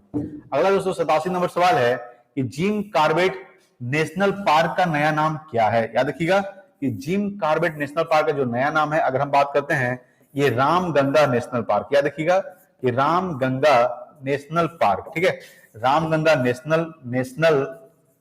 अगला दोस्तों 87 नंबर सवाल है कि जिम कॉर्बेट नेशनल पार्क का नया नाम क्या है? याद रखिएगा कि जिम कॉर्बेट नेशनल पार्क का जो नया नाम है, अगर हम बात करते हैं, ये रामगंगा नेशनल पार्क। याद रखिएगा कि रामगंगा नेशनल पार्क, ठीक है, रामगंगा नेशनल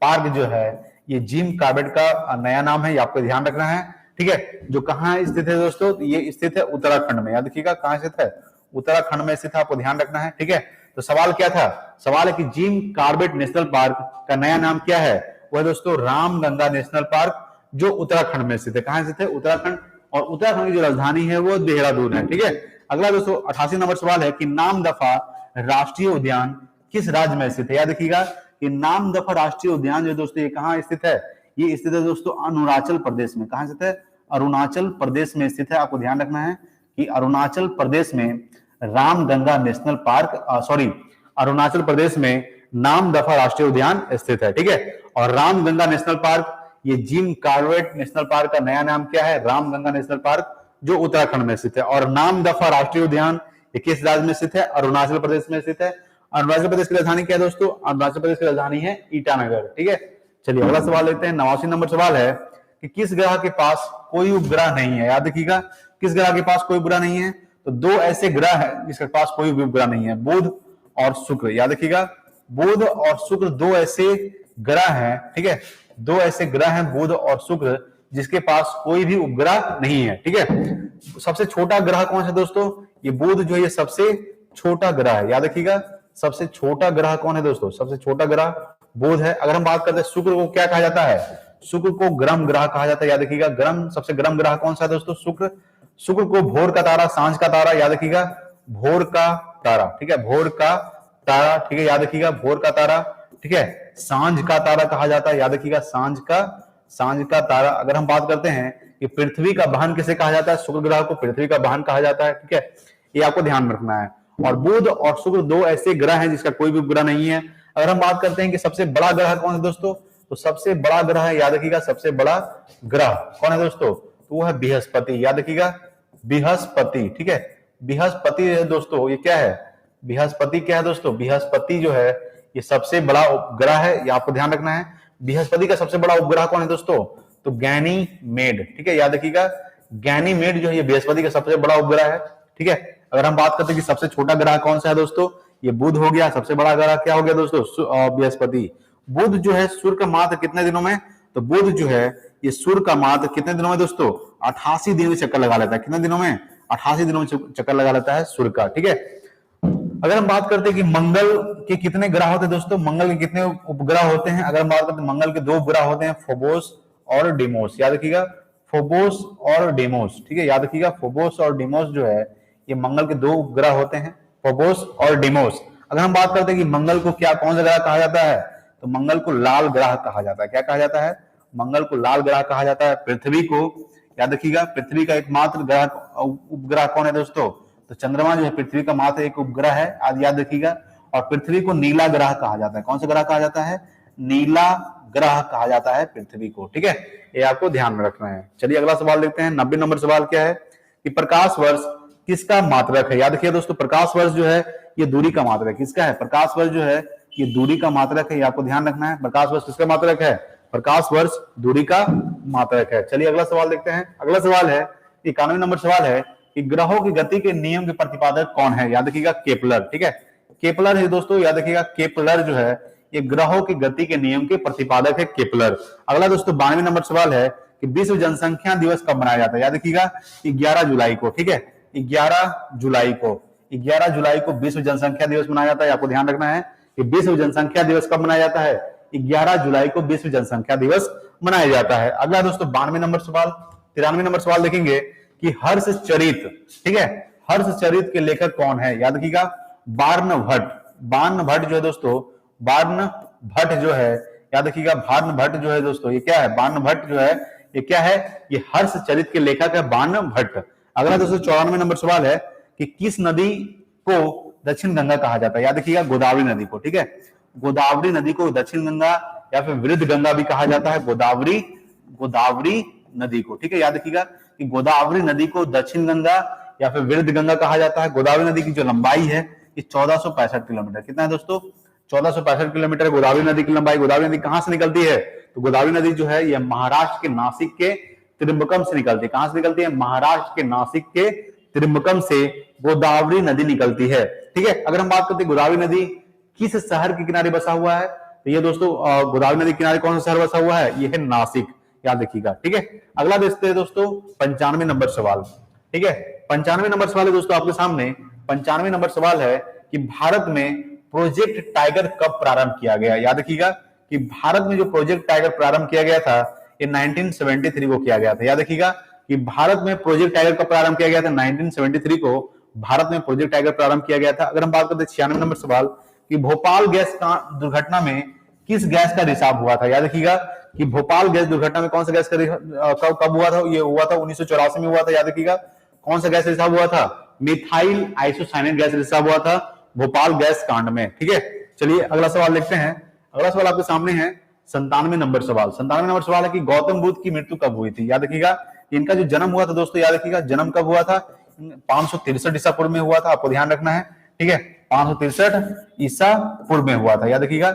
पार्क जो है ये जिम कॉर्बेट का नया नाम है, ये आपको ध्यान रखना है, ठीक है। जो कहाँ स्थित है दोस्तों? ये स्थित है उत्तराखंड में। याद रखिएगा कहाँ स्थित है? उत्तराखंड में स्थित है, आपको ध्यान रखना है, ठीक है। तो सवाल क्या था? सवाल है कि जिम कॉर्बेट नेशनल पार्क का नया नाम क्या है? वह दोस्तों रामगंगा नेशनल पार्क जो उत्तराखंड में स्थित है। कहाँ स्थित है? उत्तराखंड। और उत्तराखंड की जो राजधानी है वो देहरादून है, ठीक है। अगला दोस्तों 88 नंबर सवाल है कि नामदफा राष्ट्रीय उद्यान किस राज्य में स्थित है? याद रखिएगा कि नामदफा राष्ट्रीय उद्यान जो दोस्तों ये कहाँ स्थित है? ये स्थित है दोस्तों अरुणाचल प्रदेश में। कहाँ स्थित है? अरुणाचल प्रदेश में स्थित है। आपको ध्यान रखना है कि अरुणाचल प्रदेश में रामगंगा नेशनल पार्क अरुणाचल प्रदेश में नामदफा राष्ट्रीय उद्यान स्थित है, ठीक है। और रामगंगा नेशनल पार्क, ये जिम कॉर्बेट नेशनल पार्क का नया नाम क्या है? रामगंगा नेशनल पार्क जो उत्तराखंड में स्थित है। और नामदफा राष्ट्रीय उद्यान ये किस राज्य में स्थित है? अरुणाचल प्रदेश में स्थित है। अरुणाचल प्रदेश की राजधानी क्या है दोस्तों? अरुणाचल प्रदेश की राजधानी है ईटानगर, ठीक है। चलिए अगला सवाल लेते हैं। 89 नंबर सवाल है कि किस ग्रह के पास कोई उपग्रह नहीं है? याद रखिएगा किस ग्रह के पास कोई उपग्रह नहीं है? तो दो ऐसे ग्रह है जिसके पास कोई उपग्रह नहीं है, बुध और शुक्र। याद रखिएगा बुध और शुक्र दो ऐसे ग्रह हैं, ठीक है, दो ऐसे ग्रह हैं बुध और शुक्र जिसके पास कोई भी उपग्रह नहीं है, ठीक है। सबसे छोटा ग्रह कौन सा दोस्तों? ये बुध जो है ये सबसे छोटा ग्रह है। याद रखिएगा सबसे छोटा ग्रह कौन है दोस्तों? सबसे छोटा ग्रह बुध है। अगर हम बात करते हैं शुक्र को क्या कहा जाता है? शुक्र को गर्म ग्रह कहा जाता है। याद रखिएगा सबसे गर्म ग्रह कौन सा है दोस्तों? शुक्र। शुक्र को भोर का तारा, सांझ का तारा, याद रखिएगा भोर का तारा, ठीक है, भोर का तारा, ठीक है, याद रखिएगा भोर का तारा, ठीक है, सांझ का तारा कहा जाता है। याद रखिएगा सांझ का तारा। अगर हम बात करते हैं कि पृथ्वी का वाहन किसे कहा जाता है? शुक्र ग्रह को पृथ्वी का वाहन कहा जाता है, ठीक है, ये आपको ध्यान रखना है। और बुध और शुक्र दो ऐसे ग्रह हैं जिसका कोई भी उपग्रह नहीं है। अगर हम बात करते हैं कि सबसे बड़ा ग्रह कौन है दोस्तों, तो सबसे बड़ा ग्रह है, याद रखिएगा सबसे बड़ा ग्रह कौन है दोस्तों? तो वो है बृहस्पति। याद रखिएगा बृहस्पति, ठीक है, बृहस्पति है दोस्तों। ये क्या है? बृहस्पति क्या है दोस्तों? बृहस्पति जो है ये सबसे बड़ा उपग्रह है, ये आपको ध्यान रखना है। बृहस्पति का सबसे बड़ा उपग्रह कौन है दोस्तों? तो गैनीमेड, ठीक है, याद रखिएगा गैनीमेड जो है ये बृहस्पति का सबसे बड़ा उपग्रह है, ठीक है। अगर हम बात करते हैं कि सबसे छोटा ग्रह कौन सा है दोस्तों, ये बुध हो गया। सबसे बड़ा ग्रह क्या हो गया दोस्तों? बृहस्पति। बुध जो है सूर्य का मात्र कितने दिनों में? तो बुध जो है ये सूर्य का मात्र कितने दिनों में दोस्तों? 88 दिन में चक्कर लगा लेता है। कितने दिनों में? 88 दिनों में चक्कर लगा लेता है सूर्य का, ठीक है। अगर हम बात करते हैं कि मंगल के कितने ग्रह होते हैं दोस्तों, मंगल के कितने उपग्रह होते हैं? अगर हम बात करते हैं मंगल के दो उपग्रह होते हैं, फोबोस और डिमोस। याद रखिएगा फोबोस और डिमोस, ठीक है, याद रखिएगा फोबोस और डिमोस जो है ये मंगल के दो उपग्रह होते हैं, फोबोस और डिमोस। अगर हम बात करते हैं कि मंगल को क्या कौन सा ग्रह कहा जाता है, तो मंगल को लाल ग्रह कहा जाता है। क्या कहा जाता है? मंगल को लाल ग्रह कहा जाता है। पृथ्वी को याद रखिएगा पृथ्वी का एकमात्र ग्रह उपग्रह कौन है दोस्तों? तो चंद्रमा जो है पृथ्वी का मात्र एक उपग्रह है, आज याद रखिएगा। और पृथ्वी को नीला ग्रह कहा जाता है। कौन सा ग्रह कहा जाता है? नीला ग्रह कहा जाता है पृथ्वी को। ठीक है, ये आपको ध्यान में रखना है। चलिए अगला सवाल देखते हैं। 90 नंबर सवाल क्या है कि प्रकाश वर्ष किसका मात्रक है। याद रखिए दोस्तों, प्रकाश वर्ष जो है ये दूरी का मात्रक किसका है। प्रकाश वर्ष जो है ये दूरी का मात्रक है, ये आपको ध्यान रखना है। प्रकाश वर्ष किसका मात्रक है, प्रकाश वर्ष दूरी का मात्रक है। चलिए अगला सवाल देखते हैं। अगला सवाल है 91 नंबर सवाल है कि ग्रहों की गति के नियम के प्रतिपादक कौन है। याद रखिएगा केपलर। ठीक है, केपलर है दोस्तों, याद रखिएगा केपलर जो है ये ग्रहों की गति के नियम के प्रतिपादक है केपलर। अगला दोस्तों 92 नंबर सवाल है कि विश्व जनसंख्या दिवस कब मनाया जाता है। याद रखिएगा 11 जुलाई को। ठीक है, 11 जुलाई को, 11 जुलाई को विश्व जनसंख्या दिवस मनाया जाता है। आपको ध्यान रखना है कि विश्व जनसंख्या दिवस कब मनाया जाता है, 11 जुलाई को विश्व जनसंख्या दिवस मनाया जाता है। अगला दोस्तों 92 नंबर सवाल, 93 नंबर सवाल देखेंगे कि हर्षचरित, ठीक है, हर्षचरित के लेखक कौन है। याद रखिएगा बार्नभट्ट। बार्नभट्ट जो है दोस्तों, बार्नभट्ट जो है, याद रखिएगा बार्नभट्ट जो है दोस्तों, ये क्या है, बार्नभट्ट जो है ये क्या है, ये हर्षचरित के लेखक है बार्नभट्ट। अगला दोस्तों 94 नंबर सवाल है कि किस नदी को दक्षिण गंगा कहा जाता है। याद रखिएगा गोदावरी नदी को। ठीक है, गोदावरी नदी को दक्षिण गंगा या फिर वृद्ध गंगा भी कहा जाता है, गोदावरी नदी को। ठीक है, याद रखिएगा कि गोदावरी नदी को दक्षिण गंगा या फिर वृद्ध गंगा कहा जाता है। गोदावरी नदी की जो लंबाई है ये 1465 किलोमीटर, कितना है दोस्तों, 1465 किलोमीटर गोदावरी नदी की लंबाई। गोदावरी नदी कहां से निकलती है, तो गोदावरी नदी जो है ये महाराष्ट्र के नासिक के त्रिम्बकम से निकलती है। कहां से निकलती है, महाराष्ट्र के नासिक के त्रिम्बकम से गोदावरी नदी निकलती है। ठीक है, अगर हम बात करते हैं गोदावरी नदी किस शहर के किनारे बसा हुआ है, तो ये दोस्तों गोदावरी नदी किनारे कौन सा शहर बसा हुआ है, ये है नासिक। याद रखिएगा। ठीक है, अगला देखते हैं दोस्तों 95 नंबर सवाल। ठीक है, 95 नंबर सवाल है दोस्तों आपके सामने। 95 नंबर सवाल है कि भारत में प्रोजेक्ट टाइगर कब प्रारंभ किया गया। याद रखिएगा कि भारत में जो प्रोजेक्ट टाइगर प्रारंभ किया गया था ये 1973 को किया गया था। याद रखिएगा कि भारत में प्रोजेक्ट टाइगर कब प्रारंभ किया गया था, 1973 को भारत में प्रोजेक्ट टाइगर प्रारंभ किया गया था। अगर हम बात करते हैं 96 नंबर सवाल कि भोपाल गैस दुर्घटना में किस गैस का रिसाव हुआ था। याद रखिएगा कि भोपाल गैस दुर्घटना में कौन सा गैस का कब हुआ था, ये हुआ था 1984 में हुआ था। याद रखिएगा कौन सा गैस रिसाव हुआ था, मिथाइल आइसोसाइनेट गैस रिसाव हुआ था भोपाल गैस कांड में। ठीक है, चलिए अगला सवाल देखते हैं। अगला सवाल आपके सामने है 97 नंबर सवाल। 97 नंबर सवाल है कि गौतम बुद्ध की मृत्यु कब हुई थी। याद रखिएगा इनका जो जन्म हुआ था दोस्तों, याद रखिएगा जन्म कब हुआ था, 563 ईसा पूर्व में हुआ था। आपको ध्यान रखना है। ठीक है, 563 ईसा पूर्व में हुआ था। याद रखिएगा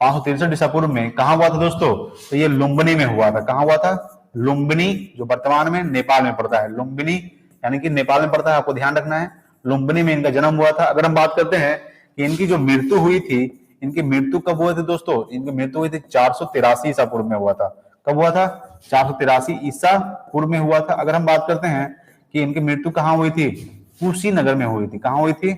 563 ईसा पूर्व में कहां हुआ था दोस्तों, तो ये लुम्बिनी में हुआ था। कहां हुआ था, लुम्बिनी, जो वर्तमान में नेपाल में पड़ता है। लुम्बिनी यानी कि नेपाल में पड़ता है, आपको ध्यान रखना है। लुम्बिनी में इनका जन्म हुआ था। अगर हम बात करते हैं कि इनकी जो मृत्यु हुई थी, इनकी मृत्यु कब हुई थी दोस्तों, इनकी मृत्यु हुई थी 483 ईसा पूर्व में हुआ था। कब हुआ था, 483 ईसा पूर्व में हुआ था। अगर हम बात करते हैं कि इनकी मृत्यु कहां हुई थी, कुशीनगर में हुई थी। कहां हुई थी,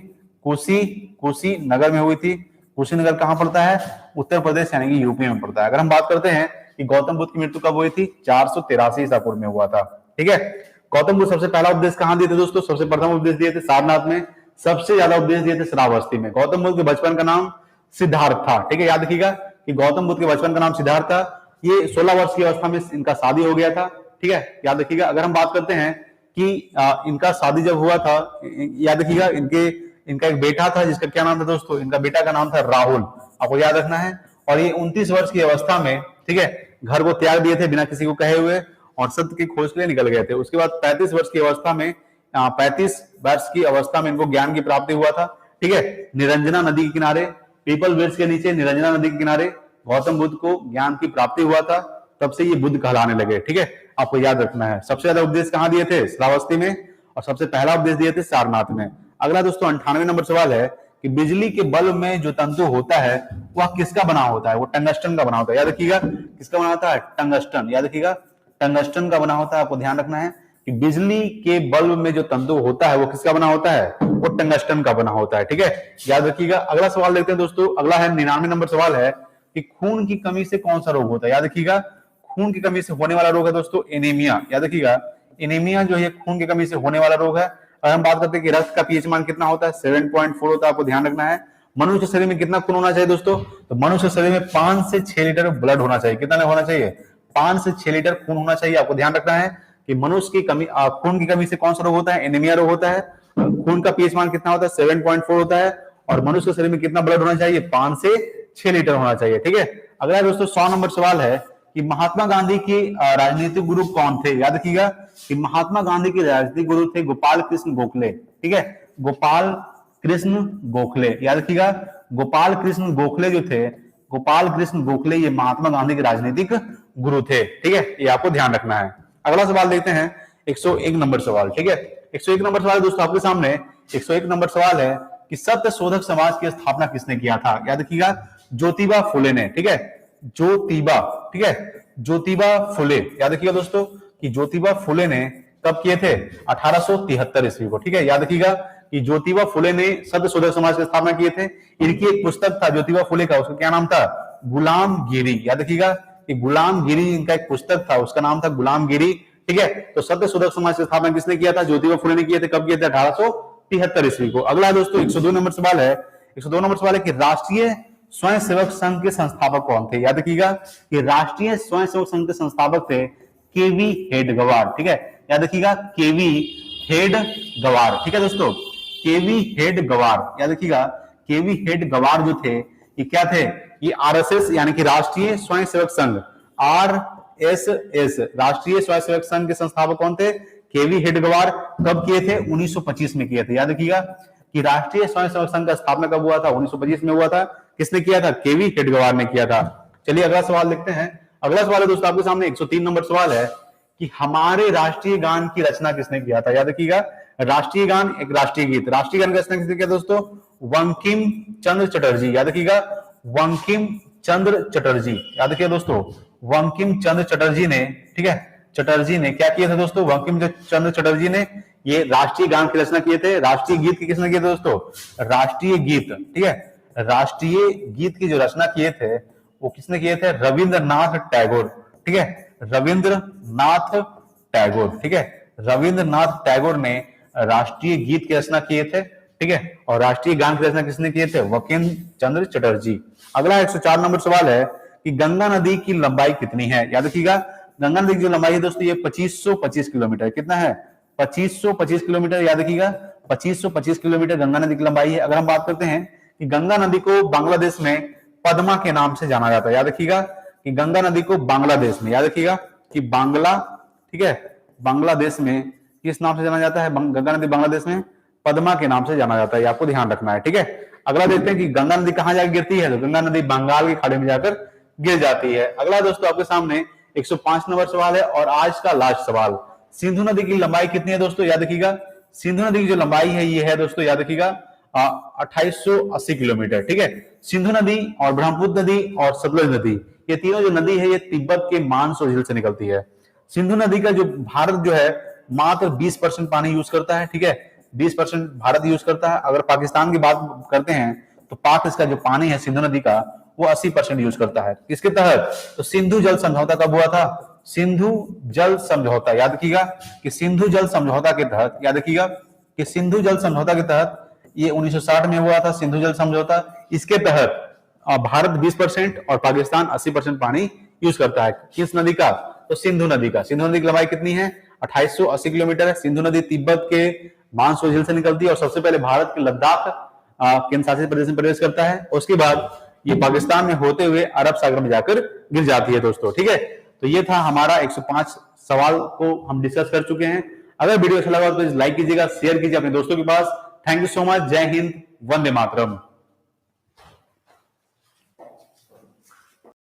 कुशीनगर में हुई थी। कुशीनगर कहां पड़ता है, उत्तर प्रदेश यानी कि यूपी में पड़ता है। अगर हम बात करते हैं कि गौतम बुद्ध की मृत्यु कब हुई थी, 483 ईसा पूर्व में हुआ था। ठीक है, गौतम बुद्ध सबसे पहला उपदेश कहां दिए थे दोस्तों, सबसे प्रथम उपदेश दिए थे सारनाथ में। सबसे ज्यादा उपदेश दिए थे श्रावस्ती में। गौतम बुद्ध के बचपन का नाम सिद्धार्थ था। ठीक है, याद रखिएगा कि गौतम बुद्ध के बचपन का नाम सिद्धार्थ था। ये 16 वर्ष की अवस्था में इनका शादी हो गया था। ठीक है, याद रखिएगा। अगर हम बात करते हैं कि इनका शादी जब हुआ था, याद रखिएगा इनका एक बेटा था जिसका क्या नाम था दोस्तों, इनका बेटा का नाम था राहुल। आपको याद रखना है। और ये 29 वर्ष की अवस्था में, ठीक है, घर को त्याग दिए थे बिना किसी को कहे हुए और सत्य की खोज के लिए निकल गए थे। उसके बाद 35 वर्ष की अवस्था में, 35 वर्ष की अवस्था में इनको ज्ञान की प्राप्ति हुआ था। ठीक है, निरंजना नदी के किनारे, पीपल वृक्ष के नीचे निरंजना नदी के किनारे गौतम बुद्ध को ज्ञान की प्राप्ति हुआ था। तब से ये बुद्ध कहलाने लगे। ठीक है, आपको याद रखना है। सबसे ज्यादा उपदेश कहां दिए थे, श्रावस्ती में, और सबसे पहला उपदेश दिए थे सारनाथ में। अगला दोस्तों 98 नंबर सवाल है कि बिजली के बल्ब में जो तंतु होता है वह किसका बना होता है, वो टंगस्टन का बना होता है। याद रखिएगा किसका बना होता है, टंगस्टन। याद रखिएगा टंगस्टन का बना होता है। आपको ध्यान रखना है कि बिजली के बल्ब में जो तंतु होता है वो किसका बना होता है, वो टंगस्टन का बना होता है। ठीक है, याद रखिएगा। अगला सवाल देखते हैं दोस्तों। अगला है 99 नंबर सवाल है कि खून की कमी से कौन सा रोग होता है। याद रखिएगा खून की कमी से होने वाला रोग है दोस्तों एनीमिया। याद रखिएगा एनीमिया जो है खून की कमी से होने वाला रोग है। अगर हम बात करते हैं कि रक्त का पीएच मान कितना होता है, 7.4 होता है। आपको ध्यान रखना है। मनुष्य शरीर में कितना खून होना चाहिए दोस्तों, तो मनुष्य शरीर में 5 से 6 लीटर ब्लड होना चाहिए। कितना होना चाहिए, 5 से 6 लीटर खून होना चाहिए। आपको ध्यान रखना है कि मनुष्य की कमी, खून की कमी से कौन सा रोग होता है, एनीमिया रोग होता है। खून का पीएच मान कितना होता है, 7.4 होता है। और मनुष्य के शरीर में कितना ब्लड होना चाहिए, 5 से 6 लीटर होना चाहिए। ठीक है, अगला दोस्तों 100 नंबर सवाल है कि महात्मा गांधी के राजनीतिक गुरु कौन थे। याद रखिएगा कि महात्मा गांधी के राजनीतिक गुरु थे गोपाल कृष्ण गोखले। ठीक है, गोपाल कृष्ण गोखले, याद रखिएगा गोपाल कृष्ण गोखले जो थे, गोपाल कृष्ण गोखले ये महात्मा गांधी के राजनीतिक गुरु थे। ठीक है, ये आपको ध्यान रखना है। अगला सवाल देखते हैं 101 नंबर सवाल। ठीक है, 101 नंबर सवाल दोस्तों आपके सामने 101 नंबर सवाल है कि सत्य शोधक समाज की स्थापना किसने किया था। याद रखिएगा ज्योतिबा फुले ने। ठीक है, ज्योतिबा, ठीक है, ज्योतिबा फुले, याद रखिएगा दोस्तों कि ज्योतिबा फुले ने कब किए थे, 1873 ईस्वी को। ठीक है, याद रखिएगा कि ज्योतिबा फुले ने सत्य शोधक समाज की स्थापना किए थे। इनकी एक पुस्तक था ज्योतिबा फुले का, उसका क्या नाम था, गुलामगिरी। याद रखिएगा कि गुलामगिरी इनका एक पुस्तक था, उसका नाम था गुलामगिरी। ठीक है, तो सत्य शोधक समाज की स्थापना किसने किया था, ज्योतिबा फुले ने किए थे। कब किए थे, 1873 ईस्वी को। अगला दोस्तों 102 नंबर सवाल है। 102 नंबर सवाल है कि राष्ट्रीय स्वयंसेवक संघ के संस्थापक कौन थे। याद रखिएगा कि राष्ट्रीय स्वयंसेवक संघ के संस्थापक थे केवी हेडगवार। ठीक है, याद रखिएगा केवी हेडगवार। ठीक है दोस्तों, केवी हेडगवार, याद रखिएगा केवी हेडगवार जो थे ये क्या थे, ये आरएसएस यानी कि राष्ट्रीय स्वयंसेवक संघ, आरएसएस राष्ट्रीय स्वयंसेवक संघ के संस्थापक कौन थे, केवी हेडगवार। कब किए थे, 1925 में किए थे। याद रखिएगा कि राष्ट्रीय स्वयंसेवक संघ का स्थापना कब हुआ था, 1925 में हुआ था। किसने किया था, केवी हेडगवार ने किया था। चलिए अगला सवाल देखते हैं। अगला सवाल है दोस्तों आपके सामने 103 नंबर सवाल है कि हमारे राष्ट्रीय गान की रचना किसने किया था। याद रखिएगा राष्ट्रीय गान एक राष्ट्रीय गीत, राष्ट्रीय गान की रचना किसने किया दोस्तों, बंकिम चंद्र चटर्जी। याद रखिएगा बंकिम चंद्र चटर्जी, याद रखिए दोस्तों बंकिम चंद्र चटर्जी ने, ठीक है, चटर्जी ने क्या किया था दोस्तों, बंकिम चंद्र चटर्जी ने ये राष्ट्रीय गान की रचना किए थे। राष्ट्रीय गीत की किसने किए थे दोस्तों, राष्ट्रीय गीत, ठीक है, राष्ट्रीय गीत की जो रचना किए थे वो किसने किए थे, रविंद्रनाथ टैगोर। ठीक है, रविंद्रनाथ टैगोर, ठीक है, रविंद्रनाथ टैगोर ने राष्ट्रीय गीत की रचना किए थे। ठीक है, और राष्ट्रीय गान की रचना किसने किए थे, बंकिम चंद्र चटर्जी। अगला 104 नंबर सवाल है कि गंगा नदी की लंबाई कितनी है। याद रखिएगा गंगा नदी की जो लंबाई है दोस्तों ये 2525 किलोमीटर, कितना है, 2525 किलोमीटर। याद रखिएगा 2525 किलोमीटर गंगा नदी की लंबाई है। अगर हम बात करते हैं कि गंगा नदी को बांग्लादेश में पद्मा के नाम से जाना जाता है। याद रखिएगा कि गंगा नदी को बांग्लादेश में, याद रखिएगा कि बांग्ला, ठीक है, बांग्लादेश में किस नाम से जाना जाता है, गंगा नदी बांग्लादेश में पद्मा के नाम से जाना जाता है। आपको ध्यान रखना है। ठीक है, अगला देखते हैं कि गंगा नदी कहां जाकर गिरती है, तो गंगा नदी बंगाल की खाड़ी में जाकर गिर जाती है। अगला दोस्तों आपके सामने 105 नंबर सवाल है और आज का लास्ट सवाल, सिंधु नदी की लंबाई कितनी है दोस्तों। याद रखिएगा सिंधु नदी की जो लंबाई है ये है दोस्तों, याद रखिएगा 2880 किलोमीटर। ठीक है, सिंधु नदी और ब्रह्मपुत्र नदी और सतलुज नदी ये तीनों जो नदी है ये तिब्बत के मानसरोवर झील से निकलती है। सिंधु नदी का जो भारत जो है मात्र 20% पानी यूज करता है। ठीक है, 20% भारत यूज करता है। अगर पाकिस्तान की बात करते हैं तो पाक इसका जो पानी है सिंधु नदी का वो 80% यूज करता है। किसके तहत, तो सिंधु जल समझौता कब हुआ था, सिंधु जल समझौता। याद रखिएगा कि सिंधु जल समझौता के तहत, याद रखिएगा कि सिंधु जल समझौता के तहत ये 1960 में हुआ था सिंधु जल समझौता। इसके तहत भारत 20% और पाकिस्तान 80% पानी यूज करता है। किस नदी का, तो सिंधु नदी का। सिंधु नदी की लंबाई कितनी है, 2880 किलोमीटर है। सिंधु नदी तिब्बत के मानसरोवर झील से निकलती है और सबसे पहले भारत के लद्दाख केंद्र शासित प्रदेश में प्रवेश करता है। उसके बाद ये पाकिस्तान में होते हुए अरब सागर में जाकर गिर जाती है दोस्तों। ठीक है, तो ये था हमारा 105 सवाल को हम डिस्कस कर चुके हैं। अगर वीडियो अच्छा लगा तो लाइक कीजिएगा, शेयर कीजिए अपने दोस्तों के पास। Thank you so much. जय हिंद, वंदे मातरम।